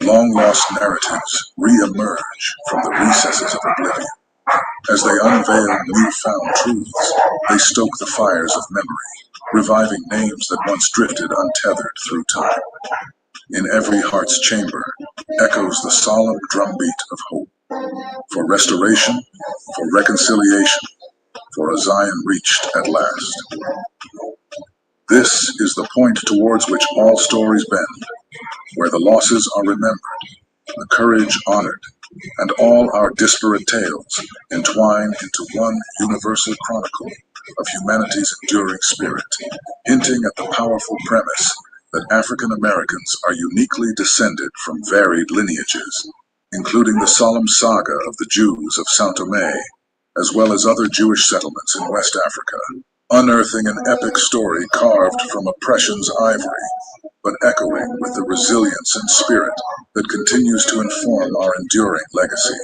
Long-lost narratives re-emerge from the recesses of oblivion. As they unveil newfound truths, they stoke the fires of memory, reviving names that once drifted untethered through time. In every heart's chamber echoes the solemn drumbeat of hope, for restoration, for reconciliation, for a Zion reached at last. This is the point towards which all stories bend, where the losses are remembered, the courage honored, and all our disparate tales entwine into one universal chronicle of humanity's enduring spirit, hinting at the powerful premise that African Americans are uniquely descended from varied lineages, including the solemn saga of the Jews of Sao Tome, as well as other Jewish settlements in West Africa, unearthing an epic story carved from oppression's ivory, but echoing with the resilience and spirit that continues to inform our enduring legacy.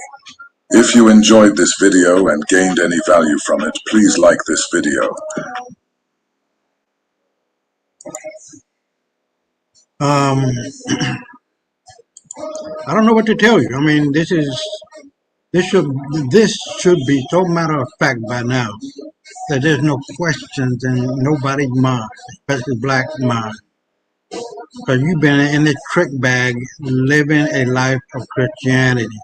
If you enjoyed this video and gained any value from it, please like this video. I don't know what to tell you. I mean, this should be so matter of fact by now that there's no questions in nobody's mind, especially black mind. Because you've been in this trick bag living a life of Christianity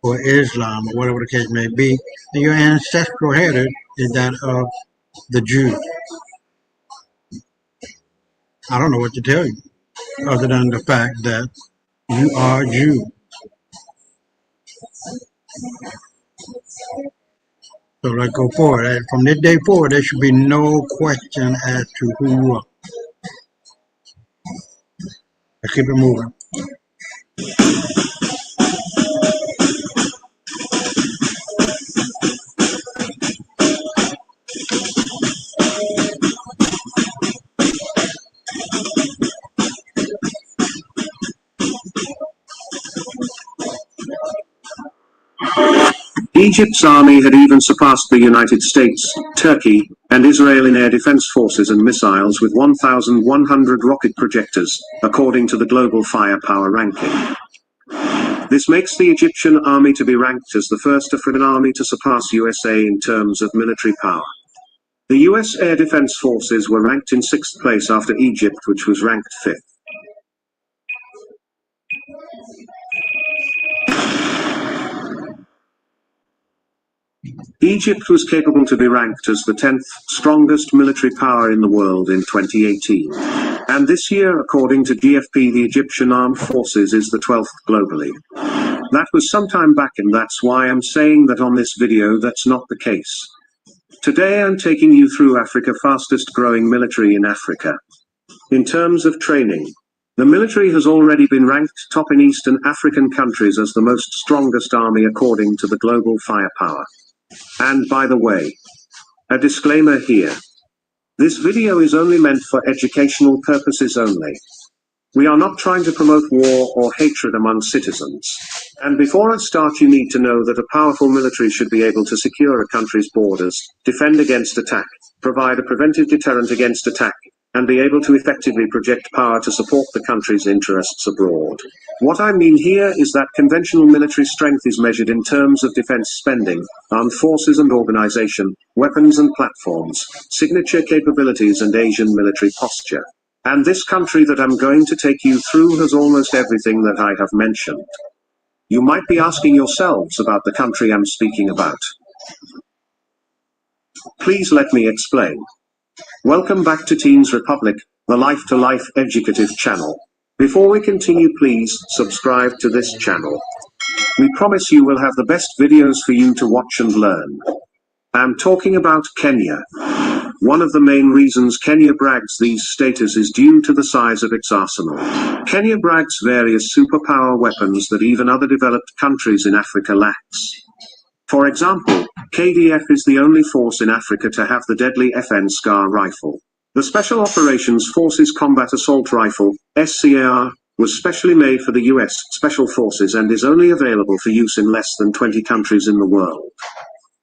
or Islam or whatever the case may be, and your ancestral heritage is that of the Jew. I don't know what to tell you other than the fact that you are Jew. So let's go forward. From this day forward, there should be no question as to who you are. Let's keep it moving. Egypt's army had even surpassed the United States, Turkey, and Israel in air defense forces and missiles with 1,100 rocket projectors, according to the Global Firepower Ranking. This makes the Egyptian army to be ranked as the first African army to surpass USA in terms of military power. The US Air Defense Forces were ranked in 6th place after Egypt, which was ranked 5th. Egypt was capable to be ranked as the 10th strongest military power in the world in 2018. And this year, according to GFP, the Egyptian Armed Forces is the 12th globally. That was some time back, and that's why I'm saying that on this video that's not the case. Today I'm taking you through Africa's fastest growing military in Africa. In terms of training, the military has already been ranked top in Eastern African countries as the most strongest army according to the global firepower. And by the way, a disclaimer here. This video is only meant for educational purposes only. We are not trying to promote war or hatred among citizens. And before I start, you need to know that a powerful military should be able to secure a country's borders, defend against attack, provide a preventive deterrent against attack, and be able to effectively project power to support the country's interests abroad. What I mean here is that conventional military strength is measured in terms of defense spending, armed forces and organization, weapons and platforms, signature capabilities and Asian military posture. And this country that I'm going to take you through has almost everything that I have mentioned. You might be asking yourselves about the country I'm speaking about. Please let me explain. Welcome back to Teens Republic, the life-to-life educative channel. Before we continue, please subscribe to this channel. We promise you will have the best videos for you to watch and learn. I'm talking about Kenya. One of the main reasons Kenya brags these status is due to the size of its arsenal. Kenya brags various superpower weapons that even other developed countries in Africa lacks. For example, KDF is the only force in Africa to have the deadly FN SCAR rifle. The Special Operations Forces Combat Assault Rifle, SCAR, was specially made for the US Special Forces and is only available for use in less than 20 countries in the world.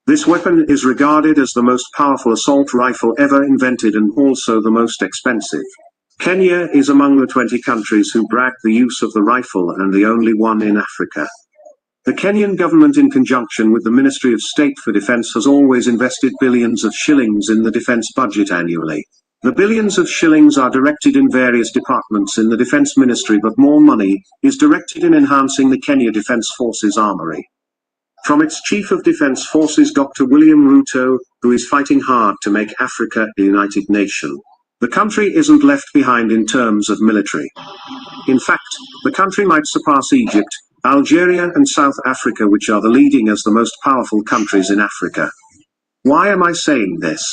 This weapon is regarded as the most powerful assault rifle ever invented and also the most expensive. Kenya is among the 20 countries who brag the use of the rifle and the only one in Africa. The Kenyan government, in conjunction with the Ministry of State for Defense, has always invested billions of shillings in the defense budget annually. The billions of shillings are directed in various departments in the Defense Ministry, but more money is directed in enhancing the Kenya Defense Forces armory. From its Chief of Defense Forces, Dr. William Ruto, who is fighting hard to make Africa a united nation. The country isn't left behind in terms of military. In fact, the country might surpass Egypt, Algeria and South Africa, which are the leading as the most powerful countries in Africa. Why am I saying this?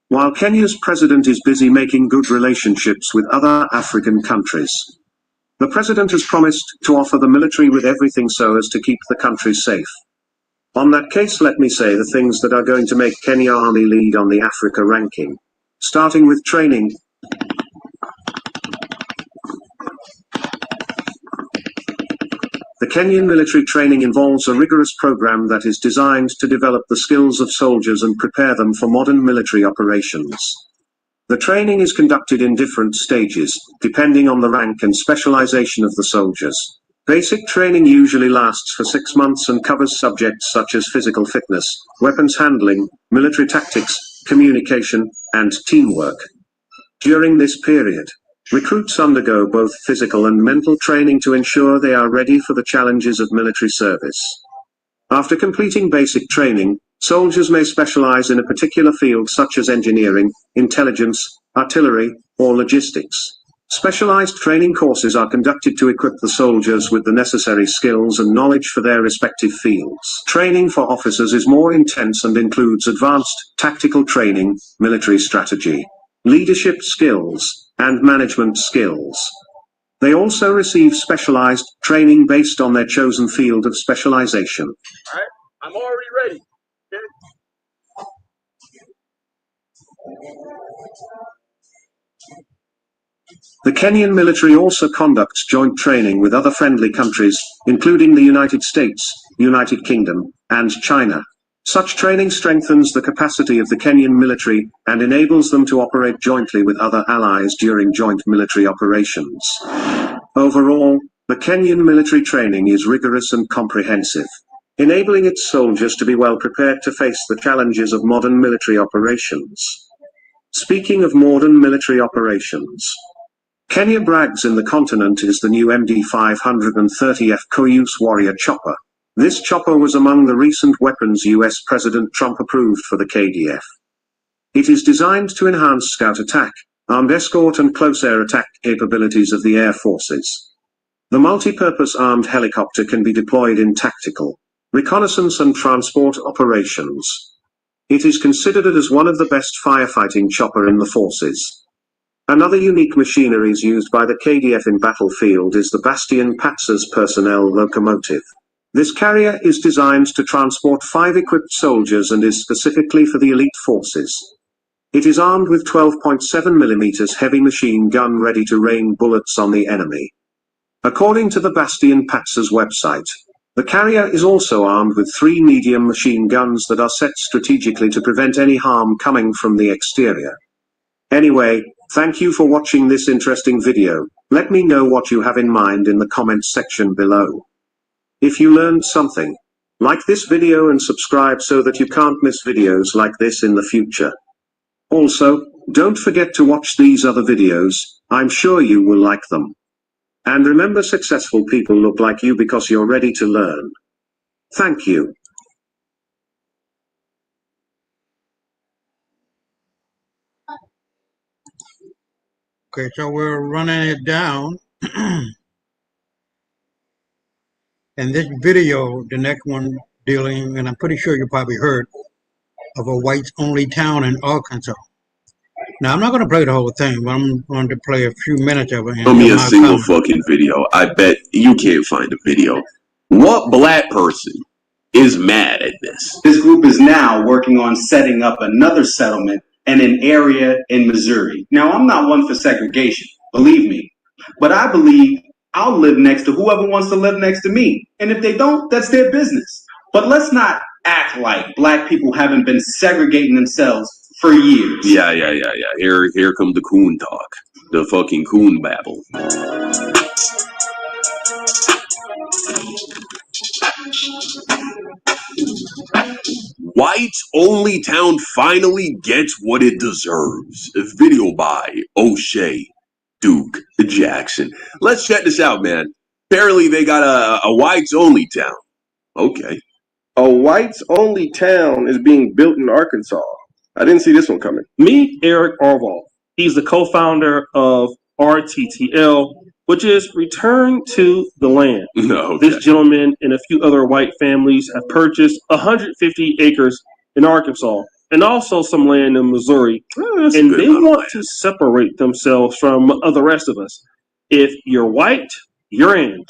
While Kenya's president is busy making good relationships with other African countries, the president has promised to offer the military with everything so as to keep the country safe. On that case, let me say the things that are going to make Kenya Army lead on the Africa ranking. Starting with training. The Kenyan military training involves a rigorous program that is designed to develop the skills of soldiers and prepare them for modern military operations. The training is conducted in different stages, depending on the rank and specialization of the soldiers. Basic training usually lasts for 6 months and covers subjects such as physical fitness, weapons handling, military tactics, communication, and teamwork. During this period, recruits undergo both physical and mental training to ensure they are ready for the challenges of military service. After completing basic training, soldiers may specialize in a particular field such as engineering, intelligence, artillery, or logistics. Specialized training courses are conducted to equip the soldiers with the necessary skills and knowledge for their respective fields. Training for officers is more intense and includes advanced tactical training, military strategy, leadership skills, and management skills. They also receive specialized training based on their chosen field of specialization. All right, I'm already ready. The Kenyan military also conducts joint training with other friendly countries, including the United States, United Kingdom, and China. Such training strengthens the capacity of the Kenyan military and enables them to operate jointly with other allies during joint military operations. Overall, the Kenyan military training is rigorous and comprehensive, enabling its soldiers to be well prepared to face the challenges of modern military operations. Speaking of modern military operations, Kenya brags in the continent is the new MD-530F Co-use Warrior chopper. This chopper was among the recent weapons US President Trump approved for the KDF. It is designed to enhance scout attack, armed escort and close air attack capabilities of the air forces. The multi-purpose armed helicopter can be deployed in tactical, reconnaissance and transport operations. It is considered as one of the best firefighting chopper in the forces. Another unique machinery used by the KDF in battlefield is the Bastion Panzer's personnel locomotive. This carrier is designed to transport 5 equipped soldiers and is specifically for the elite forces. It is armed with 12.7 mm heavy machine gun ready to rain bullets on the enemy. According to the Bastion Panzer's website, the carrier is also armed with 3 medium machine guns that are set strategically to prevent any harm coming from the exterior. Anyway, thank you for watching this interesting video. Let me know what you have in mind in the comments section below. If you learned something, like this video and subscribe so that you can't miss videos like this in the future. Also, don't forget to watch these other videos, I'm sure you will like them. And remember, successful people look like you because you're ready to learn. Thank you. Okay, so we're running it down. And this video, the next one dealing, and I'm pretty sure you probably heard, of a whites-only town in Arkansas. Now, I'm not going to play the whole thing, but I'm going to play a few minutes of it. Show me a single fucking video. I bet you can't find a video. What black person is mad at this? This group is now working on setting up another settlement in an area in Missouri. Now, I'm not one for segregation, believe me, but I believe I'll live next to whoever wants to live next to me. And if they don't, that's their business. But let's not act like black people haven't been segregating themselves for years. Yeah. Here comes the coon talk. The fucking coon babble. Whites Only Town finally gets what it deserves. A video by O'Shea Duke Jackson. Let's check this out, man. Apparently they got a whites only town. Okay. A whites only town is being built in Arkansas. I didn't see this one coming. Meet Eric Orval. He's the co-founder of RTTL, which is Return to the Land. No. This gentleman and a few other white families have purchased 150 acres in Arkansas and also some land in Missouri. And they want to separate themselves from the rest of us. If you're white, you're in.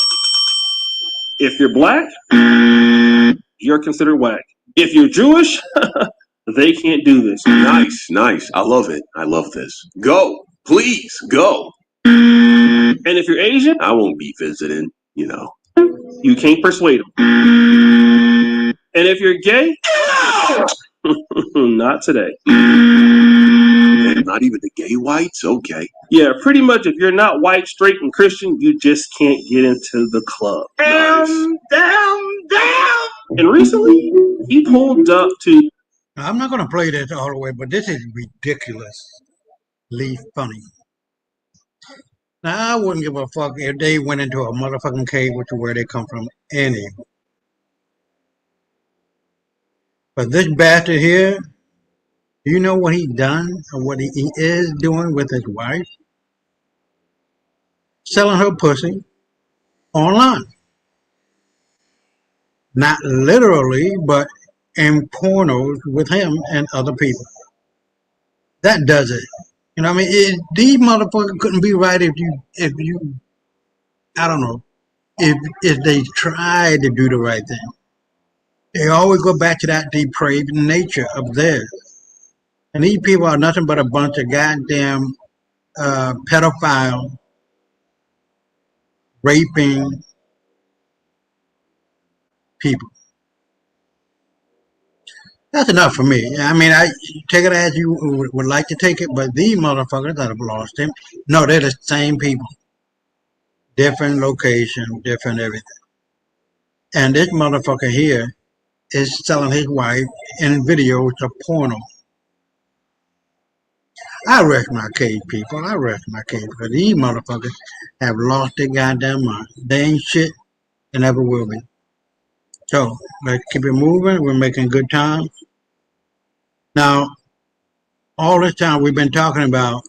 If you're black, you're considered whack. If you're Jewish, they can't do this. Nice. I love it. I love this. Go. Please, go. And if you're Asian, I won't be visiting, you know. You can't persuade them. And if you're gay, not today. Man, not even the gay whites? Okay. Yeah, pretty much if you're not white, straight, and Christian, you just can't get into the club. Damn. And recently, he pulled up to... Now, I'm not going to play this all the way, but this is ridiculously funny. Now, I wouldn't give a fuck if they went into a motherfucking cave, which is where they come from, anyway. But this bastard here, do you know what he done or what he is doing with his wife? Selling her pussy online. Not literally, but in pornos with him and other people. That does it. You know what I mean? These motherfuckers couldn't be right if you, I don't know, if they tried to do the right thing. They always go back to that depraved nature of theirs. And these people are nothing but a bunch of goddamn pedophile, raping people. That's enough for me. I mean, I take it as you would like to take it, but these motherfuckers that have lost him, no, they're the same people. Different location, different everything. And this motherfucker here is selling his wife in videos of porno. I rest my case, people. I rest my case. Because these motherfuckers have lost their goddamn mind. They ain't shit and never will be. So, let's keep it moving. We're making good time. Now, all this time we've been talking about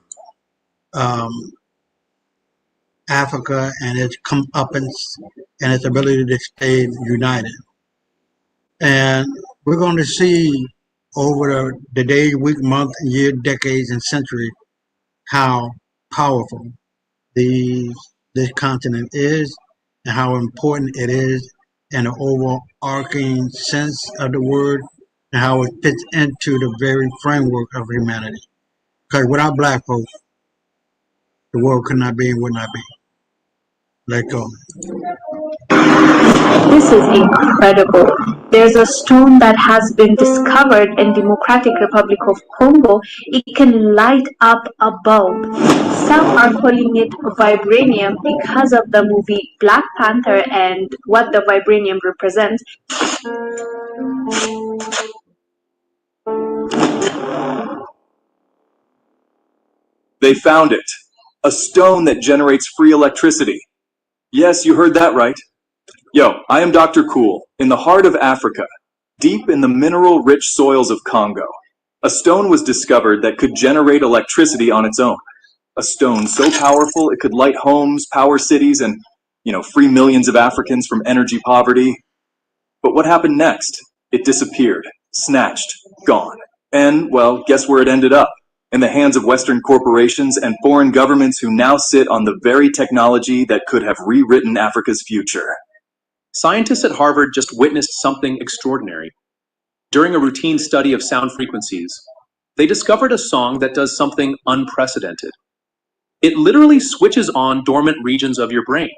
Africa and its comeuppance and its ability to stay united. And we're going to see over the day, week, month, year, decades, and centuries how powerful this continent is and how important it is in the overarching sense of the word and how it fits into the very framework of humanity. Because without black folks, the world could not be and would not be. Let go. This is incredible. There's a stone that has been discovered in Democratic Republic of Congo. It can light up a bulb. Some are calling it vibranium because of the movie Black Panther and what the vibranium represents. They found it. A stone that generates free electricity. Yes, you heard that right. Yo, I am Dr. Cool, in the heart of Africa, deep in the mineral-rich soils of Congo. A stone was discovered that could generate electricity on its own. A stone so powerful it could light homes, power cities, and, free millions of Africans from energy poverty. But what happened next? It disappeared, snatched, gone. And, well, guess where it ended up? In the hands of Western corporations and foreign governments who now sit on the very technology that could have rewritten Africa's future. Scientists at Harvard just witnessed something extraordinary. During a routine study of sound frequencies, they discovered a song that does something unprecedented. It literally switches on dormant regions of your brain.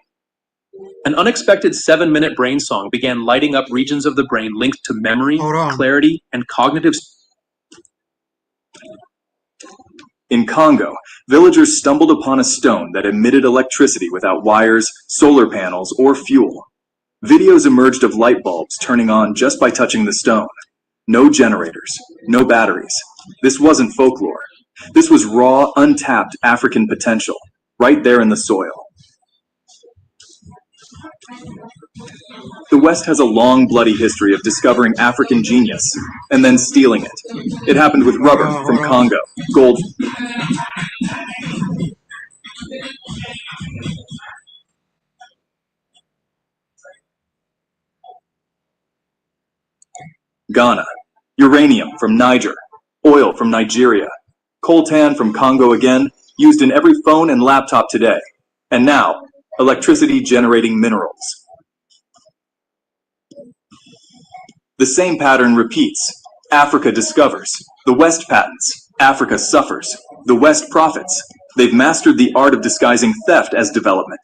An unexpected 7-minute brain song began lighting up regions of the brain linked to memory, clarity, and cognitive. In Congo, villagers stumbled upon a stone that emitted electricity without wires, solar panels, or fuel. Videos emerged of light bulbs turning on just by touching the stone. No generators, no batteries. This wasn't folklore. This was raw, untapped African potential, right there in the soil. The West has a long, bloody history of discovering African genius and then stealing it. It happened with rubber from Congo, gold. Ghana, uranium from Niger, oil from Nigeria, coltan from Congo again, used in every phone and laptop today. And now, electricity generating minerals. The same pattern repeats. Africa discovers. The West patents. Africa suffers. The West profits. They've mastered the art of disguising theft as development.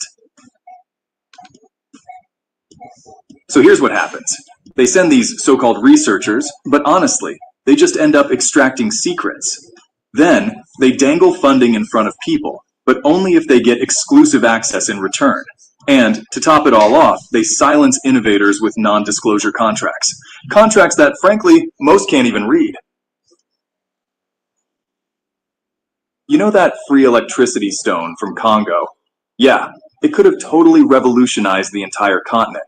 So here's what happens. They send these so-called researchers, but honestly, they just end up extracting secrets. Then, they dangle funding in front of people, but only if they get exclusive access in return. And, to top it all off, they silence innovators with non-disclosure contracts. Contracts that, frankly, most can't even read. You know that free electricity stone from Congo? Yeah, it could have totally revolutionized the entire continent.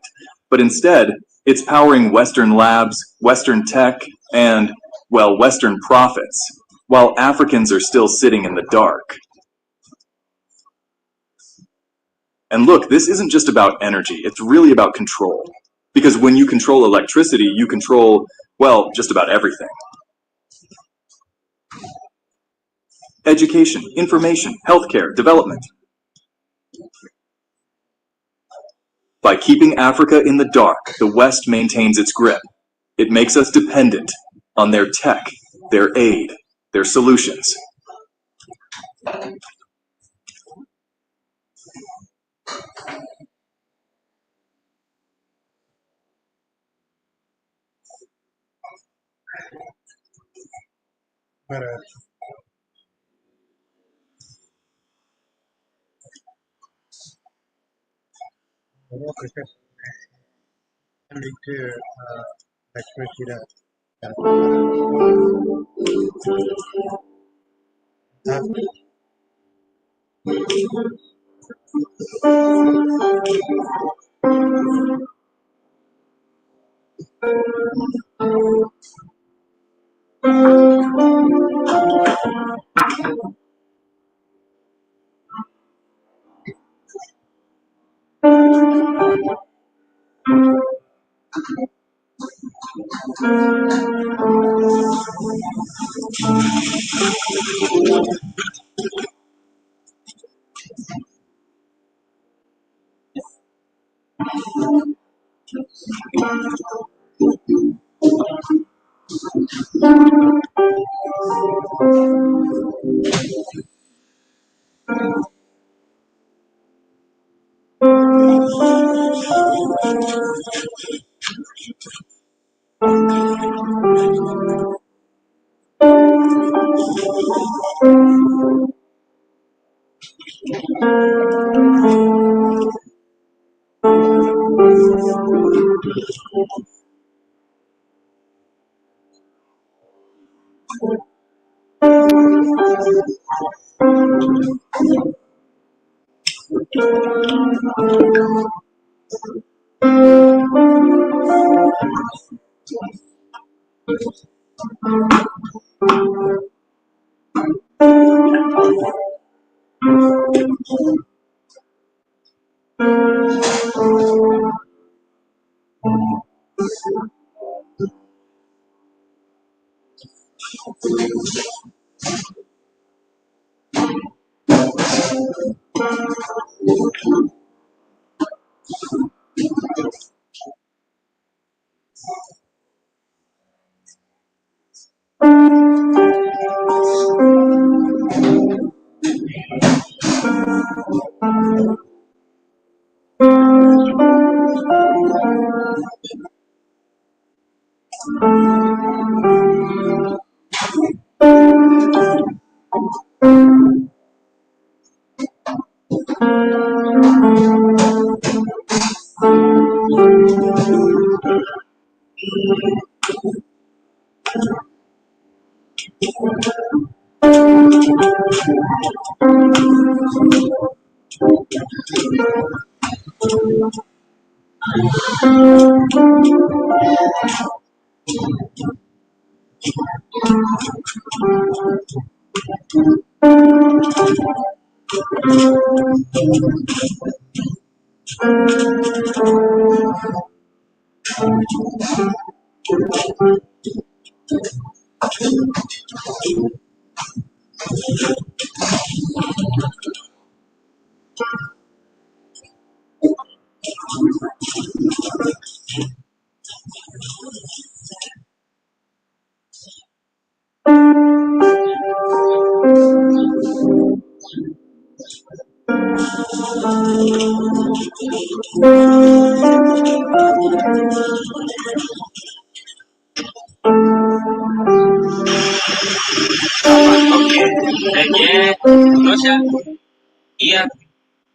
But instead, it's powering Western labs, Western tech, and, well, Western profits, while Africans are still sitting in the dark. And look, this isn't just about energy, it's really about control. Because when you control electricity, you control, well, just about everything. Education, information, healthcare, development. By keeping Africa in the dark, the West maintains its grip. It makes us dependent on their tech, their aid, their solutions. But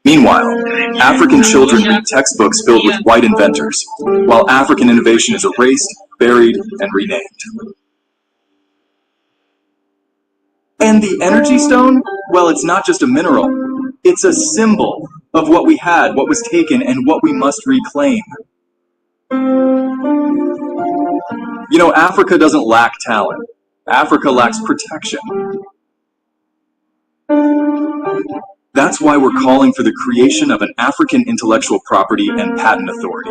Meanwhile, African children read textbooks filled with white inventors, while African innovation is erased, buried, and renamed. And the energy stone? Well, it's not just a mineral. It's a symbol of what we had, what was taken, and what we must reclaim. You know, Africa doesn't lack talent. Africa lacks protection. That's why we're calling for the creation of an African Intellectual Property and Patent Authority,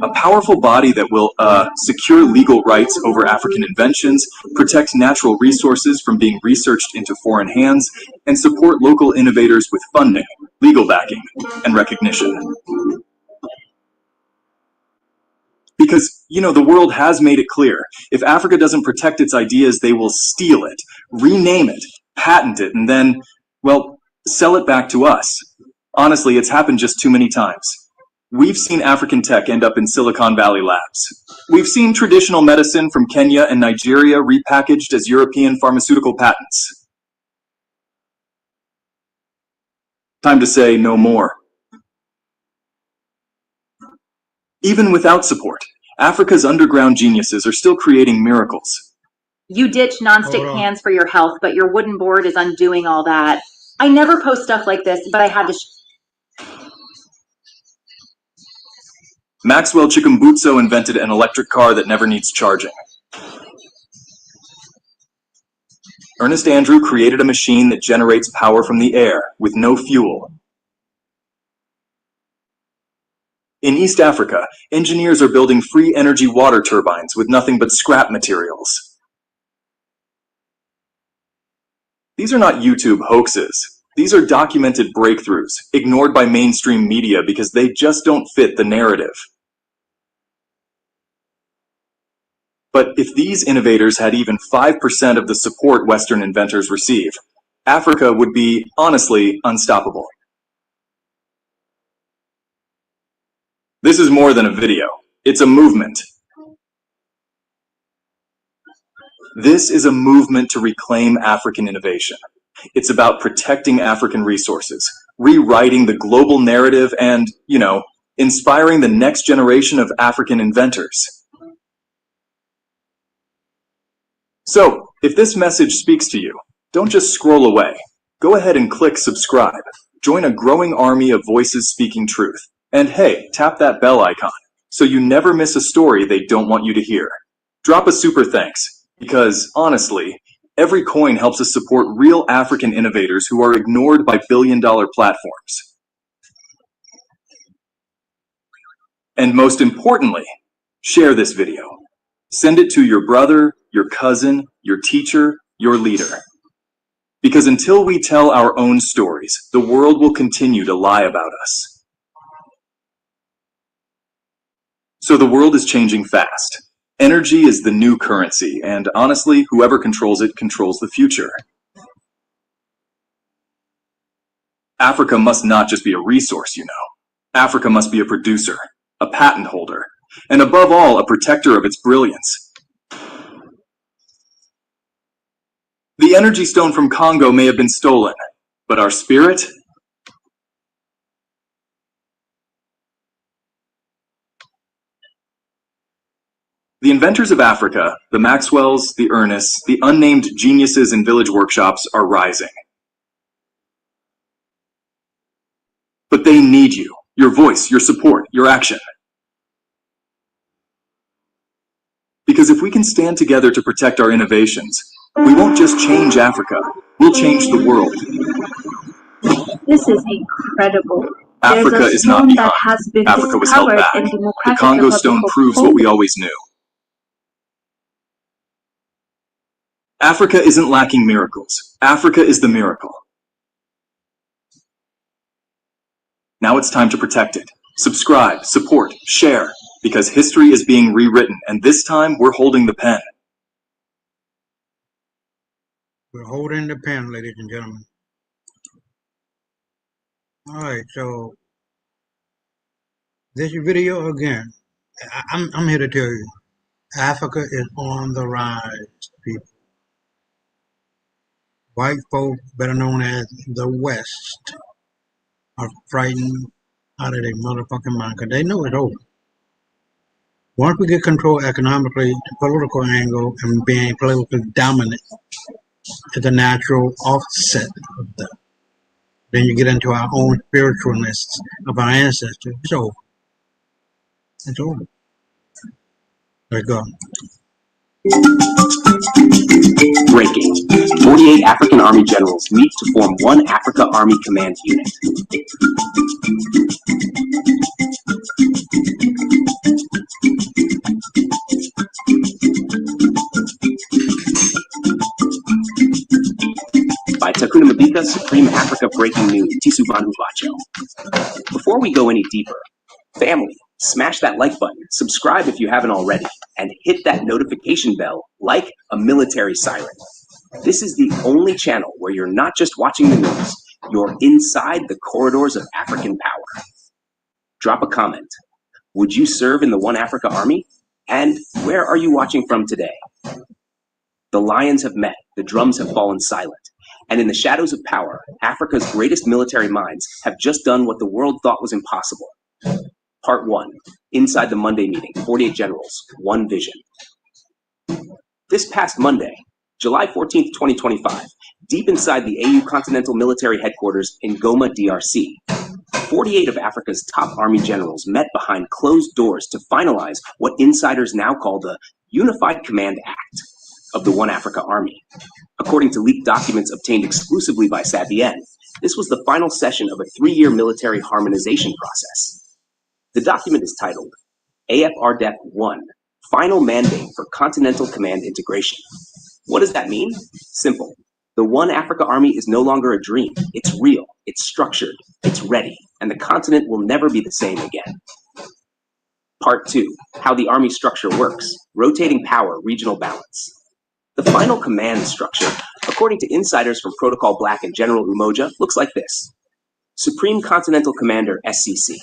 a powerful body that will secure legal rights over African inventions, protect natural resources from being researched into foreign hands, and support local innovators with funding, legal backing, and recognition. Because, you know, the world has made it clear, if Africa doesn't protect its ideas, they will steal it, rename it, patent it, and then, well, sell it back to us. Honestly, it's happened just too many times. We've seen African tech end up in Silicon Valley labs. We've seen traditional medicine from Kenya and Nigeria repackaged as European pharmaceutical patents. Time to say no more. Even without support, Africa's underground geniuses are still creating miracles. You ditch nonstick pans for your health, but your wooden board is undoing all that. I never post stuff like this, but I had to. Maxwell Chikumbutso invented an electric car that never needs charging. Ernest Andrew created a machine that generates power from the air with no fuel. In East Africa, engineers are building free energy water turbines with nothing but scrap materials. These are not YouTube hoaxes. These are documented breakthroughs, ignored by mainstream media because they just don't fit the narrative. But if these innovators had even 5% of the support Western inventors receive, Africa would be, honestly, unstoppable. This is more than a video. It's a movement. This is a movement to reclaim African innovation. It's about protecting African resources, rewriting the global narrative, and, inspiring the next generation of African inventors. So, if this message speaks to you, don't just scroll away. Go ahead and click subscribe. Join a growing army of voices speaking truth. And hey, tap that bell icon so you never miss a story they don't want you to hear. Drop a super thanks, because honestly, every coin helps us support real African innovators who are ignored by billion-dollar platforms. And most importantly, share this video. Send it to your brother, your cousin, your teacher, your leader. Because until we tell our own stories, the world will continue to lie about us. So the world is changing fast. Energy is the new currency, and honestly, whoever controls it controls the future. Africa must not just be a resource, Africa must be a producer, a patent holder, and above all, a protector of its brilliance. The energy stone from Congo may have been stolen, but our spirit? The inventors of Africa, the Maxwells, the Ernests, the unnamed geniuses in village workshops are rising. But they need you, your voice, your support, your action. Because if we can stand together to protect our innovations, we won't just change Africa, we'll change the world. This is incredible. Africa is not behind. Africa was held back. The Congo stone proves what we always knew. Africa isn't lacking miracles. Africa is the miracle. Now it's time to protect it. Subscribe, support, share, because history is being rewritten, and this time we're holding the pen. We're holding the pen, ladies and gentlemen. All right, so this video again, I'm here to tell you, Africa is on the rise, people. White folk, better known as the West, are frightened out of their motherfucking mind because they know it's over. Once we get control economically, the political angle, and being politically dominant is a natural offset of that. Then you get into our own spiritualness of our ancestors. It's over. It's over. There you go. Breaking. 48 African Army generals meet to form one Africa Army Command Unit. By Takuna Mabika, Supreme Africa Breaking News, Tisu Vanhu Vacho. Before we go any deeper, family, smash that like button, subscribe if you haven't already, and hit that notification bell like a military siren. This is the only channel where you're not just watching the news, you're inside the corridors of African power. Drop a comment. Would you serve in the One Africa Army? And where are you watching from today? The lions have met, the drums have fallen silent, and in the shadows of power, Africa's greatest military minds have just done what the world thought was impossible. Part 1. Inside the Monday meeting, 48 generals, one vision. This past Monday, July 14th, 2025, deep inside the AU Continental Military Headquarters in Goma, DRC, 48 of Africa's top army generals met behind closed doors to finalize what insiders now call the Unified Command Act of the One Africa Army. According to leaked documents obtained exclusively by Savien, this was the final session of a 3-year military harmonization process. The document is titled AFRDEC 1, Final Mandate for Continental Command Integration. What does that mean? Simple. The One Africa Army is no longer a dream. It's real, it's structured, it's ready, and the continent will never be the same again. Part 2. How the Army structure works. Rotating power, regional balance. The final command structure, according to insiders from Protocol Black and General Umoja, looks like this. Supreme Continental Commander, SCC.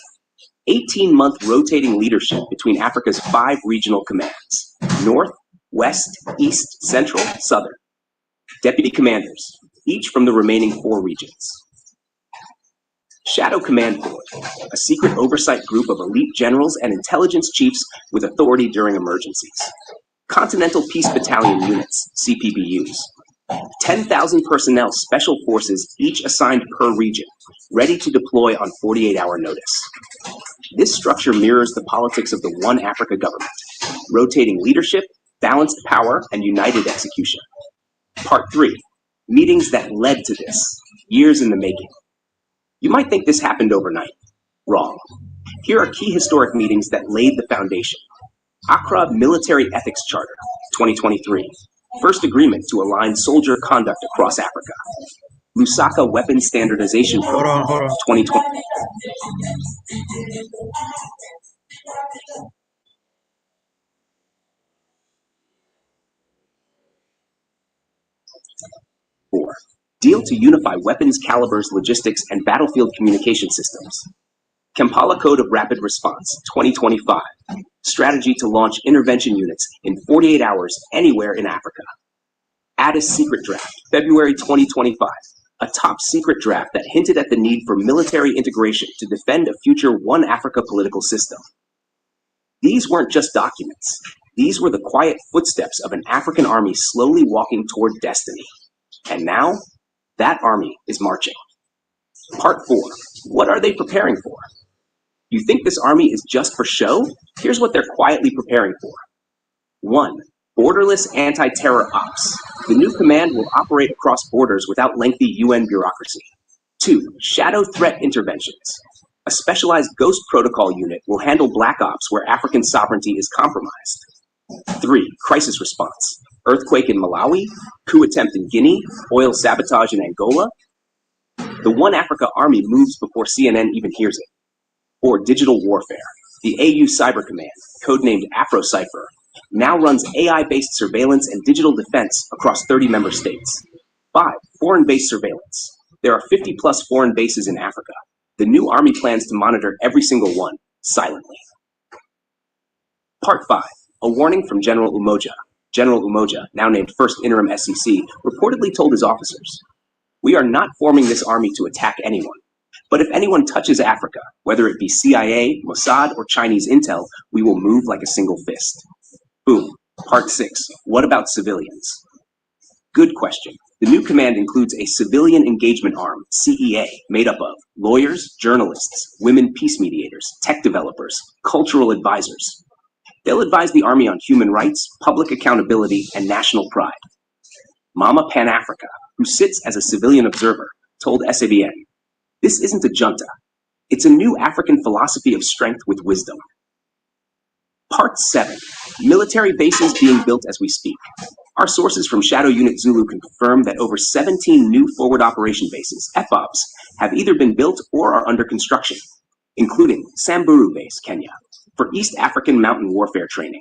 18-month rotating leadership between Africa's 5 regional commands. North, West, East, Central, Southern. Deputy commanders, each from the remaining 4 regions. Shadow Command Board, a secret oversight group of elite generals and intelligence chiefs with authority during emergencies. Continental Peace Battalion units, CPBUs. 10,000 personnel special forces, each assigned per region, ready to deploy on 48-hour notice. This structure mirrors the politics of the One Africa government, rotating leadership, balanced power, and united execution. Part 3. Meetings that led to this, years in the making. You might think this happened overnight. Wrong. Here are key historic meetings that laid the foundation. Accra Military Ethics Charter, 2023. First agreement to align soldier conduct across Africa. Lusaka Weapons Standardization Program, 2020. Deal to unify weapons calibers, logistics, and battlefield communication systems. Kampala Code of Rapid Response, 2025. Strategy to launch intervention units in 48 hours anywhere in Africa. Addis Secret Draft, February 2025. A top secret draft that hinted at the need for military integration to defend a future One Africa political system. These weren't just documents. These were the quiet footsteps of an African army slowly walking toward destiny. And now, that army is marching. Part 4. What are they preparing for? You think this army is just for show? Here's what they're quietly preparing for. 1. Borderless anti-terror ops. The new command will operate across borders without lengthy UN bureaucracy. 2. Shadow threat interventions. A specialized ghost protocol unit will handle black ops where African sovereignty is compromised. 3. Crisis response. Earthquake in Malawi, coup attempt in Guinea, oil sabotage in Angola. The One Africa Army moves before CNN even hears it. 4. Digital warfare. The AU Cyber Command, codenamed AfroCypher, now runs AI-based surveillance and digital defense across 30 member states. 5. Foreign-based surveillance. There are 50-plus foreign bases in Africa. The new army plans to monitor every single one, silently. Part 5. A warning from General Umoja. General Umoja, now named First Interim SCC, reportedly told his officers, "We are not forming this army to attack anyone. But if anyone touches Africa, whether it be CIA, Mossad, or Chinese intel, we will move like a single fist." Boom. Part 6. What about civilians? Good question. The new command includes a civilian engagement arm, CEA, made up of lawyers, journalists, women peace mediators, tech developers, cultural advisors. They'll advise the army on human rights, public accountability, and national pride. Mama Pan-Africa, who sits as a civilian observer, told SABN, "This isn't a junta. It's a new African philosophy of strength with wisdom." Part 7. Military bases being built as we speak. Our sources from Shadow Unit Zulu can confirm that over 17 new forward operation bases, FOBs, have either been built or are under construction, including Samburu Base, Kenya, for East African mountain warfare training,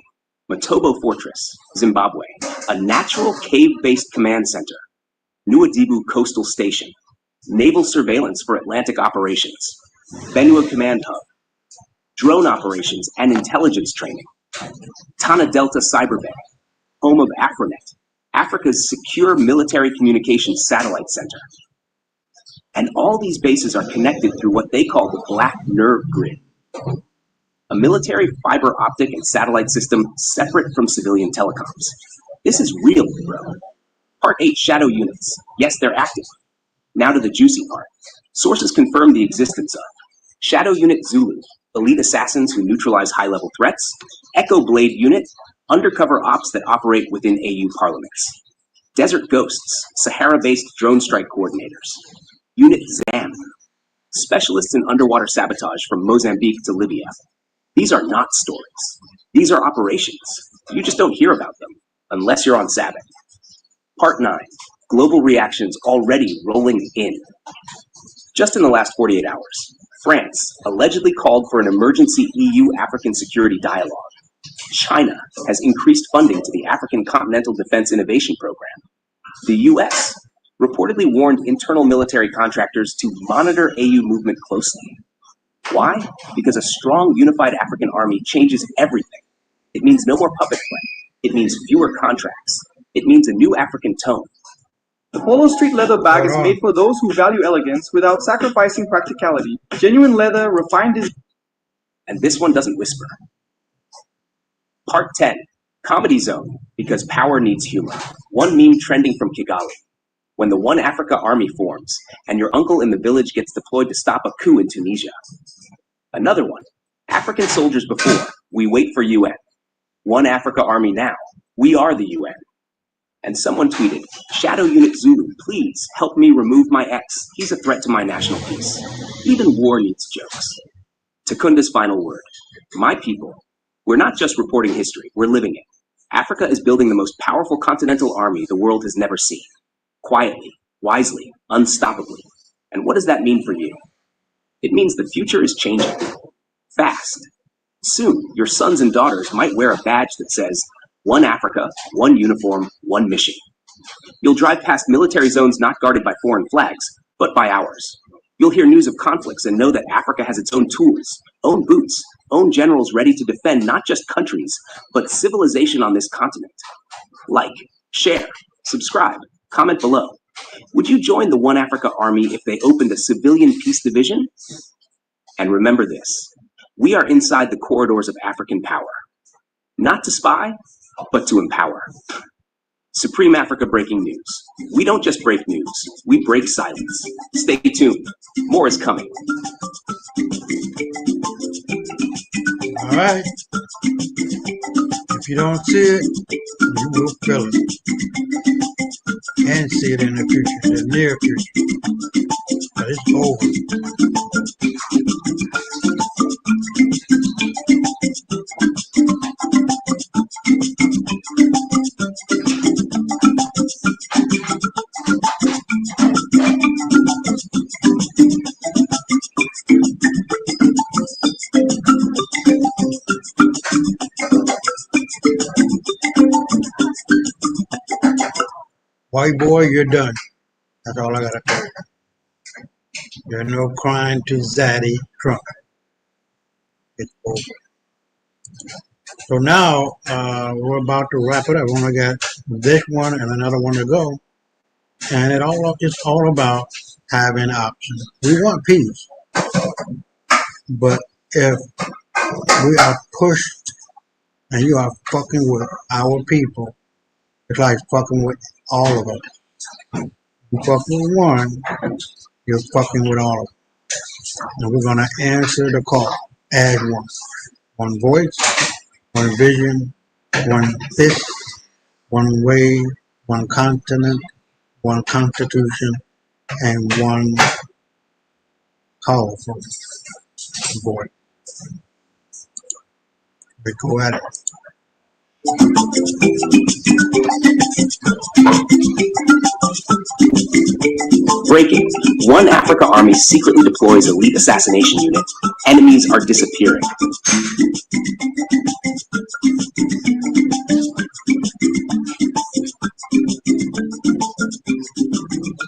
Matobo Fortress, Zimbabwe, a natural cave-based command center, Nuadibu Coastal Station, naval surveillance for Atlantic operations, Benua Command Hub, drone operations and intelligence training, Tana Delta Cyber Bay, home of Afronet, Africa's secure military communications satellite center. And all these bases are connected through what they call the Black Nerve Grid, a military fiber optic and satellite system separate from civilian telecoms. This is real, bro. Part 8, Shadow Units. Yes, they're active. Now to the juicy part. Sources confirm the existence of Shadow Unit Zulu, elite assassins who neutralize high-level threats, Echo Blade Unit, undercover ops that operate within AU parliaments, Desert Ghosts, Sahara-based drone strike coordinators, Unit ZAM, specialists in underwater sabotage from Mozambique to Libya. These are not stories. These are operations. You just don't hear about them, unless you're on Sabbath. Part 9, Global reactions already rolling in. Just in the last 48 hours, France allegedly called for an emergency EU-African security dialogue. China has increased funding to the African Continental Defense Innovation Program. The US reportedly warned internal military contractors to monitor AU movement closely. Why? Because a strong, unified African army changes everything. It means no more puppet play. It means fewer contracts. It means a new African tone. The Polo Street leather bag is made for those who value elegance without sacrificing practicality. Genuine leather, refined is... And this one doesn't whisper. Part 10, Comedy Zone, because power needs humor. One meme trending from Kigali. When the One Africa Army forms, and your uncle in the village gets deployed to stop a coup in Tunisia. Another one, African soldiers before, we wait for UN. One Africa Army now, we are the UN. And someone tweeted, Shadow Unit Zulu, please help me remove my ex. He's a threat to my national peace. Even war needs jokes. Takunda's final word. My people, we're not just reporting history, we're living it. Africa is building the most powerful continental army the world has never seen. Quietly, wisely, unstoppably. And what does that mean for you? It means the future is changing. Fast. Soon, your sons and daughters might wear a badge that says, One Africa, one uniform, one mission. You'll drive past military zones not guarded by foreign flags, but by ours. You'll hear news of conflicts and know that Africa has its own tools, own boots, own generals ready to defend not just countries, but civilization on this continent. Like, share, subscribe, comment below. Would you join the One Africa Army if they opened a civilian peace division? And remember this, we are inside the corridors of African power. Not to spy, but to empower. Supreme Africa breaking news. We don't just break news, we break silence. Stay tuned, more is coming. All right. If you don't see it, you will feel it. And see it in the future, the near future. But it's over. White boy, you're done. That's all I gotta tell you. There's no crying to Zaddy Trump. It's over. So now we're about to wrap it up. We only got this one and another one to go, and it's all about having options. We want peace, but if we are pushed and you are fucking with our people, it's like fucking with all of us. You fucking with one, you're fucking with all of us. And we're going to answer the call as one. One voice, one vision, one fist, one way, one continent, one constitution, and one powerful voice. We go at it. Breaking. One Africa Army secretly deploys elite assassination unit. Enemies are disappearing.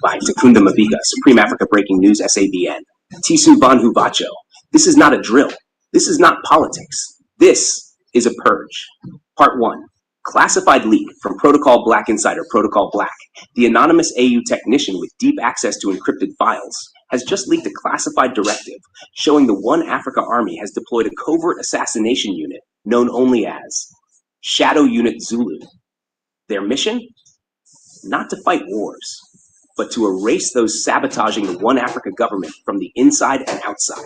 By Takunda Maviga, Supreme Africa Breaking News, SABN. Tisu Banhu Vacho. This is not a drill. This is not politics. This is a purge. Part 1. Classified leak from Protocol Black Insider Protocol Black. The anonymous AU technician with deep access to encrypted files has just leaked a classified directive showing the One Africa Army has deployed a covert assassination unit known only as Shadow Unit Zulu. Their mission? Not to fight wars, but to erase those sabotaging the One Africa government from the inside and outside.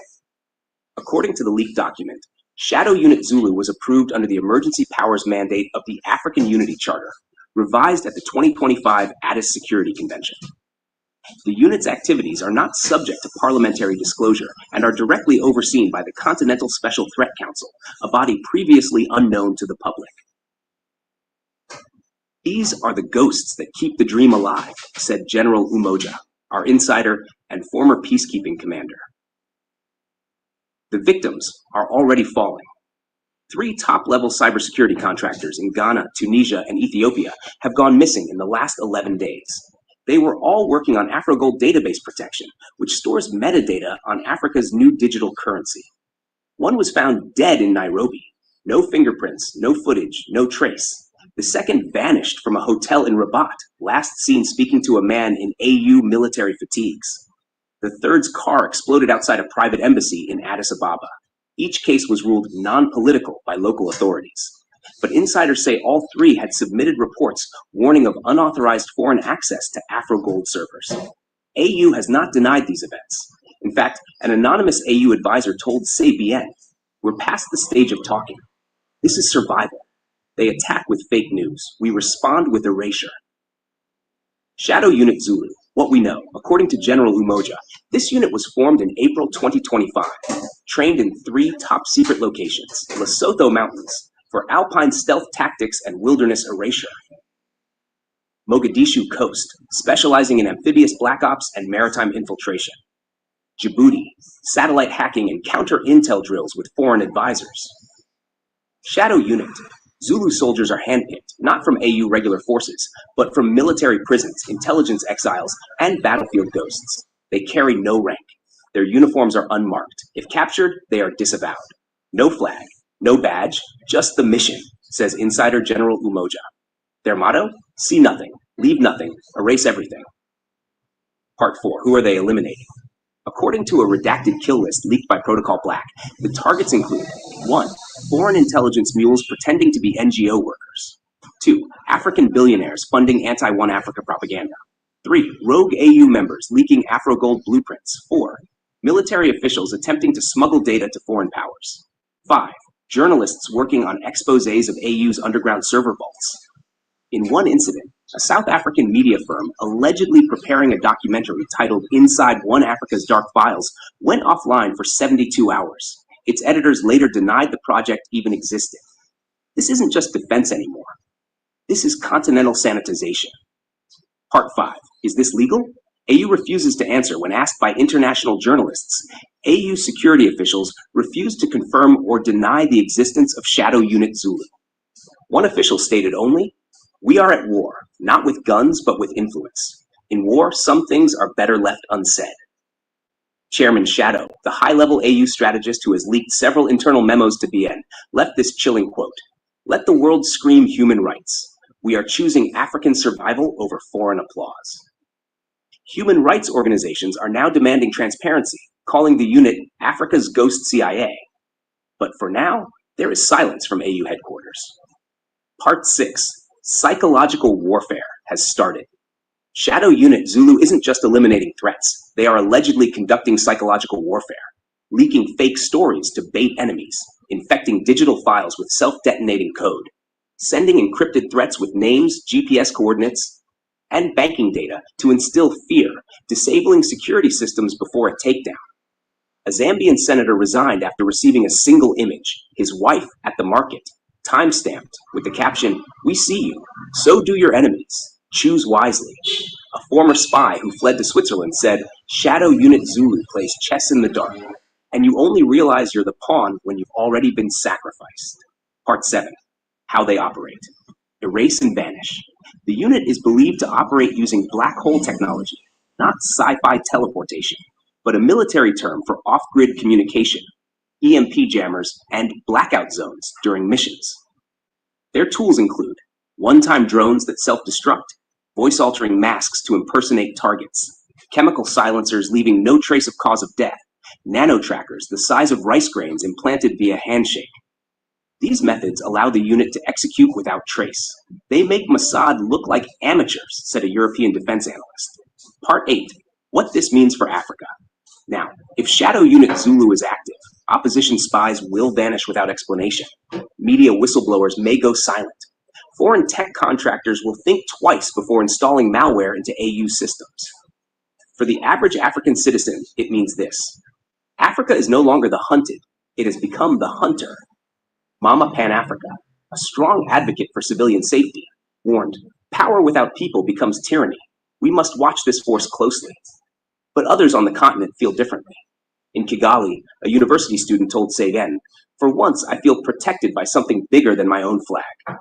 According to the leaked document, Shadow Unit Zulu was approved under the Emergency Powers Mandate of the African Unity Charter, revised at the 2025 Addis Security Convention. The unit's activities are not subject to parliamentary disclosure and are directly overseen by the Continental Special Threat Council, a body previously unknown to the public. These are the ghosts that keep the dream alive, said General Umoja, our insider and former peacekeeping commander. The victims are already falling. 3 top-level cybersecurity contractors in Ghana, Tunisia, and Ethiopia have gone missing in the last 11 days. They were all working on AfroGold database protection, which stores metadata on Africa's new digital currency. One was found dead in Nairobi. No fingerprints, no footage, no trace. The second vanished from a hotel in Rabat, last seen speaking to a man in AU military fatigues. The third's car exploded outside a private embassy in Addis Ababa. Each case was ruled non-political by local authorities. But insiders say all 3 had submitted reports warning of unauthorized foreign access to AfroGold servers. AU has not denied these events. In fact, an anonymous AU advisor told CBN, "We're past the stage of talking. This is survival. They attack with fake news. We respond with erasure." Shadow Unit Zulu, what we know, according to General Umoja, this unit was formed in April 2025, trained in 3 top-secret locations, Lesotho Mountains, for alpine stealth tactics and wilderness erasure. Mogadishu Coast, specializing in amphibious black ops and maritime infiltration. Djibouti, satellite hacking and counter-intel drills with foreign advisors. Shadow Unit, Zulu soldiers are handpicked, not from AU regular forces, but from military prisons, intelligence exiles, and battlefield ghosts. They carry no rank. Their uniforms are unmarked. If captured, they are disavowed. No flag, no badge, just the mission, says Insider General Umoja. Their motto? See nothing, leave nothing, erase everything. Part 4. Who are they eliminating? According to a redacted kill list leaked by Protocol Black, the targets include 1. Foreign intelligence mules pretending to be NGO workers. 2. African billionaires funding anti-One Africa propaganda. 3. Rogue AU members leaking AfroGold blueprints. 4. Military officials attempting to smuggle data to foreign powers. 5. Journalists working on exposés of AU's underground server vaults. In one incident, a South African media firm allegedly preparing a documentary titled Inside One Africa's Dark Files went offline for 72 hours. Its editors later denied the project even existed. This isn't just defense anymore. This is continental sanitization. Part 5. Is this legal? AU refuses to answer when asked by international journalists. AU security officials refused to confirm or deny the existence of Shadow Unit Zulu. One official stated only, "We are at war, not with guns, but with influence. In war, some things are better left unsaid." Chairman Shadow, the high-level AU strategist who has leaked several internal memos to BN, left this chilling quote, "Let the world scream human rights. We are choosing African survival over foreign applause." Human rights organizations are now demanding transparency, calling the unit Africa's Ghost CIA. But for now, there is silence from AU headquarters. Part 6. Psychological warfare has started. Shadow Unit Zulu isn't just eliminating threats. They are allegedly conducting psychological warfare, leaking fake stories to bait enemies, infecting digital files with self-detonating code, sending encrypted threats with names, GPS coordinates, and banking data to instill fear, disabling security systems before a takedown. A Zambian senator resigned after receiving a single image, his wife at the market, time-stamped with the caption, "We see you, so do your enemies. Choose wisely." A former spy who fled to Switzerland said, "Shadow Unit Zulu plays chess in the dark, and you only realize you're the pawn when you've already been sacrificed." Part 7. How they operate. Erase and vanish. The unit is believed to operate using black hole technology, not sci-fi teleportation, but a military term for off-grid communication, EMP jammers, and blackout zones during missions. Their tools include one-time drones that self-destruct, voice-altering masks to impersonate targets, chemical silencers leaving no trace of cause of death, nano-trackers the size of rice grains implanted via handshake. These methods allow the unit to execute without trace. They make Mossad look like amateurs, said a European defense analyst. Part 8. What this means for Africa. Now, if Shadow Unit Zulu is active, opposition spies will vanish without explanation. Media whistleblowers may go silent. Foreign tech contractors will think twice before installing malware into AU systems. For the average African citizen, it means this. Africa is no longer the hunted. It has become the hunter. Mama Pan Africa, a strong advocate for civilian safety, warned, power without people becomes tyranny. We must watch this force closely. But others on the continent feel differently. In Kigali, a university student told Sagen, "For once, I feel protected by something bigger than my own flag."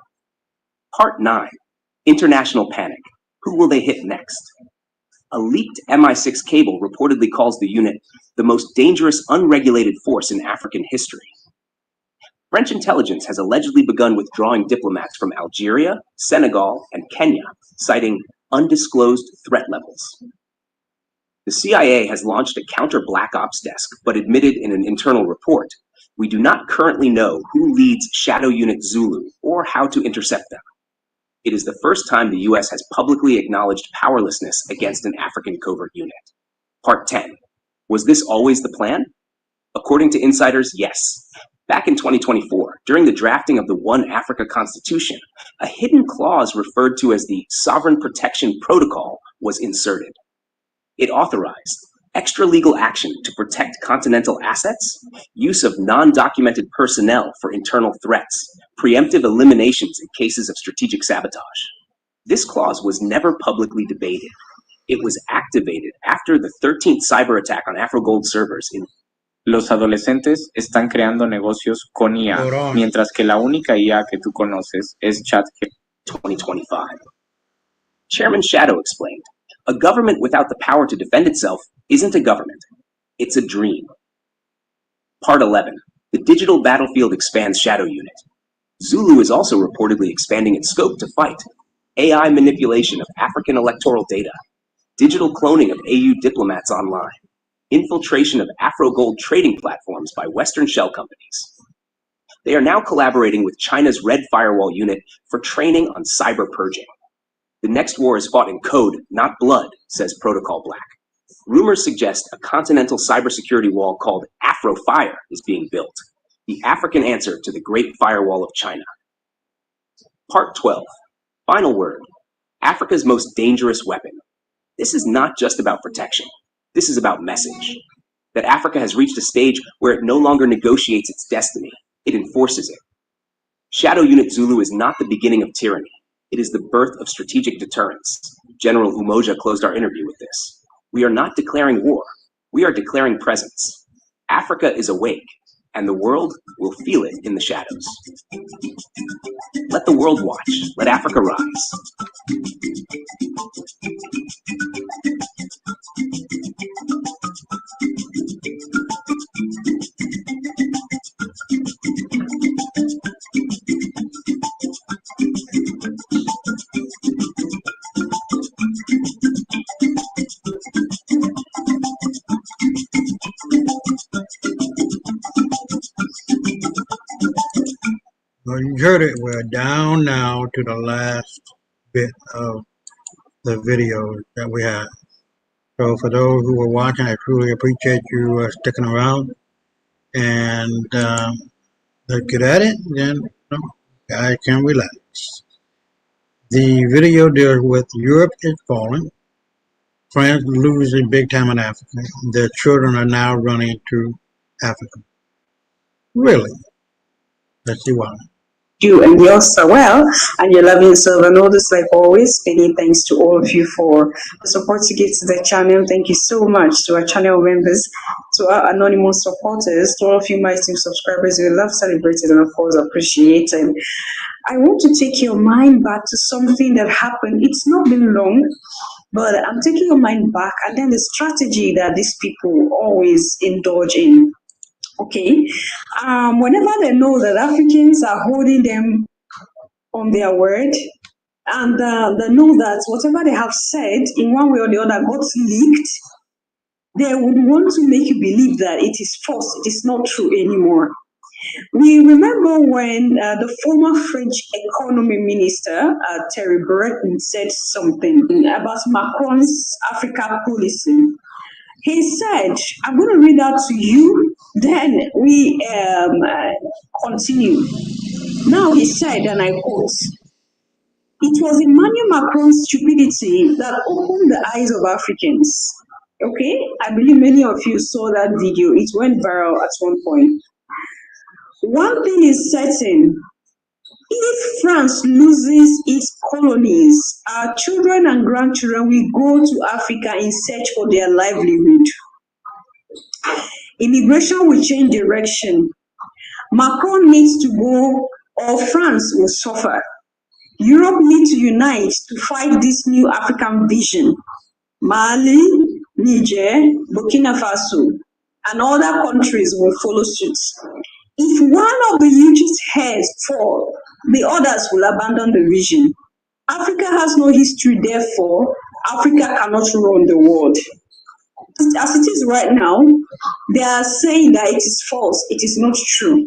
Part 9. International Panic. Who will they hit next? A leaked MI6 cable reportedly calls the unit the most dangerous unregulated force in African history. French intelligence has allegedly begun withdrawing diplomats from Algeria, Senegal, and Kenya, citing undisclosed threat levels. The CIA has launched a counter-Black Ops desk, but admitted in an internal report, "We do not currently know who leads Shadow Unit Zulu or how to intercept them." It is the first time the US has publicly acknowledged powerlessness against an African covert unit. Part 10. Was this always the plan? According to insiders, yes. Back in 2024, during the drafting of the One Africa Constitution, a hidden clause referred to as the Sovereign Protection Protocol was inserted. It authorized extra-legal action to protect continental assets, use of non-documented personnel for internal threats, preemptive eliminations in cases of strategic sabotage. This clause was never publicly debated. It was activated after the 13th cyber attack on AfroGold servers in Los adolescentes están creando negocios con IA, mientras que la única IA que tú conoces es ChatGPT. 2025. Chairman Shadow explained, "A government without the power to defend itself isn't a government. It's a dream." Part 11. The digital battlefield expands Shadow Unit. Zulu is also reportedly expanding its scope to fight AI manipulation of African electoral data, digital cloning of AU diplomats online, infiltration of AfroGold trading platforms by Western shell companies. They are now collaborating with China's Red Firewall unit for training on cyber purging. The next war is fought in code, not blood, says Protocol Black. Rumors suggest a continental cybersecurity wall called AfroFire is being built, the African answer to the Great Firewall of China. Part 12. Final word. Africa's most dangerous weapon. This is not just about protection. This is about message. That Africa has reached a stage where it no longer negotiates its destiny. It enforces it. Shadow Unit Zulu is not the beginning of tyranny. It is the birth of strategic deterrence. General Umoja closed our interview with this. We are not declaring war. We are declaring presence. Africa is awake, and the world will feel it in the shadows. Let the world watch. Let Africa rise. Well, you heard it. We're down now to the last bit of the video that we had. So for those who are watching, I truly appreciate you sticking around. And let's get at it. Then I can relax. The video deals with Europe is falling. France losing big time in Africa. Their children are now running to Africa. Really? Let's see why. You and yours are well, and your loving servant notice like always. Many thanks to all of you for the support you give to the channel. Thank you so much to our channel members, to our anonymous supporters, to all of you my team subscribers. We love, celebrated, and of course appreciated. I want to take your mind back to something that happened. It's not been long, but I'm taking your mind back, and then the strategy that these people always indulge in. Okay, whenever they know that Africans are holding them on their word, and they know that whatever they have said in one way or the other got leaked, they would want to make you believe that it is false, it is not true anymore. We remember when the former French economy minister, Thierry Breton, said something about Macron's Africa policy. He said, I'm going to read that to you, then we continue. Now he said, and I quote, "It was Emmanuel Macron's stupidity that opened the eyes of Africans." Okay, I believe many of you saw that video. It went viral at one point. One thing is certain, If France loses its colonies, our children and grandchildren will go to Africa in search for their livelihood. Immigration will change direction. Macron needs to go, or France will suffer. Europe needs to unite to fight this new African vision. Mali, Niger, Burkina Faso, and other countries will follow suit. If one of the UG's heads fall, the others will abandon the vision. Africa has no history, therefore, Africa cannot run the world. As it is right now, they are saying that it is false, it is not true.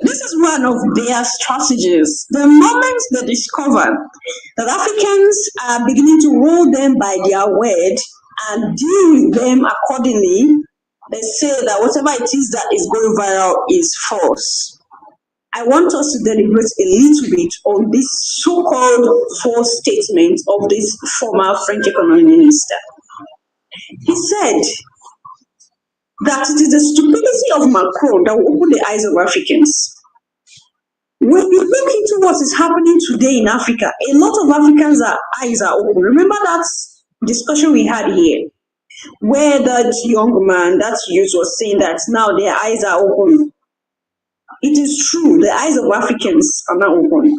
This is one of their strategies. The moment they discover that Africans are beginning to roll them by their word and deal with them accordingly, they say that whatever it is that is going viral is false. I want us to deliberate a little bit on this so-called false statement of this former French economic minister. He said that it is the stupidity of Macron that will open the eyes of Africans. When you look into what is happening today in Africa, a lot of Africans' eyes are open. Remember that discussion we had here, where that young man, that youth was saying that now their eyes are open. It is true, the eyes of Africans are not open,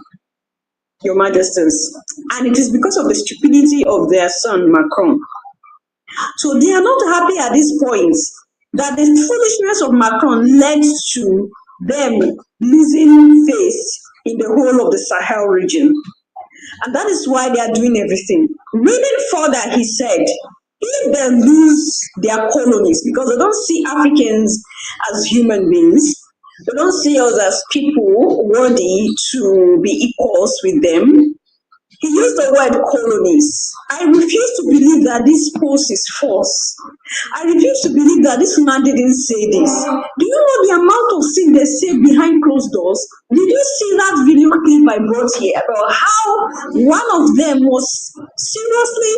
Your Majesties. And it is because of the stupidity of their son, Macron. So they are not happy at this point that the foolishness of Macron led to them losing face in the whole of the Sahel region. And that is why they are doing everything. Reading further, he said, if they lose their colonies, because they don't see Africans as human beings, they don't see us as people worthy to be equals with them. He used the word colonies. I refuse to believe that this post is false. I refuse to believe that this man didn't say this. Do you know the amount of things they say behind closed doors? Did you see that video clip I brought here about how one of them was seriously,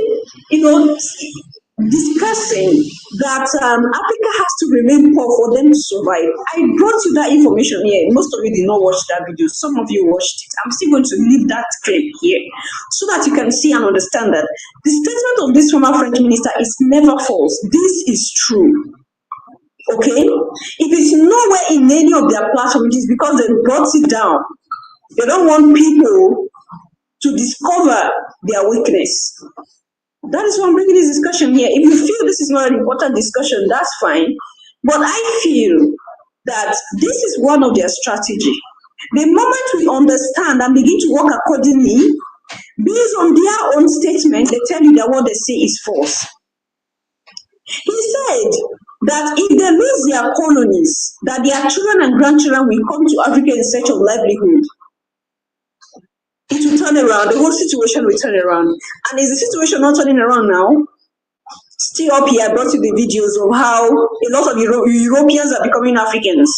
discussing that Africa has to remain poor for them to survive? I brought you that information here. Most of you did not watch that video. Some of you watched it. I'm still going to leave that clip here so that you can see and understand that the statement of this former French minister is never false. This is true. Okay? If it's nowhere in any of their platforms, it is because they brought it down. They don't want people to discover their weakness. That is why I'm bringing this discussion here. If you feel this is not an important discussion, that's fine. But I feel that this is one of their strategy. The moment we understand and begin to work accordingly, based on their own statement, they tell you that what they say is false. He said that if they lose their colonies, that their children and grandchildren will come to Africa in search of livelihood. It will turn around, the whole situation will turn around. And is the situation not turning around now? Still up here, I brought you the videos of how a lot of Europeans are becoming Africans.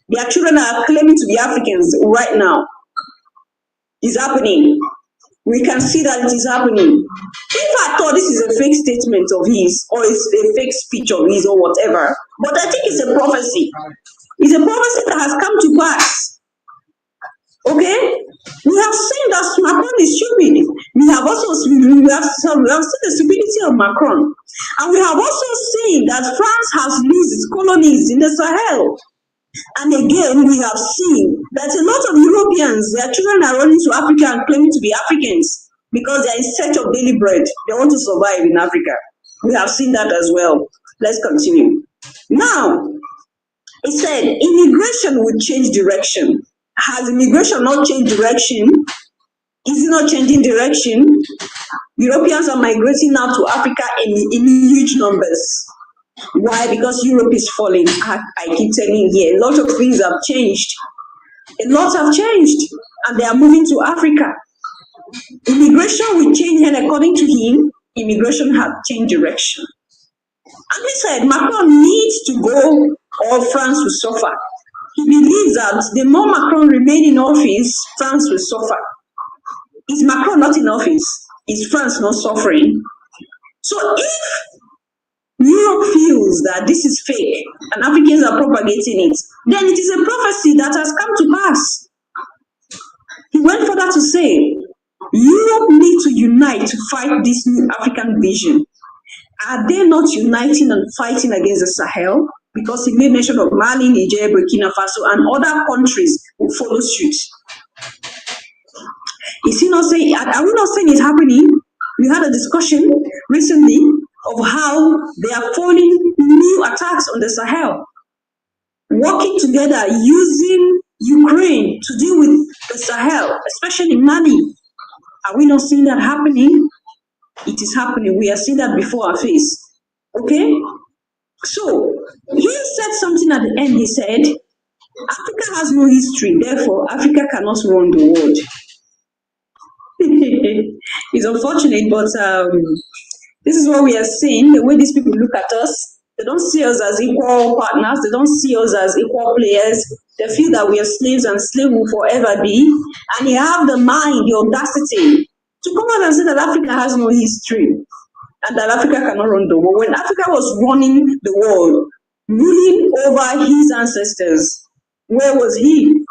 Their children are claiming to be Africans right now. It's happening. We can see that it is happening. If I thought this is a fake statement of his, or it's a fake speech of his, or whatever, but I think it's a prophecy. It's a prophecy that has come to pass. Okay? We have seen that Macron is stupid. We have seen the stupidity of Macron. And we have also seen that France has lost its colonies in the Sahel. And again, we have seen that a lot of Europeans, their children are running to Africa and claiming to be Africans because they are in search of daily bread. They want to survive in Africa. We have seen that as well. Let's continue. Now, it said immigration would change direction. Has immigration not changed direction? Is it not changing direction? Europeans are migrating now to Africa in huge numbers. Why? Because Europe is falling. I keep telling you here, a lot of things have changed. A lot have changed, and they are moving to Africa. Immigration will change, and according to him, immigration has changed direction. And he said Macron needs to go, or France will suffer. He believes that the more Macron remains in office, France will suffer. Is Macron not in office? Is France not suffering? So if Europe feels that this is fake and Africans are propagating it, then it is a prophecy that has come to pass. He went unite to fight this new African vision. Are they not uniting and fighting against the Sahel? Because he made mention of Mali, Niger, Burkina Faso, and other countries will follow suit. Is he not saying, are we not saying it's happening? We had a discussion recently of how they are forming new attacks on the Sahel, working together, using Ukraine to deal with the Sahel, especially Mali. Are we not seeing that happening? It is happening. We are seeing that before our face. Okay? So, he said something at the end. He said, Africa has no history, therefore Africa cannot run the world. It's unfortunate, but this is what we are seeing, the way these people look at us. They don't see us as equal partners. They don't see us as equal players. They feel that we are slaves and slaves will forever be. And they have the mind, the audacity to come out and say that Africa has no history and that Africa cannot run the world. When Africa was running the world, ruling over his ancestors, where was he?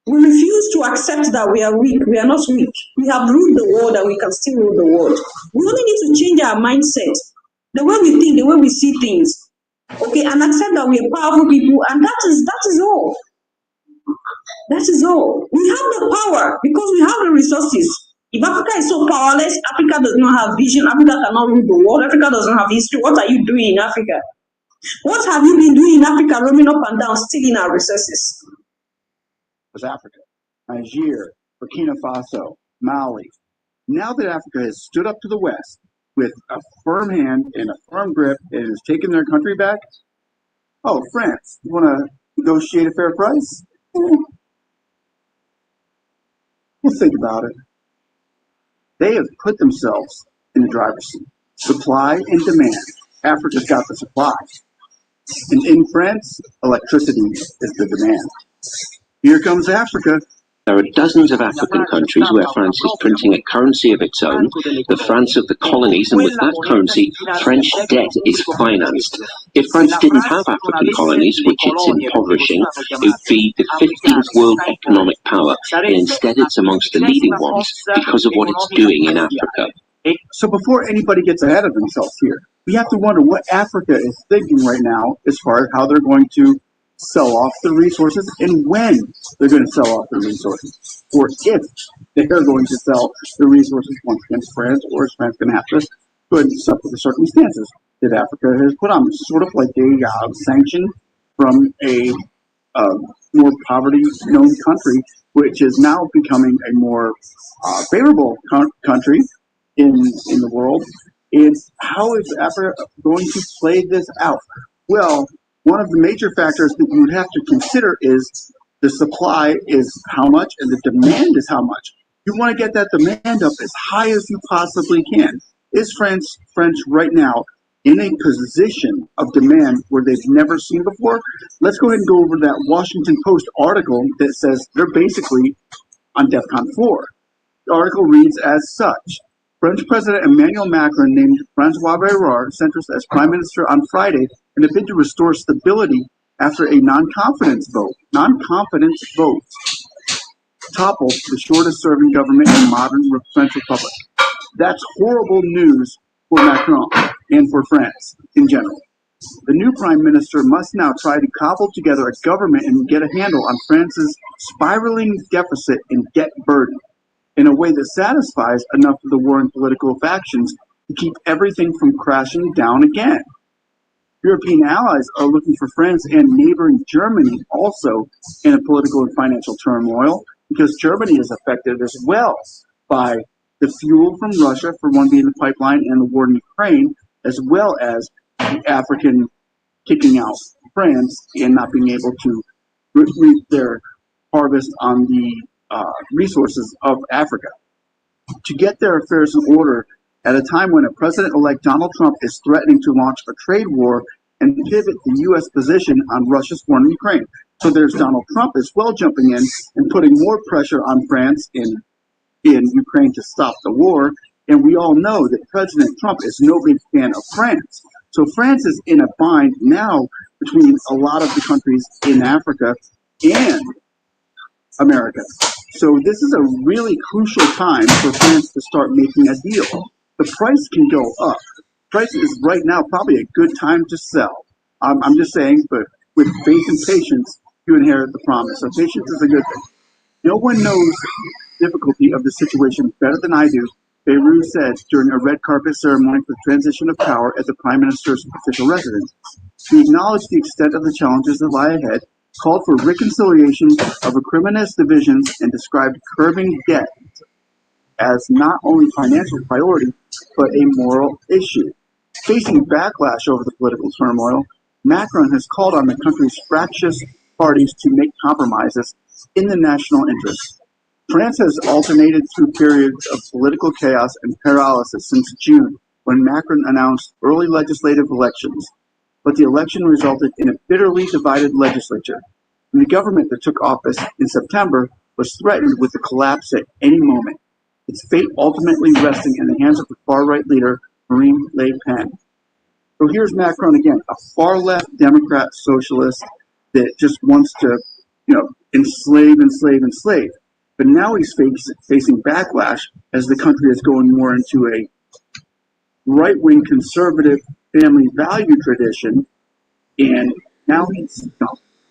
We refuse to accept that we are weak. We are not weak. We have ruled the world and we can still rule the world. We only need to change our mindset, the way we think, the way we see things, okay, and accept that we are powerful people, and that is all. That is all. We have the power because we have the resources. If Africa is so powerless, Africa does not have vision, Africa cannot rule the world, Africa does not have history, what are you doing in Africa? What have you been doing in Africa, roaming up and down, stealing our resources? Was Africa, Niger, Burkina Faso, Mali. Now that Africa has stood up to the West with a firm hand and a firm grip and has taken their country back, oh, France, you want to negotiate a fair price? We'll think about it. They have put themselves in the driver's seat. Supply and demand. Africa's got the supply. And in France, electricity is the demand. Here comes Africa. There are dozens of African countries where France is printing a currency of its own, the France of the colonies, and with that currency, French debt is financed. If France didn't have African colonies, which it's impoverishing, it would be the 15th world economic power, and instead it's amongst the leading ones because of what it's doing in Africa. So before anybody gets ahead of themselves here, we have to wonder what Africa is thinking right now as far as how they're going to sell off the resources and when they're going to sell off the resources, or if they're going to sell the resources once against France, or is France going to have to go ahead and suffer the circumstances that Africa has put on. It's sort of like a sanction from a more poverty-known country, which is now becoming a more favorable country in the world. Is how is Africa going to play this out? Well, one of the major factors that you would have to consider is the supply is how much and the demand is how much. You want to get that demand up as high as you possibly can. Is French right now in a position of demand where they've never seen before? Let's go ahead and go over that Washington Post article that says they're basically on DEFCON 4. The article reads as such. French President Emmanuel Macron named François Bayrou, centrist, as prime minister on Friday in a bid to restore stability after a non-confidence vote. Non-confidence votes toppled the shortest-serving government in modern French Republic. That's horrible news for Macron and for France in general. The new prime minister must now try to cobble together a government and get a handle on France's spiraling deficit and debt burden in a way that satisfies enough of the warring political factions to keep everything from crashing down again. European allies are looking for France and neighboring Germany also in a political and financial turmoil, because Germany is affected as well by the fuel from Russia, for one being the pipeline and the war in Ukraine, as well as the African kicking out France and not being able to reap their harvest on the resources of Africa. To get their affairs in order at a time when a President-elect Donald Trump is threatening to launch a trade war and pivot the U.S. position on Russia's war in Ukraine. So there's Donald Trump as well jumping in and putting more pressure on France in Ukraine to stop the war. And we all know that President Trump is no big fan of France. So France is in a bind now between a lot of the countries in Africa and America. So this is a really crucial time for France to start making a deal. The price can go up. Price is right now probably a good time to sell. I'm just saying, but with faith and patience, you inherit the promise. So patience is a good thing. No one knows the difficulty of the situation better than I do, Beirut said during a red carpet ceremony for the transition of power at the Prime Minister's official residence. He acknowledged the extent of the challenges that lie ahead, called for reconciliation of recriminous divisions, and described curbing debt as not only a financial priority, but a moral issue. Facing backlash over the political turmoil, Macron has called on the country's fractious parties to make compromises in the national interest. France has alternated through periods of political chaos and paralysis since June, when Macron announced early legislative elections. But the election resulted in a bitterly divided legislature, and the government that took office in September was threatened with a collapse at any moment, its fate ultimately resting in the hands of the far-right leader, Marine Le Pen. So here's Macron again, a far-left Democrat socialist that just wants to, enslave. But now he's facing backlash as the country is going more into a right-wing conservative family value tradition, and now he's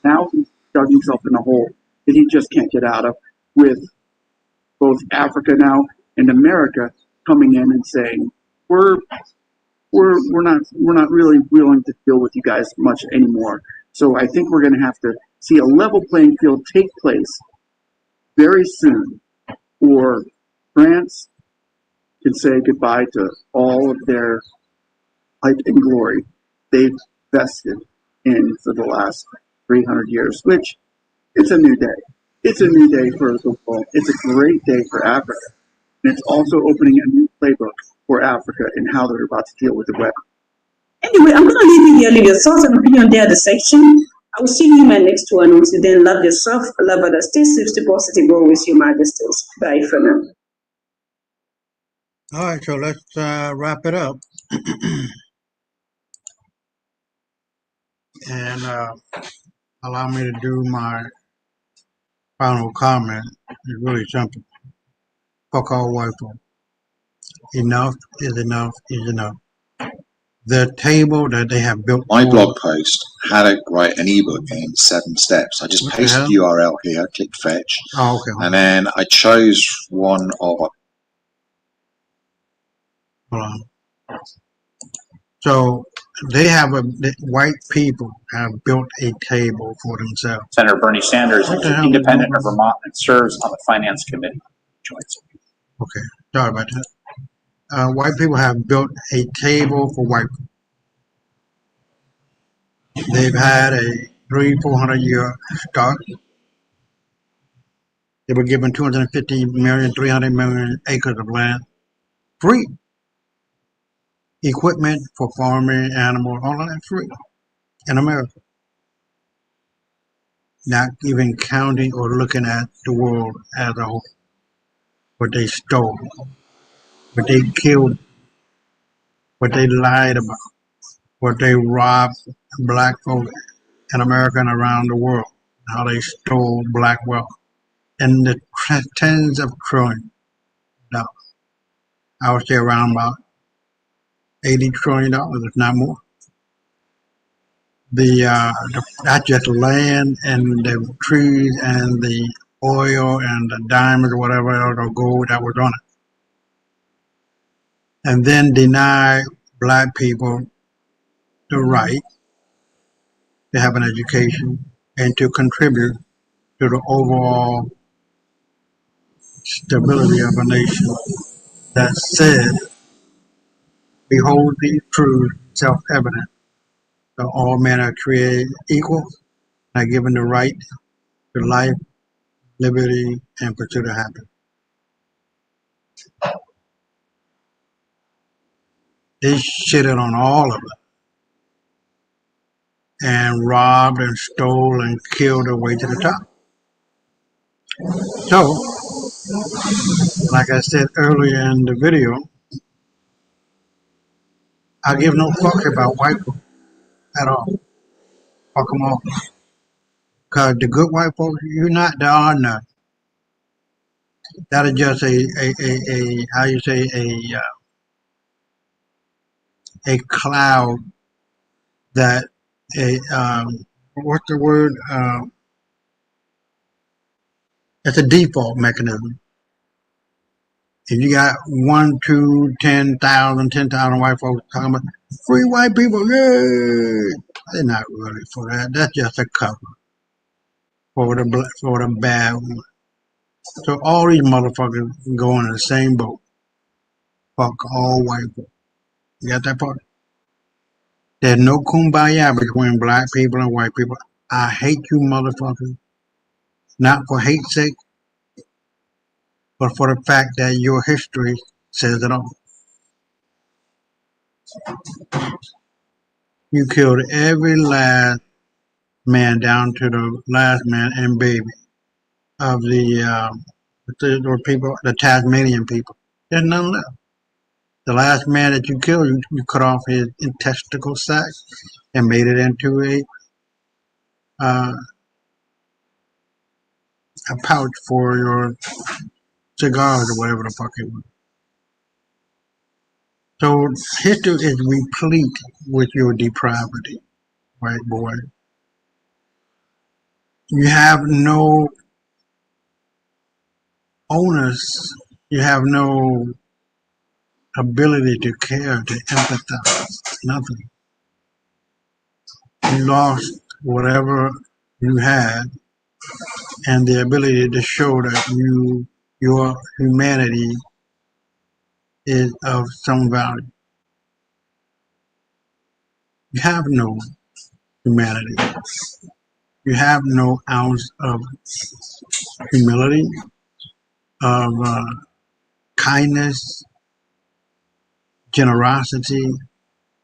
dug himself in a hole that he just can't get out of, with both Africa now and America coming in and saying we're not really willing to deal with you guys much anymore. So I think we're going to have to see a level playing field take place very soon, or France can say goodbye to all of their hype and glory they've vested in for the last 300 years, which it's a new day. It's a new day for the world. It's a great day for Africa. And it's also opening a new playbook for Africa and how they're about to deal with the web. Anyway, I'm going to leave you here. Leave your thoughts and opinion there at the section. I will see you in my next one. Until then, love yourself, love others, stay safe, stay positive, always your majesties. Bye for now. All right, so let's wrap it up. And allow me to do my final comment. It's really simple. Fuck all white folk. Enough is enough is enough. The table that they have built. My blog post had to write an ebook in 7 steps. I just pasted the URL here, clicked fetch, and then I chose one of. Hold on. So they have the white people have built a table for themselves. Senator Bernie Sanders is an independent of Vermont and serves on the Finance Committee. Okay, sorry about that. White people have built a table for white people. They've had a 300-400 year start. They were given 250 million, 300 million acres of land, free. Equipment for farming, animals, all of that free in America. Not even counting or looking at the world as a whole. What they stole, what they killed, what they lied about, what they robbed black folk in America and around the world, how they stole black wealth in the tens of trillions. No, I would say around about $80 trillion, if not more. Not just land and the trees and the oil and the diamonds or whatever else, or gold that was on it. And then deny black people the right to have an education and to contribute to the overall stability of a nation that said, behold the truth, self-evident, that all men are created equal, are given the right to life, liberty, and pursuit of happiness. They shitted on all of it and robbed and stole and killed their way to the top. So, like I said earlier in the video, I give no fuck about white folk at all. Fuck them all. Because the good white folks, there are none. That is just a how you say a cloud that what's the word? It's a default mechanism. If you got 1, 2, 10,000 white folks talking about free white people, yay! They're not really for that. That's just a cover for the bad one. So all these motherfuckers go in the same boat. Fuck all white people. You got that part? There's no kumbaya between black people and white people. I hate you motherfuckers. Not for hate's sake, but for the fact that your history says it all. You killed every last man down to the last man and baby of the people, the Tasmanian people. There's none left. The last man that you killed, you cut off his intestinal sac and made it into a pouch for your cigars or whatever the fuck it was. So history is replete with your depravity, white boy. You have no onus, you have no ability to care, to empathize, nothing. You lost whatever you had and the ability to show that your humanity is of some value. You have no humanity. You have no ounce of humility, of kindness, generosity.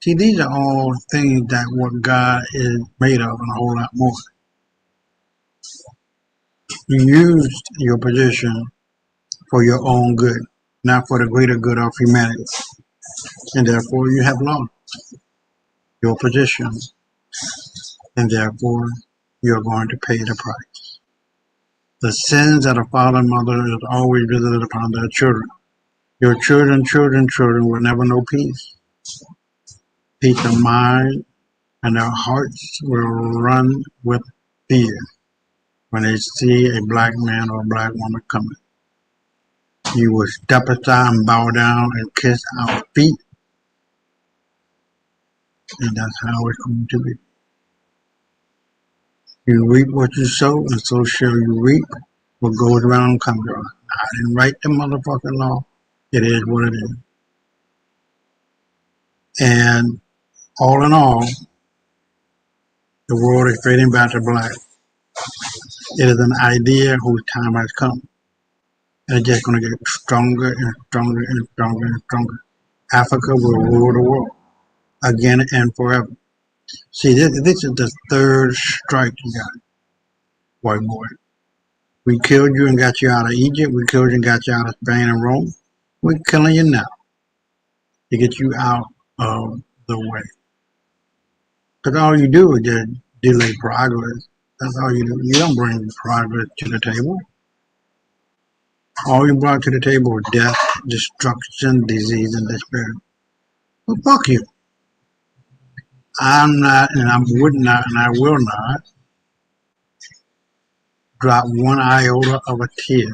See, these are all things that what God is made of and a whole lot more. You used your position for your own good, not for the greater good of humanity. And therefore you have lost your position. And therefore you're going to pay the price. The sins of the father and mother is always visited upon their children. Your children will never know peace. Peace of mind, and their hearts will run with fear when they see a black man or a black woman coming. You will step aside and bow down and kiss our feet. And that's how it's going to be. You reap what you sow, and so shall you reap what goes around comes around. I didn't write the motherfucking law. It is what it is. And all in all, the world is fading back to black. It is an idea whose time has come. And it's just going to get stronger and stronger and stronger and stronger. Africa will rule the world again and forever. See, this is the third strike you got, white boy. We killed you and got you out of Egypt. We killed you and got you out of Spain and Rome. We're killing you now to get you out of the way. Because all you do is just delay progress. That's all you do. You don't bring progress to the table. All you brought to the table was death, destruction, disease, and despair. Well, fuck you. I'm not, and I would not, and I will not drop one iota of a tear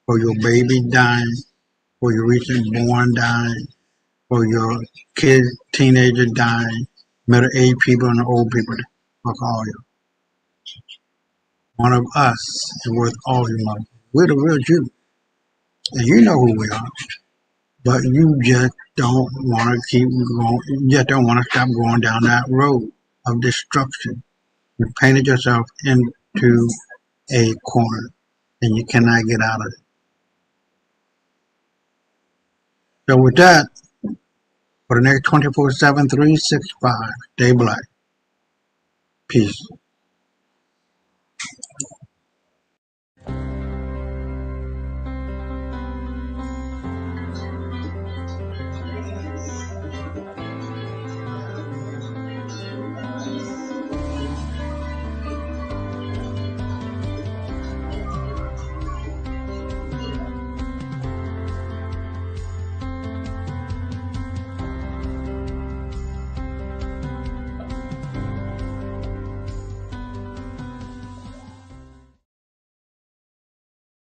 for your baby dying, for your recent born dying, for your kid, teenager dying, middle-aged people and old people. Fuck all you. One of us is worth all you motherfuckers. We're the real Jews. And you know who we are. But you just don't want to keep going. You just don't want to stop going down that road of destruction. You painted yourself into a corner and you cannot get out of it. So with that, for the next 24/7, 365, stay black. Peace.